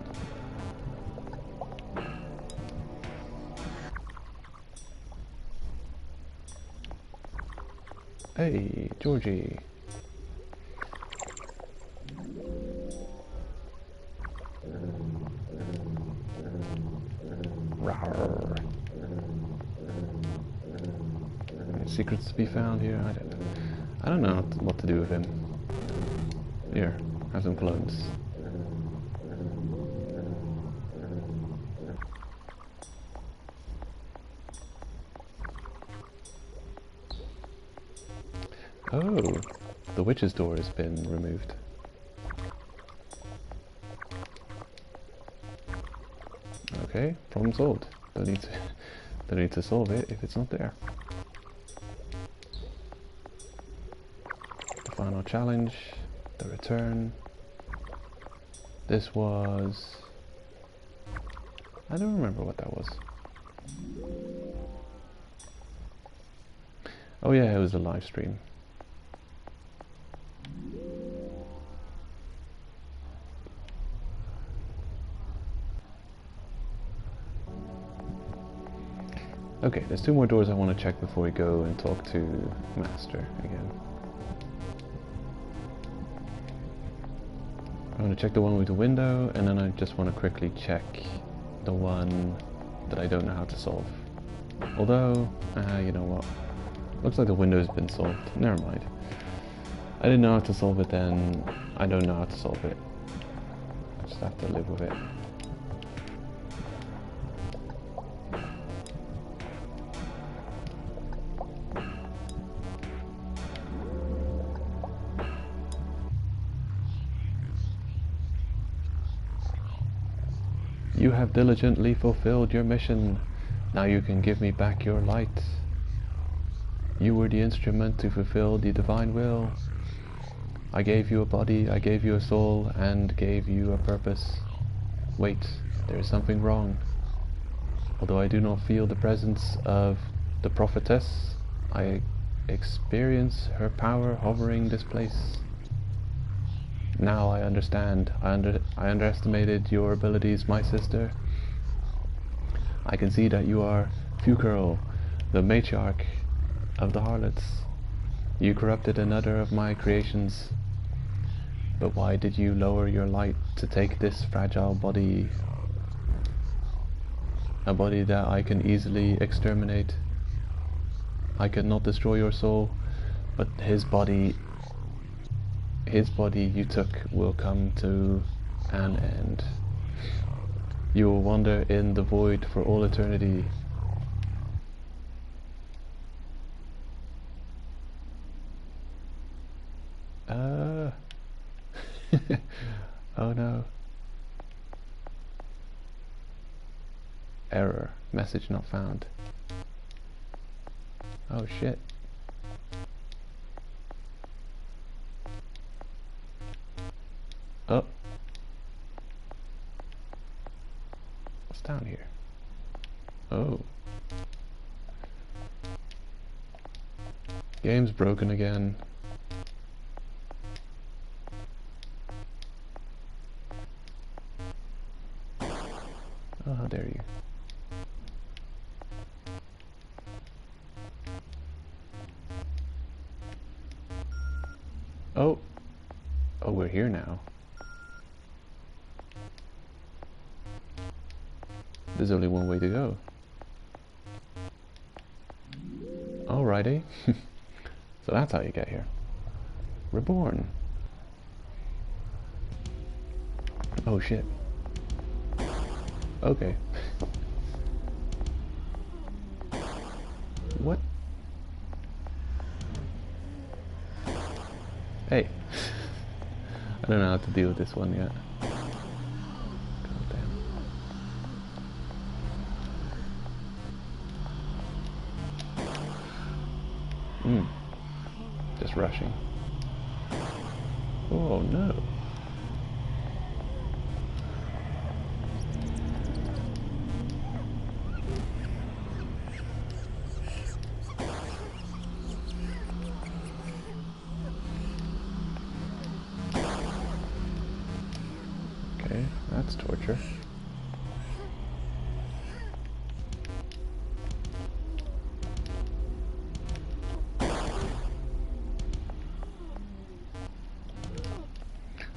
Speaker 1: Hey, Georgie. Rawr. Any secrets to be found here? I don't know what to do with him. Here, have some clothes. Oh, the witch's door has been removed. Okay, problem solved. Don't need to solve it if it's not there. The final challenge, the return. This was... I don't remember what that was. Oh yeah, it was a live stream. Okay, there's two more doors I want to check before we go and talk to Master again. I want to check the one with the window, and then I just want to quickly check the one that I don't know how to solve. Although, you know what? Looks like the window's been solved. Never mind. I didn't know how to solve it then. I don't know how to solve it. I just have to live with it. You have diligently fulfilled your mission. Now you can give me back your light. You were the instrument to fulfill the divine will. I gave you a body, I gave you a soul, and gave you a purpose. Wait, there is something wrong. Although I do not feel the presence of the prophetess, I experience her power hovering this place. Now I understand. I underestimated your abilities, my sister. I can see that you are Fukurl, the matriarch of the harlots. You corrupted another of my creations. But why did you lower your light to take this fragile body? A body that I can easily exterminate. I could not destroy your soul, but his body you took will come to an end. You will wander in the void for all eternity. Oh no. Error. Message not found. Oh shit. Oh. What's down here? Oh. Game's broken again. Oh, how dare you. Oh. Oh, we're here now. There's only one way to go. Alrighty. So that's how you get here. Reborn. Oh shit. Okay. What? Hey. I don't know how to deal with this one yet. God damn. Just rushing. Oh no. Okay, that's torture.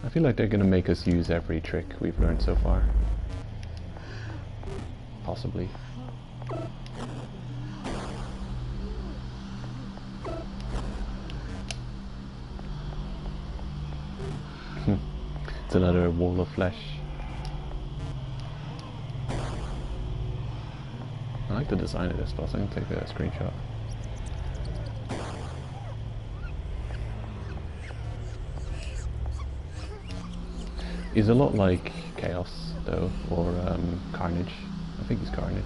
Speaker 1: I feel like they're gonna make us use every trick we've learned so far. Possibly. It's another wall of flesh. I like the design of this boss. I'm gonna take a screenshot. He's a lot like Chaos, though, or Carnage. I think he's Carnage.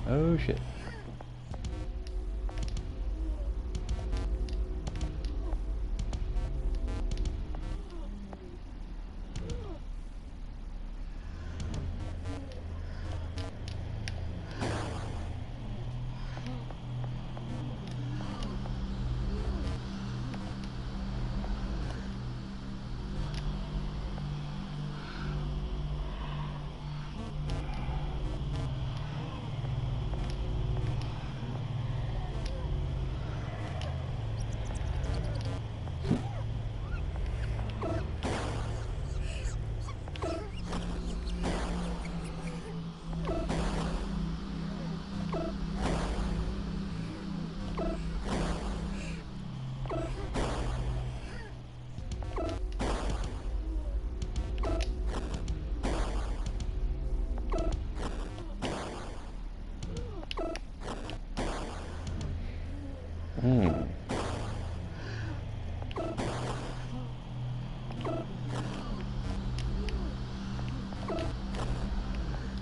Speaker 1: Oh shit.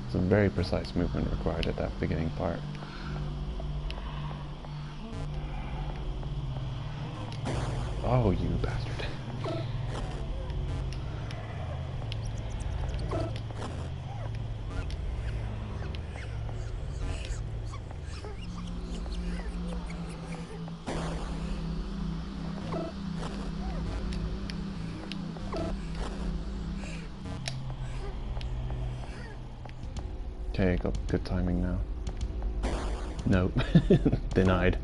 Speaker 1: It's a very precise movement required at that beginning part. Oh, you bastard. Okay, got good timing now. Nope. Denied.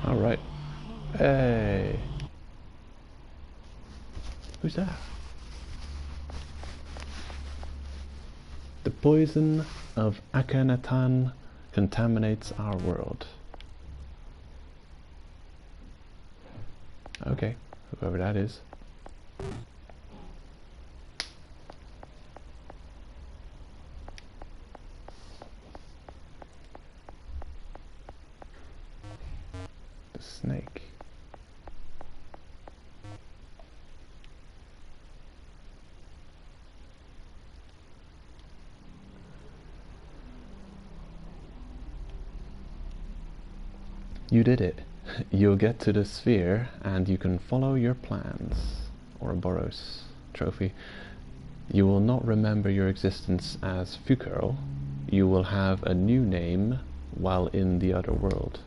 Speaker 1: Alright. Hey! Who's that? The poison of Akhenaten contaminates our world. Okay, whoever that is. The snake. You did it. You'll get to the sphere and you can follow your plans. Ouroboros trophy. You will not remember your existence as Fukurl. You will have a new name while in the other world.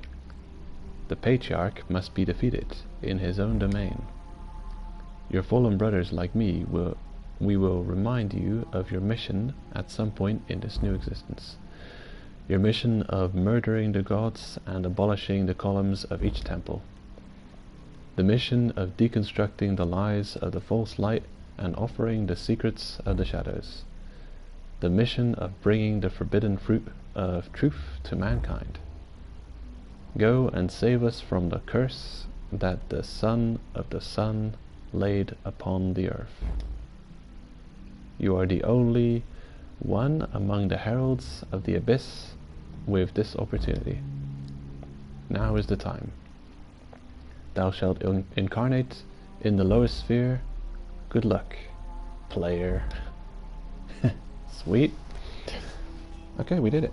Speaker 1: The patriarch must be defeated in his own domain. Your fallen brothers like me we will remind you of your mission at some point in this new existence. Your mission of murdering the gods and abolishing the columns of each temple. The mission of deconstructing the lies of the false light and offering the secrets of the shadows. The mission of bringing the forbidden fruit of truth to mankind. Go and save us from the curse that the Son of the Sun laid upon the earth. You are the only one among the heralds of the abyss with this opportunity. Now is the time. Thou shalt incarnate in the lowest sphere. Good luck, player. Sweet. Okay, we did it.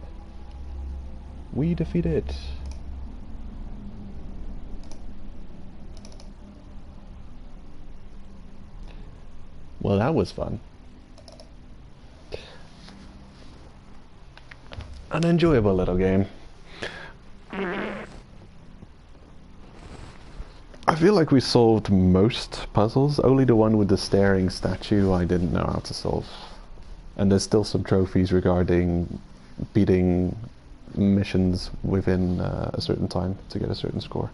Speaker 1: We defeated it. Well, that was fun. An enjoyable little game. I feel like we solved most puzzles. Only the one with the staring statue I didn't know how to solve. And there's still some trophies regarding beating missions within a certain time to get a certain score.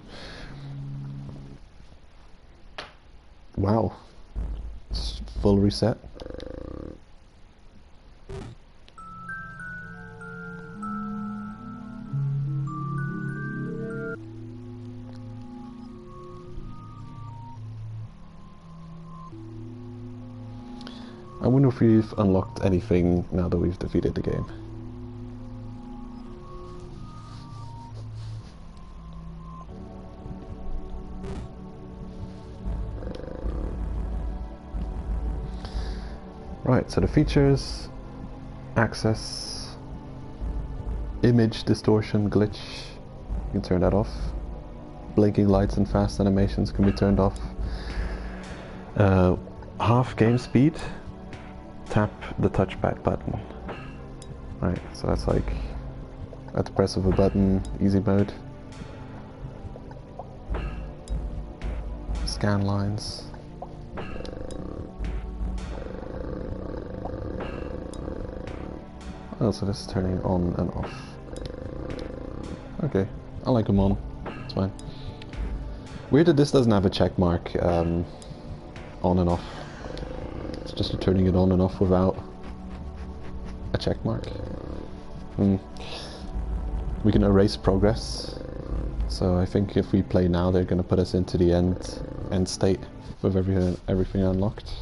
Speaker 1: Wow. It's full reset. I wonder if we've unlocked anything now that we've defeated the game. Right, so the features, access, image distortion glitch, you can turn that off. Blinking lights and fast animations can be turned off. Half game speed, tap the touchpad button. Right, so that's like at the press of a button, easy mode. Scan lines. Oh, so this is turning on and off. Okay, I like them on. It's fine. Weird that this doesn't have a check mark on and off. It's just turning it on and off without a check mark. We can erase progress. So I think if we play now, they're going to put us into the end state with everything unlocked.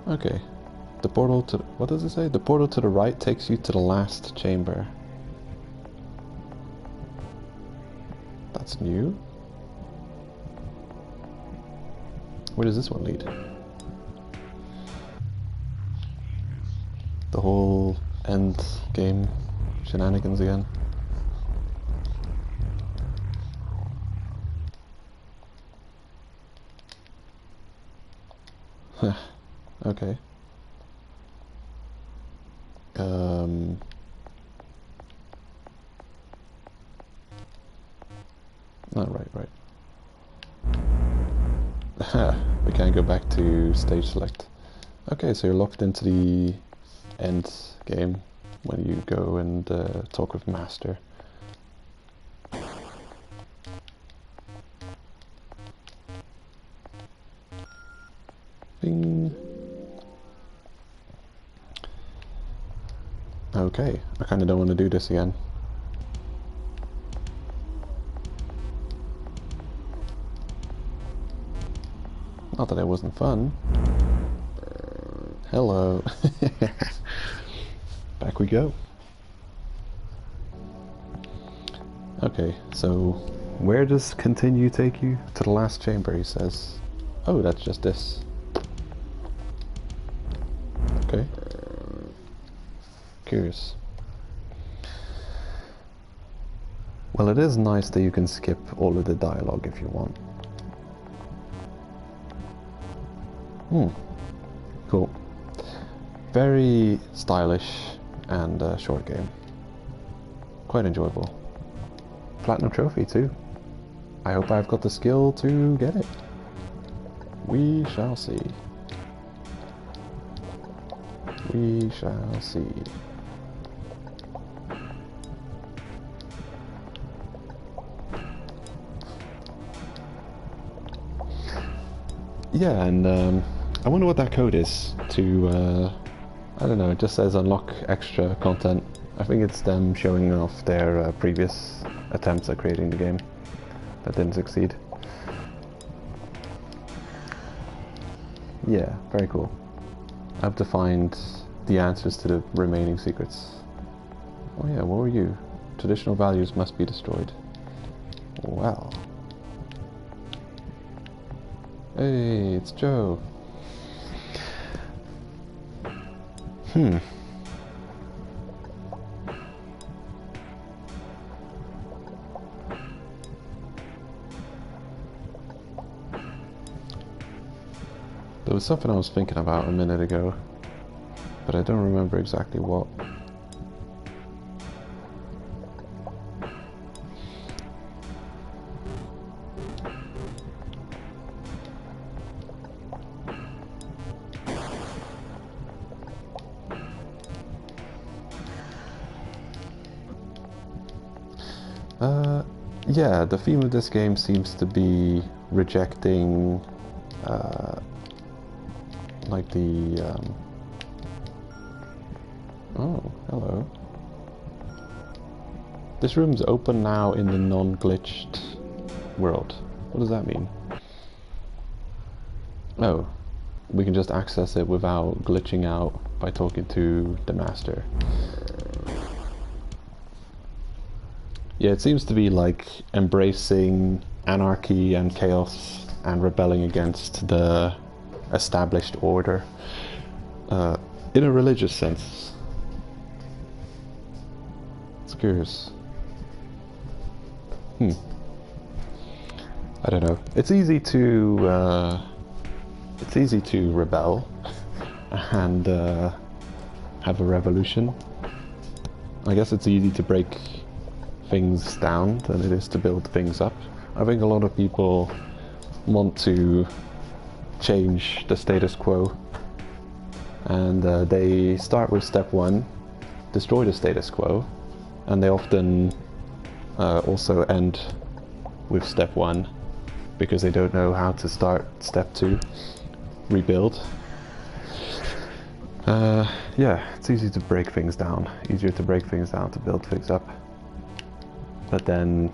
Speaker 1: Okay, the portal to, what does it say? The portal to the right takes you to the last chamber. That's new. Where does this one lead? The whole end game shenanigans again. Okay. Oh, right. We can't go back to stage select. Okay, so you're locked into the end game when you go and talk with Master. Bing. Okay, I kind of don't want to do this again. Not that it wasn't fun. Hello. Back we go. Okay, so where does continue take you? To the last chamber, he says. Oh, that's just this. Okay. Curious. Well, it is nice that you can skip all of the dialogue if you want. Cool. Very stylish and short game. Quite enjoyable. Platinum trophy too. I hope I've got the skill to get it. We shall see. We shall see. Yeah, and I wonder what that code is to, I don't know, it just says unlock extra content. I think it's them showing off their previous attempts at creating the game that didn't succeed. Yeah, very cool. I have to find the answers to the remaining secrets. Oh yeah, what were you? Traditional values must be destroyed. Well. Hey, it's Joe. There was something I was thinking about a minute ago, but I don't remember exactly what. Yeah, the theme of this game seems to be rejecting, like the, oh, hello. This room's open now in the non-glitched world. What does that mean? Oh, we can just access it without glitching out by talking to the master. Yeah, it seems to be like embracing anarchy and chaos and rebelling against the established order in a religious sense. It's curious. I don't know. It's easy to rebel and have a revolution. I guess it's easy to break things down than it is to build things up. I think a lot of people want to change the status quo, and they start with step one, destroy the status quo, and they often also end with step one because they don't know how to start step two, rebuild. Yeah, it's easy to break things down, easier to break things down to build things up. But then,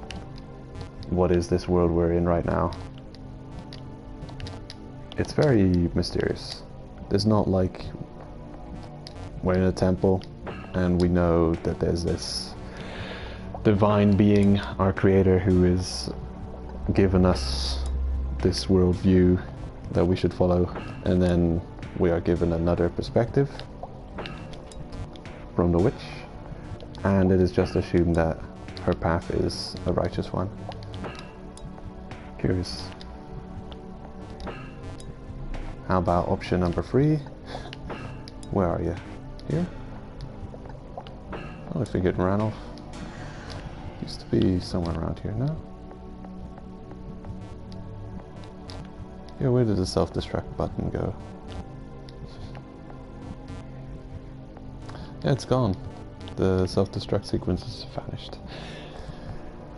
Speaker 1: what is this world we're in right now? It's very mysterious. It's not like we're in a temple and we know that there's this divine being, our creator, who is given us this worldview that we should follow, and then we are given another perspective from the witch, and it is just assumed that her path is a righteous one. Curious. How about option number 3? Where are you? Here? Oh, I think it ran off. Used to be somewhere around here, no? Yeah, where did the self-destruct button go? Yeah, it's gone. The self-destruct sequence has vanished.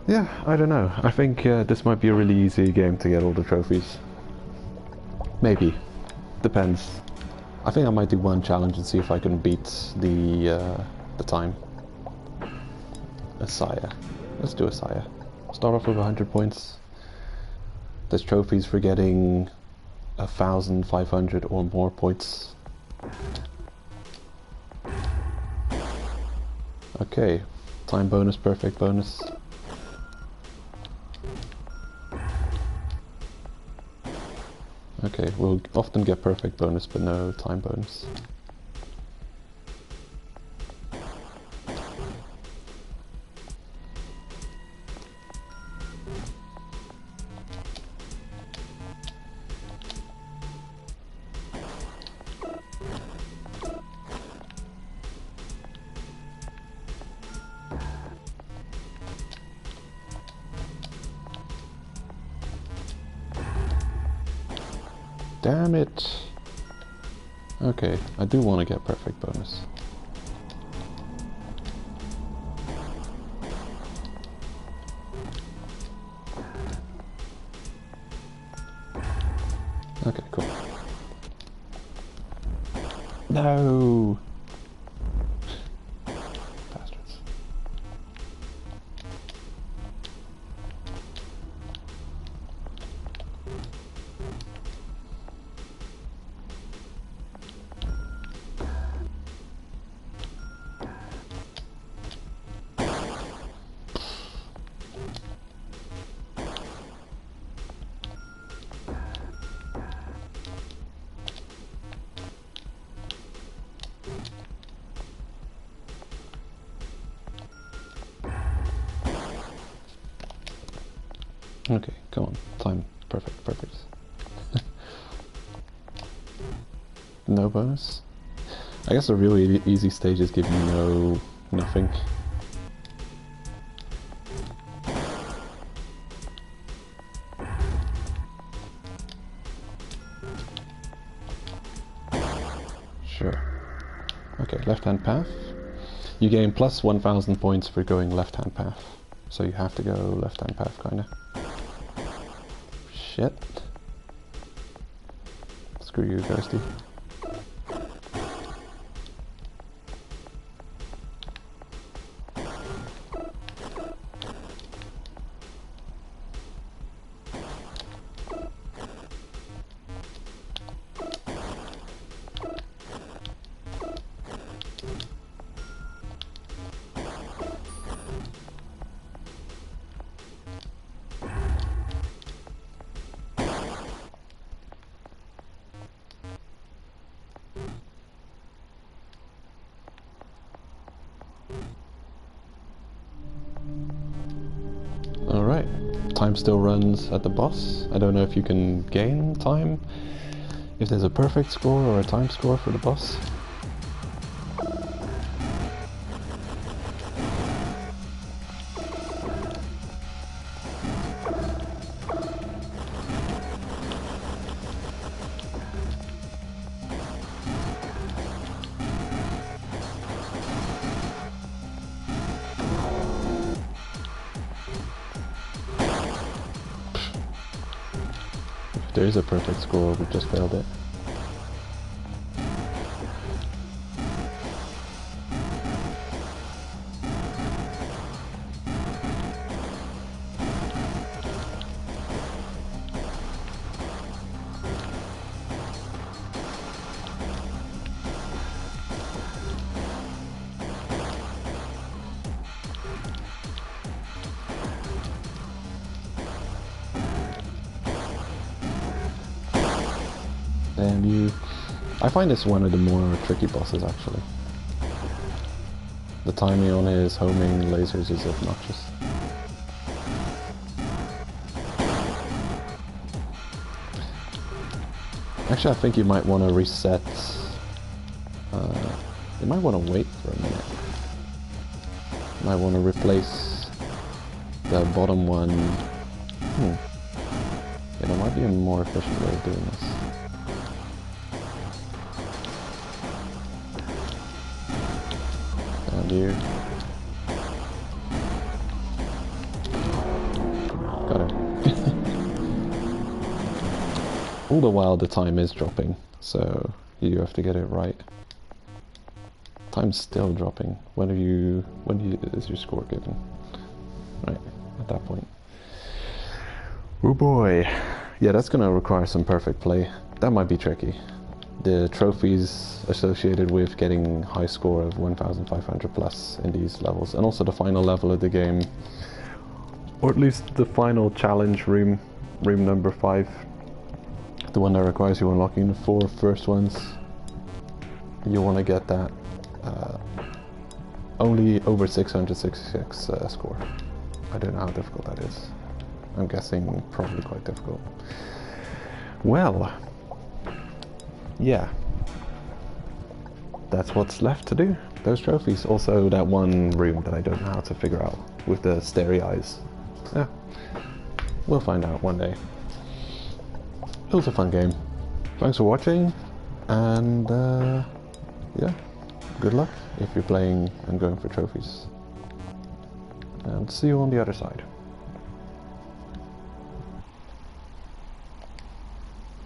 Speaker 1: Yeah, I don't know. I think this might be a really easy game to get all the trophies. Maybe. Depends. I think I might do one challenge and see if I can beat the time. Asaya. Let's do Asaya. Start off with 100 points. There's trophies for getting 1,500 or more points. Okay, time bonus, perfect bonus. Okay, we'll often get perfect bonus, but no time bonus. Damn it! Okay, I do want to get perfect bonus. Okay, cool. No! Bastards. Okay, come on. Time. Perfect, perfect. No bonus? I guess the really easy stages give you nothing. Sure. Okay, left-hand path. You gain plus 1000 points for going left-hand path. So you have to go left-hand path, kinda. Shit. Screw you, Ghosty. Alright, time still runs at the boss. I don't know if you can gain time, if there's a perfect score or a time score for the boss. If there is a perfect score, we just failed it. Damn you. I find this one of the more tricky bosses, actually. The timing on his homing lasers is obnoxious. Actually, I think you might want to reset. You might want to wait for a minute. You might want to replace the bottom one. Yeah, there might be a more efficient way of doing this. You. Got it. All the while the time is dropping, so you have to get it right. Time's still dropping. When is your score given? Right, at that point. Oh boy. Yeah, that's gonna require some perfect play. That might be tricky. The trophies associated with getting high score of 1500 plus in these levels, and also the final level of the game, or at least the final challenge room number 5, the one that requires you unlocking the 4 first ones. You want to get that only over 666 score. I don't know how difficult that is. I'm guessing probably quite difficult. Well, yeah, that's what's left to do. Those trophies. Also that one room that I don't know how to figure out with the starry eyes. Yeah, we'll find out one day. It was a fun game. Thanks for watching, and yeah, good luck if you're playing and going for trophies. And see you on the other side.